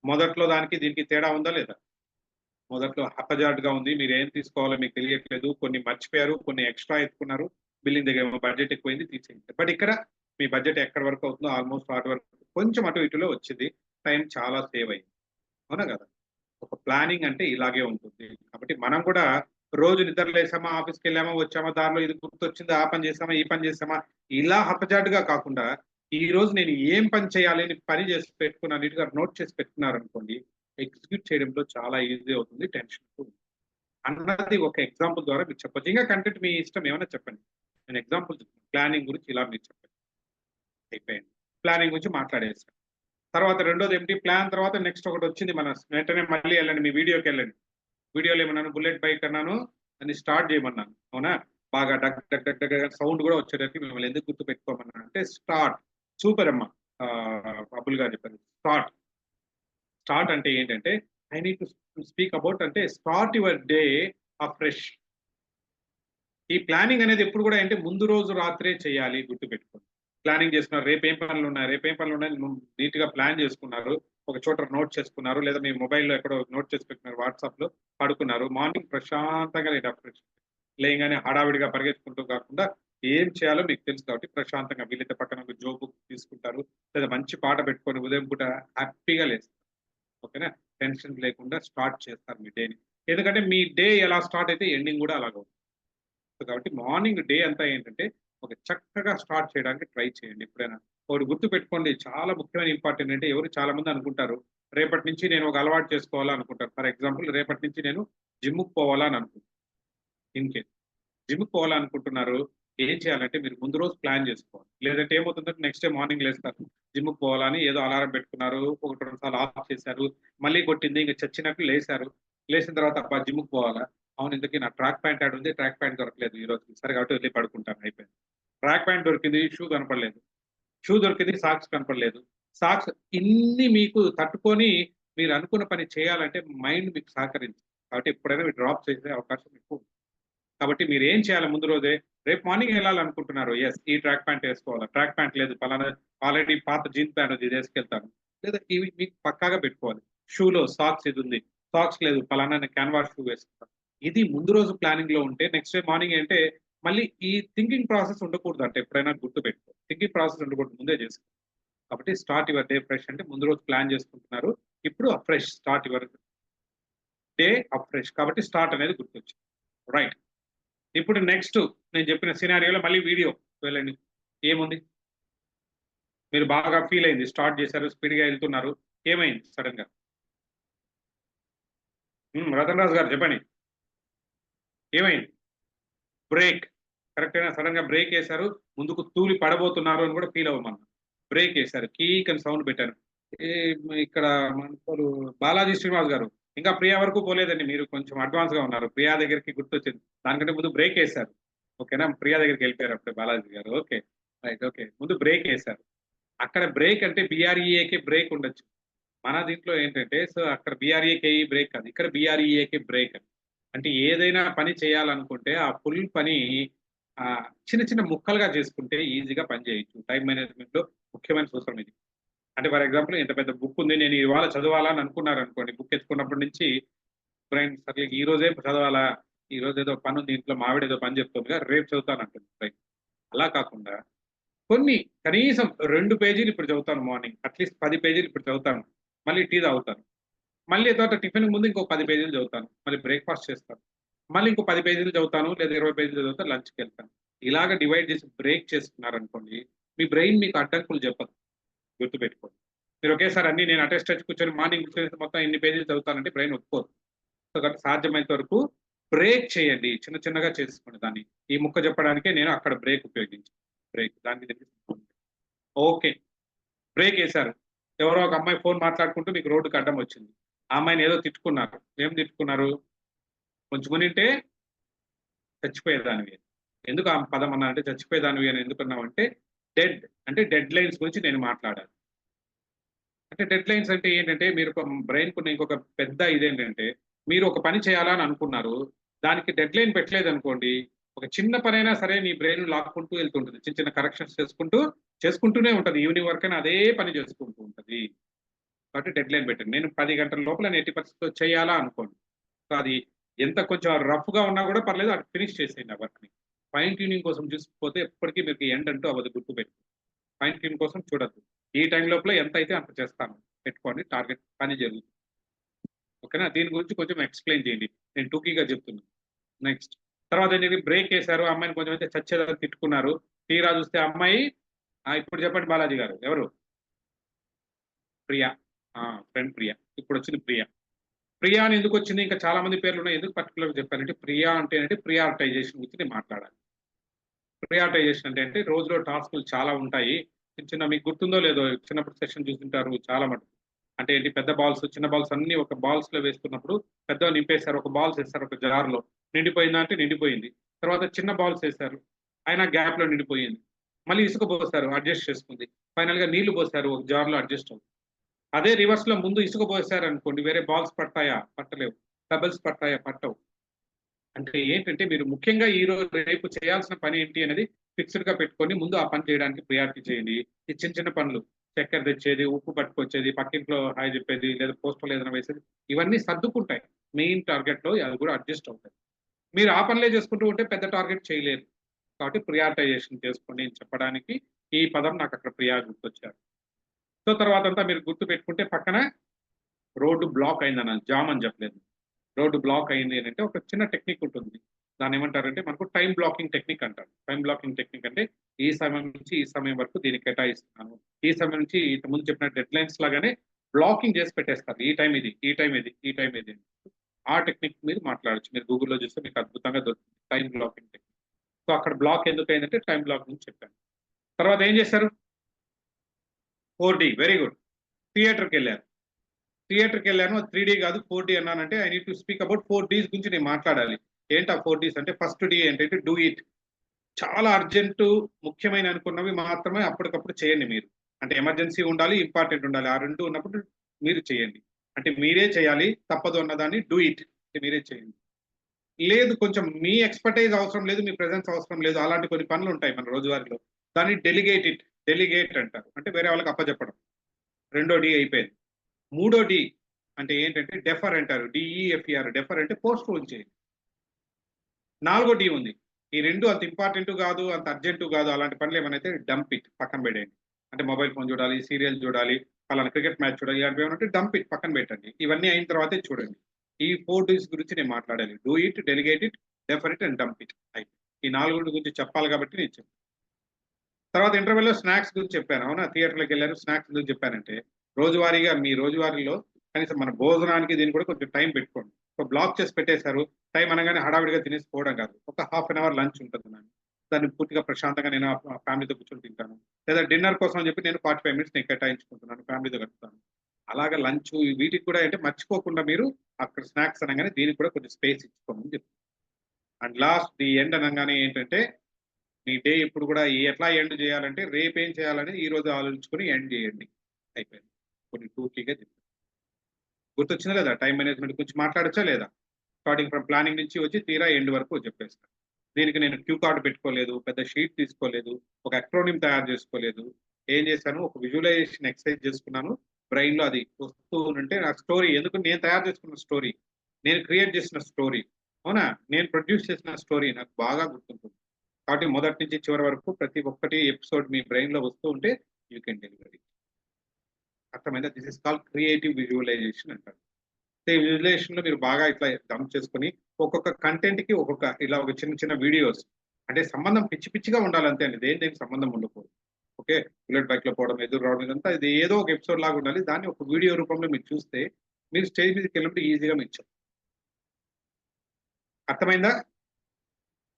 మొదట్లో దానికి దీనికి తేడా ఉందా లేదా? మొదట్లో హపజార్డ్‌గా ఉంది. మీరేం తీసుకోవాలో మీకు తెలియట్లేదు. కొన్ని మర్చిపోయారు. కొన్ని ఎక్స్‌ట్రా ఎత్తుకున్నారు. బిల్లింగ్ దగ్గర బడ్జెట్ ఎక్కువైంది తీసేయండి. బట్ ఇక్కడ మీ బడ్జెట్ ఎక్కడి వరకు అవుతుందో ఆల్‌మోస్ట్ వాటి వరకు కొంచెం అటు ఇటులో వచ్చింది. టైం చాలా సేవ్ అయింది. అవునా కదా! ఒక ప్లానింగ్ అంటే ఇలాగే ఉంటుంది. కాబట్టి మనం కూడా రోజు నిద్ర లేసామా, ఆఫీస్‌కెళ్ళామా, వచ్చామా, దారిలో ఇది గుర్తొచ్చిందా, ఆ పని చేసామా, ఈ పని చేసామా, ఇలా హఠాత్తుగా కాకుండా ఈరోజు నేను ఏం పని చేయాలి అని పని చేసి పెట్టుకున్న నీట్‌గా నోట్ చేసి పెట్టుకున్నారనుకోండి, ఎగ్జిక్యూట్ చేయడంలో చాలా ఈజీ అవుతుంది. టెన్షన్ అన్నది ఒక ఎగ్జాంపుల్ ద్వారా మీకు చెప్పొచ్చు. ఇంకా కంటెంట్ మీ ఇష్టం ఏమైనా చెప్పండి. నేను ఎగ్జాంపుల్ చెప్తున్నాను. ప్లానింగ్ గురించి ఇలా మీరు చెప్పండి. అయిపోయింది. ప్లానింగ్ గురించి మాట్లాడేసాం. తర్వాత రెండోదేంటి ప్లాన్ తర్వాత నెక్స్ట్ ఒకటొచ్చింది మన వెంటనే మళ్ళీ ఎళ్ళండి. మీ వీడియోకెళ్ళండి. వీడియోలో ఏమన్నాను బుల్లెట్ బైక్ అన్నాను. దాన్ని స్టార్ట్ చేయమన్నాను. అవునా? బాగా డగ్ డగ్ డగ్ డగ్ అని సౌండ్ గూడా వచ్చేటట్టు మిమ్మల్ని ఎందుకు గుర్తుపెట్టుకోమన్నాను అంటే స్టార్ట్. సూపర్ అమ్మ. అబుల్ గారు చెప్పారు. స్టార్ట్. స్టార్ట్ అంటే ఏంటంటే I need to speak about అంటే స్టార్ట్ యువర్ డే అఫ్రెష్. ఈ ప్లానింగ్ అనేది ఎప్పుడు గూడా ఏంటి ముందు రోజు రాత్రే చేయాలి గుర్తుపెట్టుకోండి. ప్లానింగ్ చేసుకున్నారు. రేపేం పనులున్నాయి నీట్‌గా ప్లాన్ చేసుకున్నారు. ఒక చోట నోట్ చేసుకున్నారు. లేదా మీ మొబైల్‌లో ఎక్కడో నోట్ చేసి పెట్టుకున్నారు వాట్సాప్‌లో. పడుకున్నారు. మార్నింగ్ ప్రశాంతంగా లేయంగానే హడావిడిగా పరిగెత్తుకుంటూ కాకుండా ఏం చేయాలో మీకు తెలుసు కాబట్టి ప్రశాంతంగా వీలైతే పక్కన ఒక బుక్ తీసుకుంటారు. లేదా మంచి పాట పెట్టుకొని ఉదయం పూట హ్యాపీగా లేస్తారు. ఓకేనా? టెన్షన్ లేకుండా స్టార్ట్ చేస్తారు మీ డేని. ఎందుకంటే మీ డే ఎలా స్టార్ట్ అయితే ఎండింగ్ కూడా అలాగే ఉంటుంది. కాబట్టి మార్నింగ్ డే అంతా ఏంటంటే ఒక చక్కగా స్టార్ట్ చేయడానికి ట్రై చేయండి ఎప్పుడైనా. ఒకటి గుర్తుపెట్టుకోండి చాలా ముఖ్యమైన ఇంపార్టెంట్ అంటే ఎవరు చాలా మంది అనుకుంటారు. రేపటి నుంచి నేను ఒక అలవాటు చేసుకోవాలా అనుకుంటారు. ఫర్ ఎగ్జాంపుల్ రేపటి నుంచి నేను జిమ్‌కి పోవాలా అని అనుకుంటాను. ఇన్ కేస్ జిమ్‌కి పోవాలనుకుంటున్నారు. ఏం చేయాలంటే మీరు ముందు రోజు ప్లాన్ చేసుకోవాలి. లేదంటే ఏమవుతుందంటే నెక్స్ట్ డే మార్నింగ్ లేస్తారు. జిమ్‌కి పోవాలని ఏదో అలారం పెట్టుకున్నారు. 1, 2 సార్లు ఆఫ్ చేశారు. మళ్ళీ కొట్టింది. ఇంక చచ్చినట్టు లేసారు. లేసిన తర్వాత అబ్బా! జిమ్‌కి పోవాలా? అవును ఇంతకీ నా ట్రాక్ ప్యాంట్ ఆడుంది. ట్రాక్ ప్యాంట్ దొరకలేదు ఈరోజు. సరే కాబట్టి వెళ్లి పడుకుంటాను అయిపోయింది. ట్రాక్ ప్యాంట్ దొరికింది. షూ కనపడలేదు. షూ దొరికింది. సాక్స్ కనపడలేదు. సాక్స్ ఇన్ని మీకు తట్టుకొని మీరు అనుకున్న పని చేయాలంటే మైండ్ మీకు సహకరించదు. కాబట్టి ఎప్పుడైనా మీరు డ్రాప్ చేసే అవకాశం ఎక్కువ. కాబట్టి మీరేం చేయాలి ముందు రోజే, రేపు మార్నింగ్ ఎళ్ళాలనుకుంటున్నారు. యెస్. ఈ ట్రాక్ ప్యాంట్ ఏసుకోవాలా. ట్రాక్ ప్యాంట్ లేదు. పలానా ఆల్రెడీ పాత జీన్స్ ప్యాంట్ ఉంది. ఇదేసుకెళ్తాను. లేదా ఇవి మీకు పక్కాగా పెట్టుకోవాలి. షూలో సాక్స్ ఇదుంది. సాక్స్ లేదు. పలానా నేను క్యాన్వాస్ షూ వేసుకుంటాను. ఇది ముందు రోజు ప్లానింగ్‌లో ఉంటే నెక్స్ట్ డే మార్నింగ్ అంటే మళ్ళీ ఈ థింకింగ్ ప్రాసెస్ ఉండకూడదంట ఎప్పుడైనా గుర్తుపెట్టుకో. థింకింగ్ ప్రాసెస్ ఉండకూడదు. ముందే చేసుకో. కాబట్టి స్టార్ట్ యువర్ డే ఫ్రెష్ అంటే ముందు రోజు ప్లాన్ చేసుకుంటున్నారు. ఇప్పుడు fresh start your day fresh. కాబట్టి స్టార్ట్ అనేది గుర్తొచ్చింది. రైట్. ఇప్పుడు నెక్స్ట్ నేను చెప్పిన సినారియోలో మళ్ళీ వీడియో వెళ్ళండి. ఏముంది? మీరు బాగా ఫీల్ అయింది. స్టార్ట్ చేశారు. స్పీడ్‌గా ఎళ్తున్నారు. ఏమైంది సడెన్‌గా? రతన్ రాజు గారు చెప్పండి. ఏమైంది? బ్రేక్. కరెక్టేనా? సడెన్‌గా బ్రేకేశారు. ముందుకు తూలి పడబోతున్నారు అని కూడా ఫీల్ అవ్వమన్నా. బ్రేకేశారు. కీక్ అని సౌండ్ పెట్టారు. ఏ ఇక్కడ మన పేరు బాలాజీ శ్రీనివాస్ గారు. ఇంకా ప్రియా వరకు పోలేదండి. మీరు కొంచెం అడ్వాన్స్‌గా ఉన్నారు. ప్రియా దగ్గరికి గుర్తొచ్చింది. దానికంటే ముందు బ్రేకేశారు. ఓకేనా? ప్రియా దగ్గరికెళ్ళిపోయారు అప్పుడే బాలాజీ గారు. ఓకే. రైట్. ఓకే. ముందు బ్రేకేశారు. అక్కడ బ్రేక్ అంటే బీఆర్‌ఈఏకే బ్రేక్ ఉండొచ్చు. మన దీంట్లో ఏంటంటే సో, అక్కడ బీఆర్‌ఏకేఈ బ్రేక్ కాదు. ఇక్కడ బీఆర్‌ఈఏకే బ్రేక్ అని. అంటే ఏదైనా పని చేయాలనుకుంటే ఆ ఫుల్ పని చిన్న చిన్న ముక్కలుగా చేసుకుంటే ఈజీగా పని చేయొచ్చు. టైమ్ మేనేజ్‌మెంట్‌లో ముఖ్యమైన సూత్రం ఇది. అంటే ఫర్ ఎగ్జాంపుల్ ఇంత పెద్ద బుక్ ఉంది. నేను ఇవాళ చదవాలా అని అనుకున్నారనుకోండి. బుక్ ఎత్తుకున్నప్పటి నుంచి బ్రెయిన్ సర్లే ఈ రోజే చదవాలా? ఈరోజు ఏదో పనుంది ఇంట్లో మా ఆవిడ ఏదో పని చెప్తుందిగా రేపు చదువుతానంటుంది బ్రెయిన్. అలా కాకుండా కొన్ని కనీసం 2 పేజీలు ఇప్పుడు చదువుతాను మార్నింగ్. అట్‌లీస్ట్ 10 పేజీలు ఇప్పుడు చదువుతాను. మళ్ళీ టీ తాగుతాను. మళ్ళీ తర్వాత టిఫిన్‌కి ముందు ఇంకో 10 పేజీలు చదువుతాను. మళ్ళీ బ్రేక్‌ఫాస్ట్ చేస్తాను. మళ్ళీ ఇంకో 10 పేజీలు చదువుతాను. లేదా 20 పేజీలు చదువుతాను. లంచ్‌కెళ్తాను. ఇలాగ డివైడ్ చేసి బ్రేక్ చేసుకున్నారనుకోండి, మీ బ్రెయిన్ మీకు అడ్డంకులు చెప్పదు. గుర్తుపెట్టుకోండి. మీరు ఒకేసారి అన్నీ నేను అటెస్ట్ వచ్చి కూర్చొని మార్నింగ్ కూర్చొని మొత్తం ఇన్ని పేజీలు చదువుతానంటే బ్రెయిన్ ఒప్పుకోదు. సో, కాబట్టి సాధ్యమైనంత వరకు బ్రేక్ చేయండి. చిన్న చిన్నగా చేసుకోండి దాన్ని. ఈ ముక్క చెప్పడానికే నేను అక్కడ బ్రేక్ ఉపయోగించాను. బ్రేక్ దానికి దీనికి ఓకే. బ్రేకేశారు. ఎవరో ఒక అమ్మాయి ఫోన్ మాట్లాడుకుంటూ మీకు రోడ్డుకి అడ్డం వచ్చింది. ఆ అమ్మాయిని ఏదో తిట్టుకున్నారు. ఏం తిట్టుకున్నారు? కొంచెమునింటే చచ్చిపోయేదానివి. ఎందుకు ఆ పదం అన్నానంటే చచ్చిపోయేదానివి అని ఎందుకన్నావంటే డెడ్ అంటే డెడ్ లైన్స్ గురించి నేను మాట్లాడాను. అంటే డెడ్ లైన్స్ అంటే ఏంటంటే మీరు ఒక బ్రెయిన్‌కున్న ఇంకొక పెద్ద ఇదేంటంటే మీరు ఒక పని చేయాలా అని అనుకున్నారు. దానికి డెడ్ లైన్ పెట్టలేదనుకోండి. ఒక చిన్న పనైనా సరే మీ బ్రెయిన్ లాక్కుంటూ వెళ్తుంటది. చిన్న చిన్న కరెక్షన్స్ చేసుకుంటూనే ఉంటది. ఈవినింగ్ వరకైనా అదే పని చేసుకుంటూ ఉంటది. కాబట్టి డెడ్‌లైన్ పెట్టండి. నేను 10 గంటల లోపల నేను ఎట్టి పరిస్థితిలో చేయాలా అనుకోండి. సో, అది ఎంత కొంచెం రఫ్‌గా ఉన్నా కూడా పర్లేదు అది ఫినిష్ చేసేయండి ఆ వర్క్‌ని. ఫైన్ ట్యూనింగ్ కోసం చూసుకుపోతే ఎప్పటికి మీకు ఎండ్ అంటూ అవ్వదు గుర్తుపెట్టుకోండి. ఫైన్ ట్యూన్ కోసం చూడొద్దు. ఈ టైం లోపల ఎంతైతే అంత చేస్తాను. పెట్టుకోండి టార్గెట్ పని జరుగుతుంది. ఓకేనా? దీని గురించి కొంచెం ఎక్స్‌ప్లెయిన్ చేయండి. నేను టూకీగా చెప్తున్నా. నెక్స్ట్ తర్వాత ఏంటి బ్రేకేశారు. అమ్మాయిని కొంచెం అయితే చచ్చేదాకా తిట్టుకున్నారు. తీరా చూస్తే ఆ అమ్మాయి ఇప్పుడు చెప్పండి బాలాజీ గారు ఎవరు? ప్రియ. ఫ్రెండ్ ప్రియ. ఇప్పుడొచ్చింది ప్రియ. ప్రియా అని ఎందుకొచ్చింది? ఇంకా చాలా మంది పేర్లున్నాయి. ఎందుకు పర్టిక్యులర్‌గా చెప్పానంటే, ప్రియా అంటే ఏంటంటే ప్రియారిటైజేషన్ గురించి నేను మాట్లాడాలి. ప్రియారిటైజేషన్ అంటే రోజులో టాస్కులు చాలా ఉంటాయి. చిన్న చిన్న మీకు గుర్తుందో లేదో చిన్నప్పుడు సెషన్ చూసుంటారు చాలా మటుకు. అంటే ఏంటి పెద్ద బాల్స్, చిన్న బాల్స్ అన్నీ ఒక బాల్స్‌లో వేస్తున్నప్పుడు పెద్దవి నింపేశారు. ఒక బాల్స్ ఏసారు ఒక జార్‌లో. నిండిపోయిందా అంటే నిండిపోయింది. తర్వాత చిన్న బాల్స్ ఏసారు. అయినా గ్యాప్‌లో నిండిపోయింది. మళ్ళీ ఇసుక పోసారు అడ్జస్ట్ చేసుకుంది. ఫైనల్‌గా నీళ్లు పోసారు ఒక జార్‌లో అడ్జస్ట్ అవుతుంది. అదే రివర్స్‌లో ముందు ఇసుక పోసారనుకోండి వేరే బాల్స్ పడతాయా? పట్టలేవు. పెబెల్స్ పడతాయా? పట్టవు. అంటే ఏంటంటే మీరు ముఖ్యంగా ఈ రోజు రేపు చేయాల్సిన పని ఏంటి అనేది ఫిక్స్డ్ గా పెట్టుకొని ముందు ఆ పని చేయడానికి ప్రియారిటీ చేయండి. ఈ చిన్న చిన్న పనులు చక్కెర తెచ్చేది, ఉప్పు పట్టుకొచ్చేది, పక్కింట్లో హాయ్ చెప్పేది, లేదా పోస్టర్లు ఏదైనా వేసేది, ఇవన్నీ సర్దుకుంటాయి. మెయిన్ టార్గెట్ లో అది కూడా అడ్జస్ట్ అవుతాయి. మీరు ఆ పనులే చేసుకుంటూ ఉంటే పెద్ద టార్గెట్ చేయలేరు. కాబట్టి ప్రియారిటైజేషన్ చేసుకోండి అని చెప్పడానికి ఈ పదం నాకు అక్కడ ప్రియా గుర్తొచ్చారు. సో తర్వాత అంతా మీరు గుర్తు పెట్టుకుంటే పక్కన రోడ్డు బ్లాక్ అయిందన్నాను. జామ్ అని చెప్పలేదు. రోడ్డు బ్లాక్ అయింది అని అంటే ఒక చిన్న టెక్నిక్ ఉంటుంది. దాన్ని ఏమంటారంటే మనకు టైమ్ బ్లాకింగ్ టెక్నిక్ అంటారు. టైమ్ బ్లాకింగ్ టెక్నిక్ అంటే ఈ సమయం నుంచి ఈ సమయం వరకు దీనికి కేటాయిస్తున్నాను. ఈ సమయం నుంచి ఇంతకుముందు చెప్పిన డెడ్‌లైన్స్ లాగానే బ్లాకింగ్ చేసి పెట్టేస్తారు. ఈ టైం ఇది, ఈ టైం ఇది, ఈ టైం ఇది. ఆ టెక్నిక్ మీరు మాట్లాడొచ్చు. మీరు గూగుల్‌లో చూస్తే మీకు అద్భుతంగా దొరుకుతుంది. Time blocking technique. సో అక్కడ బ్లాక్ ఎందుకయిందంటే టైమ్ బ్లాక్ గురించి చెప్పాను. తర్వాత ఏం చేశారు? 4డీ వెరీ గుడ్. థియేటర్‌కెళ్లారు. థియేటర్‌కెళ్ళాను. అది 3డీ కాదు 4డీ అన్నానంటే I need to speak about 4 Ds గురించి నేను మాట్లాడాలి. ఏంటి ఆ 4 డీస్ అంటే ఫస్ట్ డీ ఏంటంటే డూ ఇట్. చాలా అర్జెంటు, ముఖ్యమైన అనుకున్నవి మాత్రమే అప్పటికప్పుడు చేయండి మీరు. అంటే ఎమర్జెన్సీ ఉండాలి, ఇంపార్టెంట్ ఉండాలి. ఆ 2 ఉన్నప్పుడు మీరు చేయండి. అంటే మీరే చేయాలి. తప్పదు అన్నదాన్ని డూ ఇట్. అంటే మీరే చేయండి. లేదు కొంచెం మీ ఎక్స్‌పర్‌టైజ్ అవసరం లేదు. మీ ప్రెజెన్స్ అవసరం లేదు. అలాంటి కొన్ని పనులుంటాయి మన రోజువారీలో. దాన్ని డెలిగేట్ ఇట్. డెలిగేట్ అంటారు. అంటే వేరే వాళ్ళకి అప్పజెప్పడం. రెండో డి అయిపోయింది. మూడో డి అంటే ఏంటంటే డెఫర్ అంటారు. డీఈఎఫ్ఈఆర్ డెఫర్ అంటే పోస్ట్‌పోన్ చేయండి. నాలుగో డి ఉంది. ఈ 2 అంత ఇంపార్టెంట్ కాదు, అంత అర్జెంట్ కాదు. అలాంటి పనులు ఏమైనా అయితే డంప్ ఇట్ పక్కన పెట్టేయండి. అంటే మొబైల్ ఫోన్ చూడాలి, సీరియల్ చూడాలి, పలానా క్రికెట్ మ్యాచ్ చూడాలి. ఇలాంటివి ఏమైనా ఉంటే డంప్ ఇట్ పక్కన పెట్టండి. ఇవన్నీ అయిన తర్వాతే చూడండి. ఈ 4 డీస్ గురించి నేను మాట్లాడాలి. Do it, delegate it, differ it and dump it. అయిపోయింది. ఈ 4 గురించి చెప్పాలి కాబట్టి నేను చెప్పాను. తర్వాత ఇంటర్వెల్‌లో స్నాక్స్ గురించి చెప్పాను. అవునా? థియేటర్‌లోకెళ్లారు స్నాక్స్ గురించి చెప్పానంటే, రోజువారీగా మీ రోజువారీలో కనీసం మన భోజనానికి దీనికి కూడా కొంచెం టైం పెట్టుకోండి. ఒక బ్లాక్ చేసి పెట్టేశారు. టైం అనగానే హడావిడిగా తినేసి పోవడం కాదు. ఒక హాఫ్ అన్ అవర్ లంచ్ ఉంటుంది నాకు. దాన్ని పూర్తిగా ప్రశాంతంగా నేను ఫ్యామిలీతో కూర్చొని తింటాను. లేదా డిన్నర్ కోసం అని చెప్పి నేను 45 మినిట్స్ నేను కేటాయించుకుంటున్నాను. ఫ్యామిలీతో గడుపుతాను. అలాగా లంచు వీటికి కూడా అంటే మర్చిపోకుండా మీరు అక్కడ స్నాక్స్ అనగానే దీనికి కూడా కొంచెం స్పేస్ ఇచ్చుకోమని చెప్తాను. అండ్ లాస్ట్ ది ఎండ్ అనంగానే ఏంటంటే మీ డే ఇప్పుడు కూడా ఎట్లా ఎండ్ చేయాలంటే రేపేం చేయాలని ఈ రోజు ఆలోచించుకొని ఎండ్ చేయండి. అయిపోయింది. కొన్ని టూకీగా చెప్పాను. గుర్తొచ్చిందా లేదా? టైమ్ మేనేజ్‌మెంట్ గురించి మాట్లాడొచ్చా లేదా? స్టార్టింగ్ ఫ్రమ్ ప్లానింగ్ నుంచి వచ్చి తీరా ఎండ్ వరకు చెప్పేస్తాను. దీనికి నేను క్యూ కార్డ్ పెట్టుకోలేదు. పెద్ద షీట్ తీసుకోలేదు. ఒక అక్రోనిమ్ తయారు చేసుకోలేదు. ఏం చేశాను? ఒక విజువలైజేషన్ ఎక్సర్సైజ్ చేసుకున్నాను. బ్రెయిన్‌లో అది వస్తూ ఉంటే నా స్టోరీ ఎందుకు నేను తయారు చేసుకున్న స్టోరీ. నేను క్రియేట్ చేసిన స్టోరీ. అవునా? నేను ప్రొడ్యూస్ చేసిన స్టోరీ నాకు బాగా గుర్తుంటుంది. కాబట్టి మొదటి నుంచి చివరి వరకు ప్రతి ఒక్కటి ఎపిసోడ్ మీ బ్రెయిన్‌లో వస్తూ ఉంటే యూ కెన్ డెలివర్ ఇట్. అర్థమైందా? This is called creative visualization అంటారు. ఈ విజువలైజేషన్‌లో మీరు బాగా ఇట్లా డంప్ చేసుకొని ఒక్కొక్క కంటెంట్‌కి ఒక్కొక్క ఇలా ఒక చిన్న చిన్న వీడియోస్ అంటే సంబంధం పిచ్చి పిచ్చిగా ఉండాలి అంతే అండి. దేనికి సంబంధం ఉండకూడదు. ఓకే. బుల్లెట్ బైక్‌లో పోవడం, ఎదురు రావడం ఇదంతా ఇది ఏదో ఒక ఎపిసోడ్ లాగా ఉండాలి. దాన్ని ఒక వీడియో రూపంలో మీరు చూస్తే మీరు స్టేజ్ మీదకెళ్ళినప్పుడు ఈజీగా మీరు అర్థమైందా?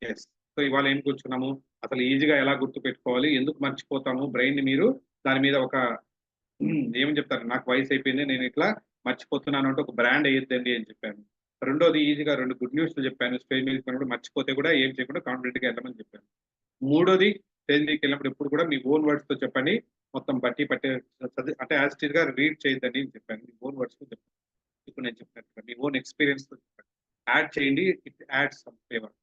యెస్. సో, ఇవాళ ఏం కూర్చున్నాము? అసలు ఈజీగా ఎలా గుర్తుపెట్టుకోవాలి? ఎందుకు మర్చిపోతాము? బ్రెయిన్‌ని మీరు దాని మీద ఒక ఏమని చెప్తారు? నాకు వయసయిపోయింది. నేనిట్లా మర్చిపోతున్నాను అంటే ఒక బ్రాండ్ ఎయొద్దండి అని చెప్పాను. రెండోది ఈజీగా 2 గుడ్ న్యూస్‌లు చెప్పాను. స్టేజ్ మీదకెళ్ళినప్పుడు మర్చిపోతే కూడా ఏం చేయకుండా కాన్ఫిడెంట్‌గా ఎళ్ళమని చెప్పాను. మూడోది స్టేజ్ మీదకెళ్ళినప్పుడు ఎప్పుడు కూడా మీ ఓన్ వర్డ్స్‌తో చెప్పండి. మొత్తం బట్టి పట్టే అంటే యాజ్ ఇట్ ఈస్‌గా రీడ్ చేయొద్దని అని చెప్పాను. మీ ఓన్ వర్డ్స్‌తో చెప్పండి. ఇప్పుడు నేను చెప్పినట్టుగా మీ ఓన్ ఎక్స్‌పీరియన్స్‌తో చెప్పండి. యాడ్ చేయండి. It adds some flavour.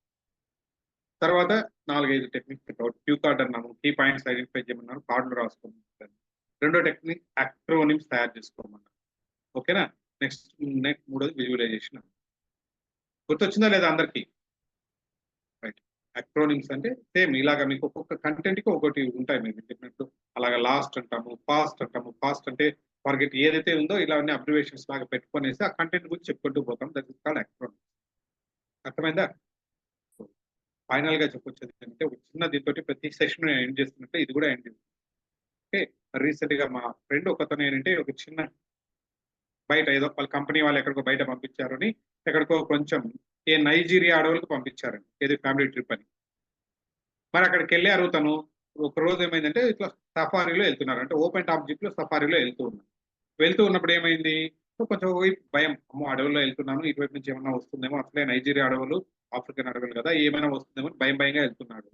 తర్వాత 4, 5 టెక్నిక్స్ చెప్పావు. క్యూ కార్డ్ అన్నాము. కీ పాయింట్స్ ఐడెంటిఫై చేయమన్నాను. కార్డ్‌లో రాసుకోమని చెప్పాను. రెండో టెక్నిక్ అక్రోనిమ్స్ తయారు చేసుకోమన్నాను. ఓకేనా? నెక్స్ట్ మూడోది విజువలైజేషన్. గుర్తొచ్చిందా లేదా అందరికి? రైట్. అక్రోనిమ్స్ అంటే సేమ్ ఇలాగ మీకు ఒక్కొక్క కంటెంట్‌కి ఒకటి ఉంటాయి మీరు చెప్పినట్టు. అలాగా లాస్ట్ అంటాము, ఫాస్ట్ అంటాము. ఫాస్ట్ అంటే ఫర్గెట్ ఏదైతే ఉందో ఇలా అన్ని అబ్రివియేషన్స్ లాగా పెట్టుకొనేసి ఆ కంటెంట్ గురించి చెప్పుకుంటూ పోతాం. That is called acronym. అర్థమైందా? ఫైనల్‌గా చెప్పొచ్చేది ఏంటంటే ఒక చిన్న దీనితోటి ప్రతి సెషన్ ఎండ్ చేస్తున్నట్టే ఇది కూడా ఎండ్ అంటే రీసెంట్‌గా మా ఫ్రెండ్ ఒకతను ఏంటంటే ఒక చిన్న బయట ఏదో వాళ్ళ కంపెనీ వాళ్ళు ఎక్కడికో బయట పంపించారని, ఎక్కడికో కొంచెం నైజీరియా అడవులకు పంపించారండి. ఏది ఫ్యామిలీ ట్రిప్ అని. మరి అక్కడికెళ్లారు తను. ఒకరోజు ఏమైందంటే ఇట్లా సఫారీలో ఎళ్తున్నారు. అంటే ఓపెన్ టాప్ జీప్‌లో సఫారీలో ఎళ్తూ ఉన్నారు. వెళ్తూ ఉన్నప్పుడు ఏమైంది? సో కొంచెం ఒకవైపు భయం. అమ్మో! అడవుల్లో ఎళ్తున్నాను. ఇటువైపు నుంచి ఏమన్నా వస్తుందేమో. అసలే నైజీరియా అడవులు, ఆఫ్రికన్ అడవులు కదా! ఏమైనా వస్తుందేమో అని భయం భయంగా ఎళ్తున్నాడు.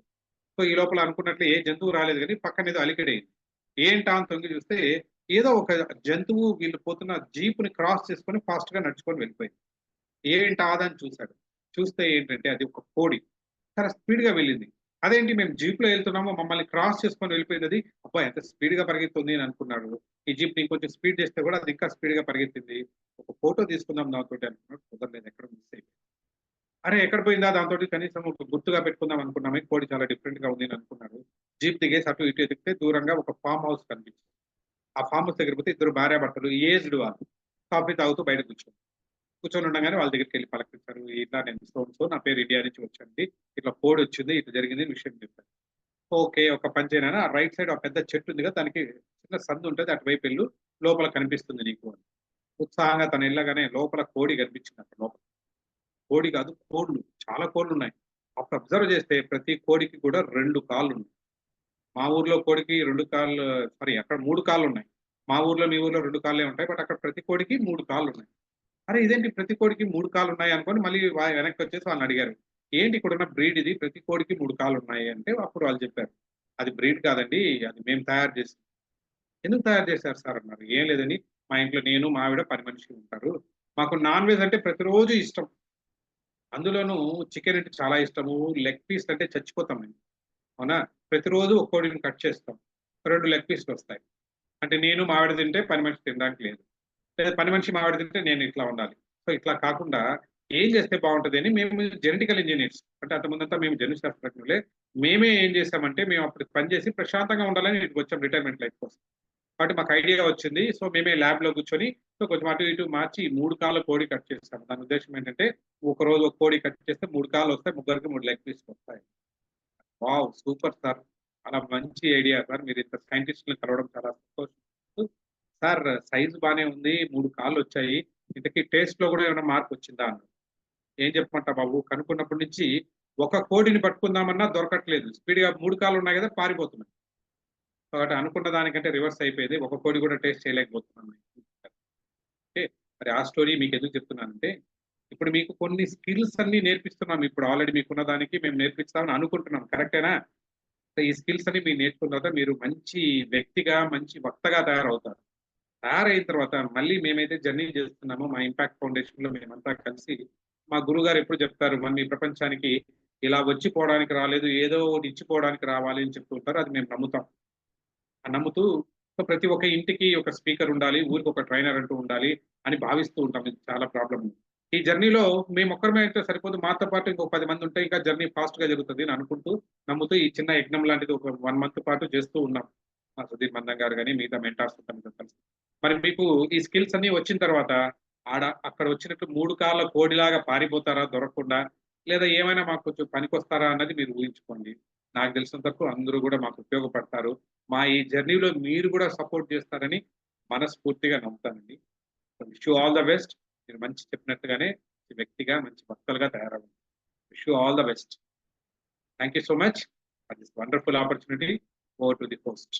సో ఈ లోపల అనుకున్నట్లు ఏ జంతువు రాలేదు గానీ పక్కన ఏదో అలికిడయింది. ఏంటా అని తొంగి చూస్తే ఏదో ఒక జంతువు వీళ్ళు పోతున్న జీప్‌ని క్రాస్ చేసుకొని ఫాస్ట్‌గా నడుచుకొని వెళ్ళిపోయింది. ఏంటా అదని చూసాడు. చూస్తే ఏంటంటే అది ఒక కోడి. చాలా స్పీడ్‌గా వెళ్ళింది. అదేంటి మేము జీప్‌లో ఎళ్తున్నాము మమ్మల్ని క్రాస్ చేసుకొని వెళ్ళిపోయిందది. అబ్బా! ఎంత స్పీడ్‌గా పరిగెత్తుంది అని అనుకున్నాడు. ఈ జీప్‌ని ఇంకొంచెం స్పీడ్ చేస్తే కూడా అది ఇంకా స్పీడ్‌గా పరిగెత్తింది. ఒక ఫోటో తీసుకుందాం దాంతోటి అనుకున్నాడు. కుదరలేదు ఎక్కడో మిస్ అయిపోయింది. అరే! ఎక్కడ పోయిందా దాంతోటి కనీసం ఒక గుర్తుగా పెట్టుకుందాం అనుకున్నామే. కోడి చాలా డిఫరెంట్‌గా ఉంది అని అనుకున్నాడు. జీప్ దిగేసి అటు ఇటు ఎతికితే దూరంగా ఒక ఫార్మ్ హౌస్ కనిపించింది. ఆ ఫార్మ్ హౌస్ దగ్గరికి పోతే ఇద్దరు భార్యాభర్తలు ఏజ్డ్ వాళ్ళు. కాఫీ తాగుతూ బయట కూర్చున్నారు. కూర్చొని ఉండంగానే వాళ్ళ దగ్గరికెళ్ళి పలకరించారు. ఇట్లా నేను సో అండ్ సో నా పేరు ఇండియా నుంచి వచ్చానండి. ఇట్లా కోడొచ్చింది. ఇట్లా జరిగింది విషయం చెప్పారు. ఓకే. ఒక పని చేయు నాన్న రైట్ సైడ్ ఒక పెద్ద చెట్టు ఉంది కదా! దానికి చిన్న సందు ఉంటది. అటువైపు ఎళ్ళు. లోపల కనిపిస్తుంది నీకు అని. ఉత్సాహంగా తను ఎళ్ళగానే లోపల కోడి కనిపించింది అక్కడ లోపల. కోడి కాదు కోడ్లు. చాలా కోడ్లున్నాయి. అప్పుడు అబ్జర్వ్ చేస్తే ప్రతి కోడికి కూడా 2 కాళ్ళున్నాయి. మా ఊర్లో కోడికి 2 కాళ్ళు సారీ అక్కడ 3 కాళ్ళున్నాయి. మా ఊర్లో, మీ ఊర్లో 2 కాళ్ళే ఉంటాయి. బట్ అక్కడ ప్రతి కోడికి 3 కాళ్ళున్నాయి. అరే! ఇదేంటి ప్రతి కోడికి 3 కాళ్ళున్నాయి అనుకోని మళ్ళీ వెనక్కొచ్చేసి వాళ్ళనడిగారు. ఏంటి ఇక్కడున్న బ్రీడ్ ఇది ప్రతి కోడికి 3 కాళ్ళున్నాయి అంటే అప్పుడు వాళ్ళు చెప్పారు. అది బ్రీడ్ కాదండి. అది మేము తయారు చేసింది. ఎందుకు తయారు చేశారు సార్ అన్నారు. ఏం లేదండి మా ఇంట్లో నేను, మా ఆవిడ పని మనిషి ఉంటారు. మాకు నాన్ వెజ్ అంటే ప్రతిరోజు ఇష్టం. అందులోనూ చికెన్ అంటే చాలా ఇష్టము. లెగ్ పీస్ అంటే చచ్చిపోతాం మేము. అవునా? ప్రతిరోజు ఒక కోడిని కట్ చేస్తాం. 2 లెగ్ పీస్‌లొస్తాయి. అంటే నేను, మా ఆవిడ తింటే పని మనిషి తినడానికి లేదు. లేదా పని మనిషి మా ఆవిడ తింటే నేను ఇట్లా ఉండాలి. సో, ఇట్లా కాకుండా ఏం చేస్తే బావుంటదని మేము జెనెటికల్ ఇంజినీర్స్. అంటే అంతకుముందంతా మేము జన్యు శాస్త్రజ్ఞులే. మేమే ఏం చేసామంటే మేము అప్పుడు పని చేసి ప్రశాంతంగా ఉండాలని ఇటుకొచ్చాం రిటైర్మెంట్ లైఫ్ కోసం. కాబట్టి మాకు ఐడియా వచ్చింది. సో, మేమే ల్యాబ్‌లో కూర్చొని సో, కొంచెం అటు ఇటు మార్చి 3 కాళ్ళ కోడి కట్ చేసాము. దాని ఉద్దేశ్యం ఏంటంటే ఒకరోజు ఒక కోడి కట్ చేస్తే 3 కాళ్ళొస్తాయి. ముగ్గురికి 3 లెగ్ పీస్‌లొస్తాయి. వావ్! Super sir. చాలా మంచి ఐడియా సార్. మీరింత సైంటిస్ట్‌లని కలవడం చాలా సంతోషం. సార్ సైజ్ బానే ఉంది. 3 కాళ్ళొచ్చాయి. ఇంతకీ టేస్ట్‌లో గూడా ఏమైనా మార్పొచ్చిందా అన్నారు. ఏం చెప్పమంటావు బాబు కనుక్కున్నప్పటి నుంచి ఒక కోడిని పట్టుకుందామన్నా దొరకట్లేదు. స్పీడ్‌గా 3 కాళ్ళున్నాయి గదా! పారిపోతున్నాయి. కాబట్టి అనుకున్న దానికంటే రివర్స్ అయిపోయేది. ఒక కోడి గూడా టేస్ట్ చేయలేకపోతున్నాను. ఓకే. మరి ఆ స్టోరీ మీకెందుకు చెప్తున్నానంటే, ఇప్పుడు మీకు కొన్ని స్కిల్స్ అన్నీ నేర్పిస్తున్నాం. ఇప్పుడు ఆల్రెడీ మీకున్న దానికి మేము నేర్పిస్తామని అనుకుంటున్నాం. కరెక్టేనా? సో, ఈ స్కిల్స్ అన్ని మీరు నేర్చుకున్న తర్వాత మీరు మంచి వ్యక్తిగా, మంచి వక్తగా తయారవుతారు. తయారయిన తర్వాత మళ్ళీ మేమైతే జర్నీ చేస్తున్నామో మా ఇంపాక్ట్ ఫౌండేషన్‌లో మేమంతా కలిసి మా గురువుగారు ఎప్పుడు చెప్తారు, "మనం ఈ ప్రపంచానికి ఇలా వచ్చిపోవడానికి రాలేదు. ఏదో ఒకటి ఇచ్చిపోవడానికి రావాలి" అని చెప్తూ ఉంటారు. అది మేము నమ్ముతాం. నమ్ముతూ సో, ప్రతి ఒక్క ఇంటికి ఒక స్పీకర్ ఉండాలి. ఊరికి ఒక ట్రైనర్ అంటూ ఉండాలి అని భావిస్తూ ఉంటాం. ఇది చాలా ప్రాబ్లమ్. ఈ జర్నీలో మేమొక్కరమే అయితే సరిపోదు. మాతో పాటు ఇంకో 10 మంది ఉంటే ఇంకా జర్నీ ఫాస్ట్‌గా జరుగుతది అని అనుకుంటూ, నమ్ముతూ ఈ చిన్న యజ్ఞం లాంటిది ఒక 1 మంత్ పాటు చేస్తూ ఉన్నాం. మా సుధీర్ మందం గారు గాని, మిగతా మెంటార్స్ అందరితో కలిసి. మరి మీకు ఈ స్కిల్స్ అన్నీ వచ్చిన తర్వాత అక్కడ వచ్చినట్టు 3 కాళ్ళ కోడిలాగా పారిపోతారా దొరకకుండా? లేదా ఏమైనా మాకు కొంచెం పనికొస్తారా అన్నది మీరు ఊహించుకోండి. నాకు తెలిసినంత వరకు అందరూ గూడా మాకు ఉపయోగపడతారు. మా ఈ జర్నీలో మీరు గూడా సపోర్ట్ చేస్తారని మనస్ఫూర్తిగా నమ్ముతానండి. Wish you all the best. మీరు మంచి చెప్పినట్టుగానే మంచి వ్యక్తిగా, మంచి భక్తులుగా తయారవ్వండి. Wish you all the best. Thank you so much for this wonderful opportunity. Over to the host.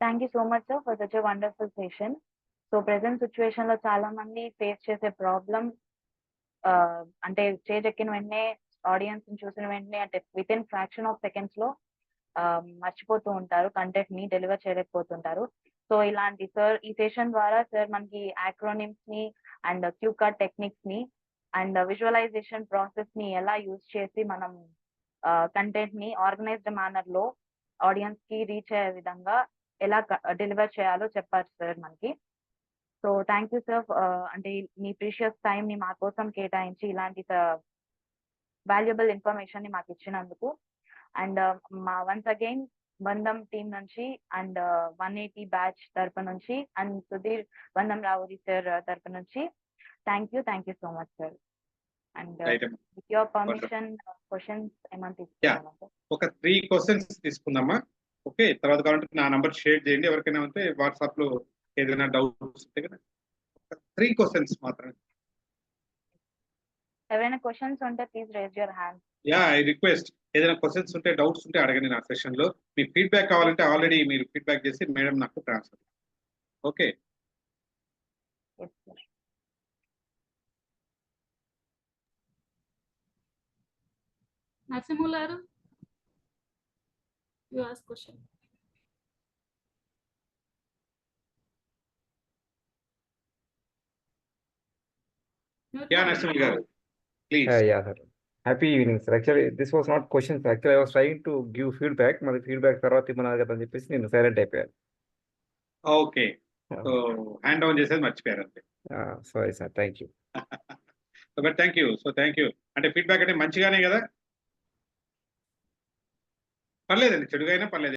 Thank you so much sir for such a wonderful session. So, present సిట్యుయేషన్‌లో చాలా మంది ఫేస్ చేసే ప్రాబ్లమ్ అంటే stage ఎక్కిన వెంటనే ఆడియన్స్‌ని చూసిన వెంటనే అంటే వితిన్ ఫ్రాక్షన్ ఆఫ్ సెకండ్స్‌లో మర్చిపోతూ ఉంటారు. కంటెంట్‌ని డెలివర్ చేయలేకపోతుంటారు. సో, ఇలాంటి సార్ ఈ సెషన్ ద్వారా సార్ మనకి యాక్రోనిమ్స్‌ని అండ్ క్యూ కార్డ్ టెక్నిక్స్‌ని అండ్ విజువలైజేషన్ ప్రాసెస్‌ని ఎలా యూజ్ చేసి మనం కంటెంట్‌ని ఆర్గనైజ్డ్ మేనర్‌లో ఆడియన్స్‌కి రీచ్ అయ్యే విధంగా ఎలా డెలివర్ చేయాలో చెప్పారు సార్ మనకి. So, thank you sir. అంటే మీ ప్రీషియస్ టైమ్‌ని మా కోసం కేటాయించి ఇలాంటి వాల్యుబుల్ ఇన్ఫర్మేషన్‌ని మాకిచ్చినందుకు. అండ్ మా వన్స్ అగైన్ బంధం టీమ్ నుంచి అండ్ 180 బ్యాచ్ తరపు నుంచి అండ్ సుధీర్ బంధం రావురి సార్ తరపు నుంచి thank you so much sir. And right అమ్మా. With your wonderful. Permission questions ఏమైనా యాహ్! తీసుకుందామా సార్? ఒక 3 క్వెషన్స్ తీసుకుందామా? ఓకే. తర్వాత కావాలంటే నా నంబర్ షేర్ చేయండి. ఎవరికైనా ఉంటే వాట్సాప్‌లో ఏదైనా డౌట్స్ ఉంటే గనక ఒక 3 క్వెషన్స్ మాత్రమే. ఎవరైనా క్వెషన్స్ ఉంటే please raise your hand. Yeah! I request ఏదైనా క్వెషన్స్ ఉంటే, డౌట్స్ ఉంటే అడగండి నా సెషన్‌లో. మీ ఫీడ్‌బ్యాక్ కావాలంటే ఆల్రెడీ మీరు ఫీడ్‌బ్యాక్ చేసి మేడం నాకు transfer. Okay. Yes sir. Narasimhularu, you ask question. Yeah Narasimha గారు please. Yeah, sir. Happy evening, sir. Actually, this was not questions. Actually, I was trying to give feedback. మరి feedback తర్వాత ఇమ్మన్నారు కదా అని చెప్పేసి నేను సైలెంట్ అయిపోయాను. ఓకే, సో హ్యాండ్ డౌన్ చేసేది మర్చిపోయారు అంతే. Sorry sir, thank you. But thank you, so thank you. అంటే ఫీడ్బ్యాక్ అంటే మంచిగానే కదా, పర్లేదండి, చెడుగా అయినా పర్లేదు.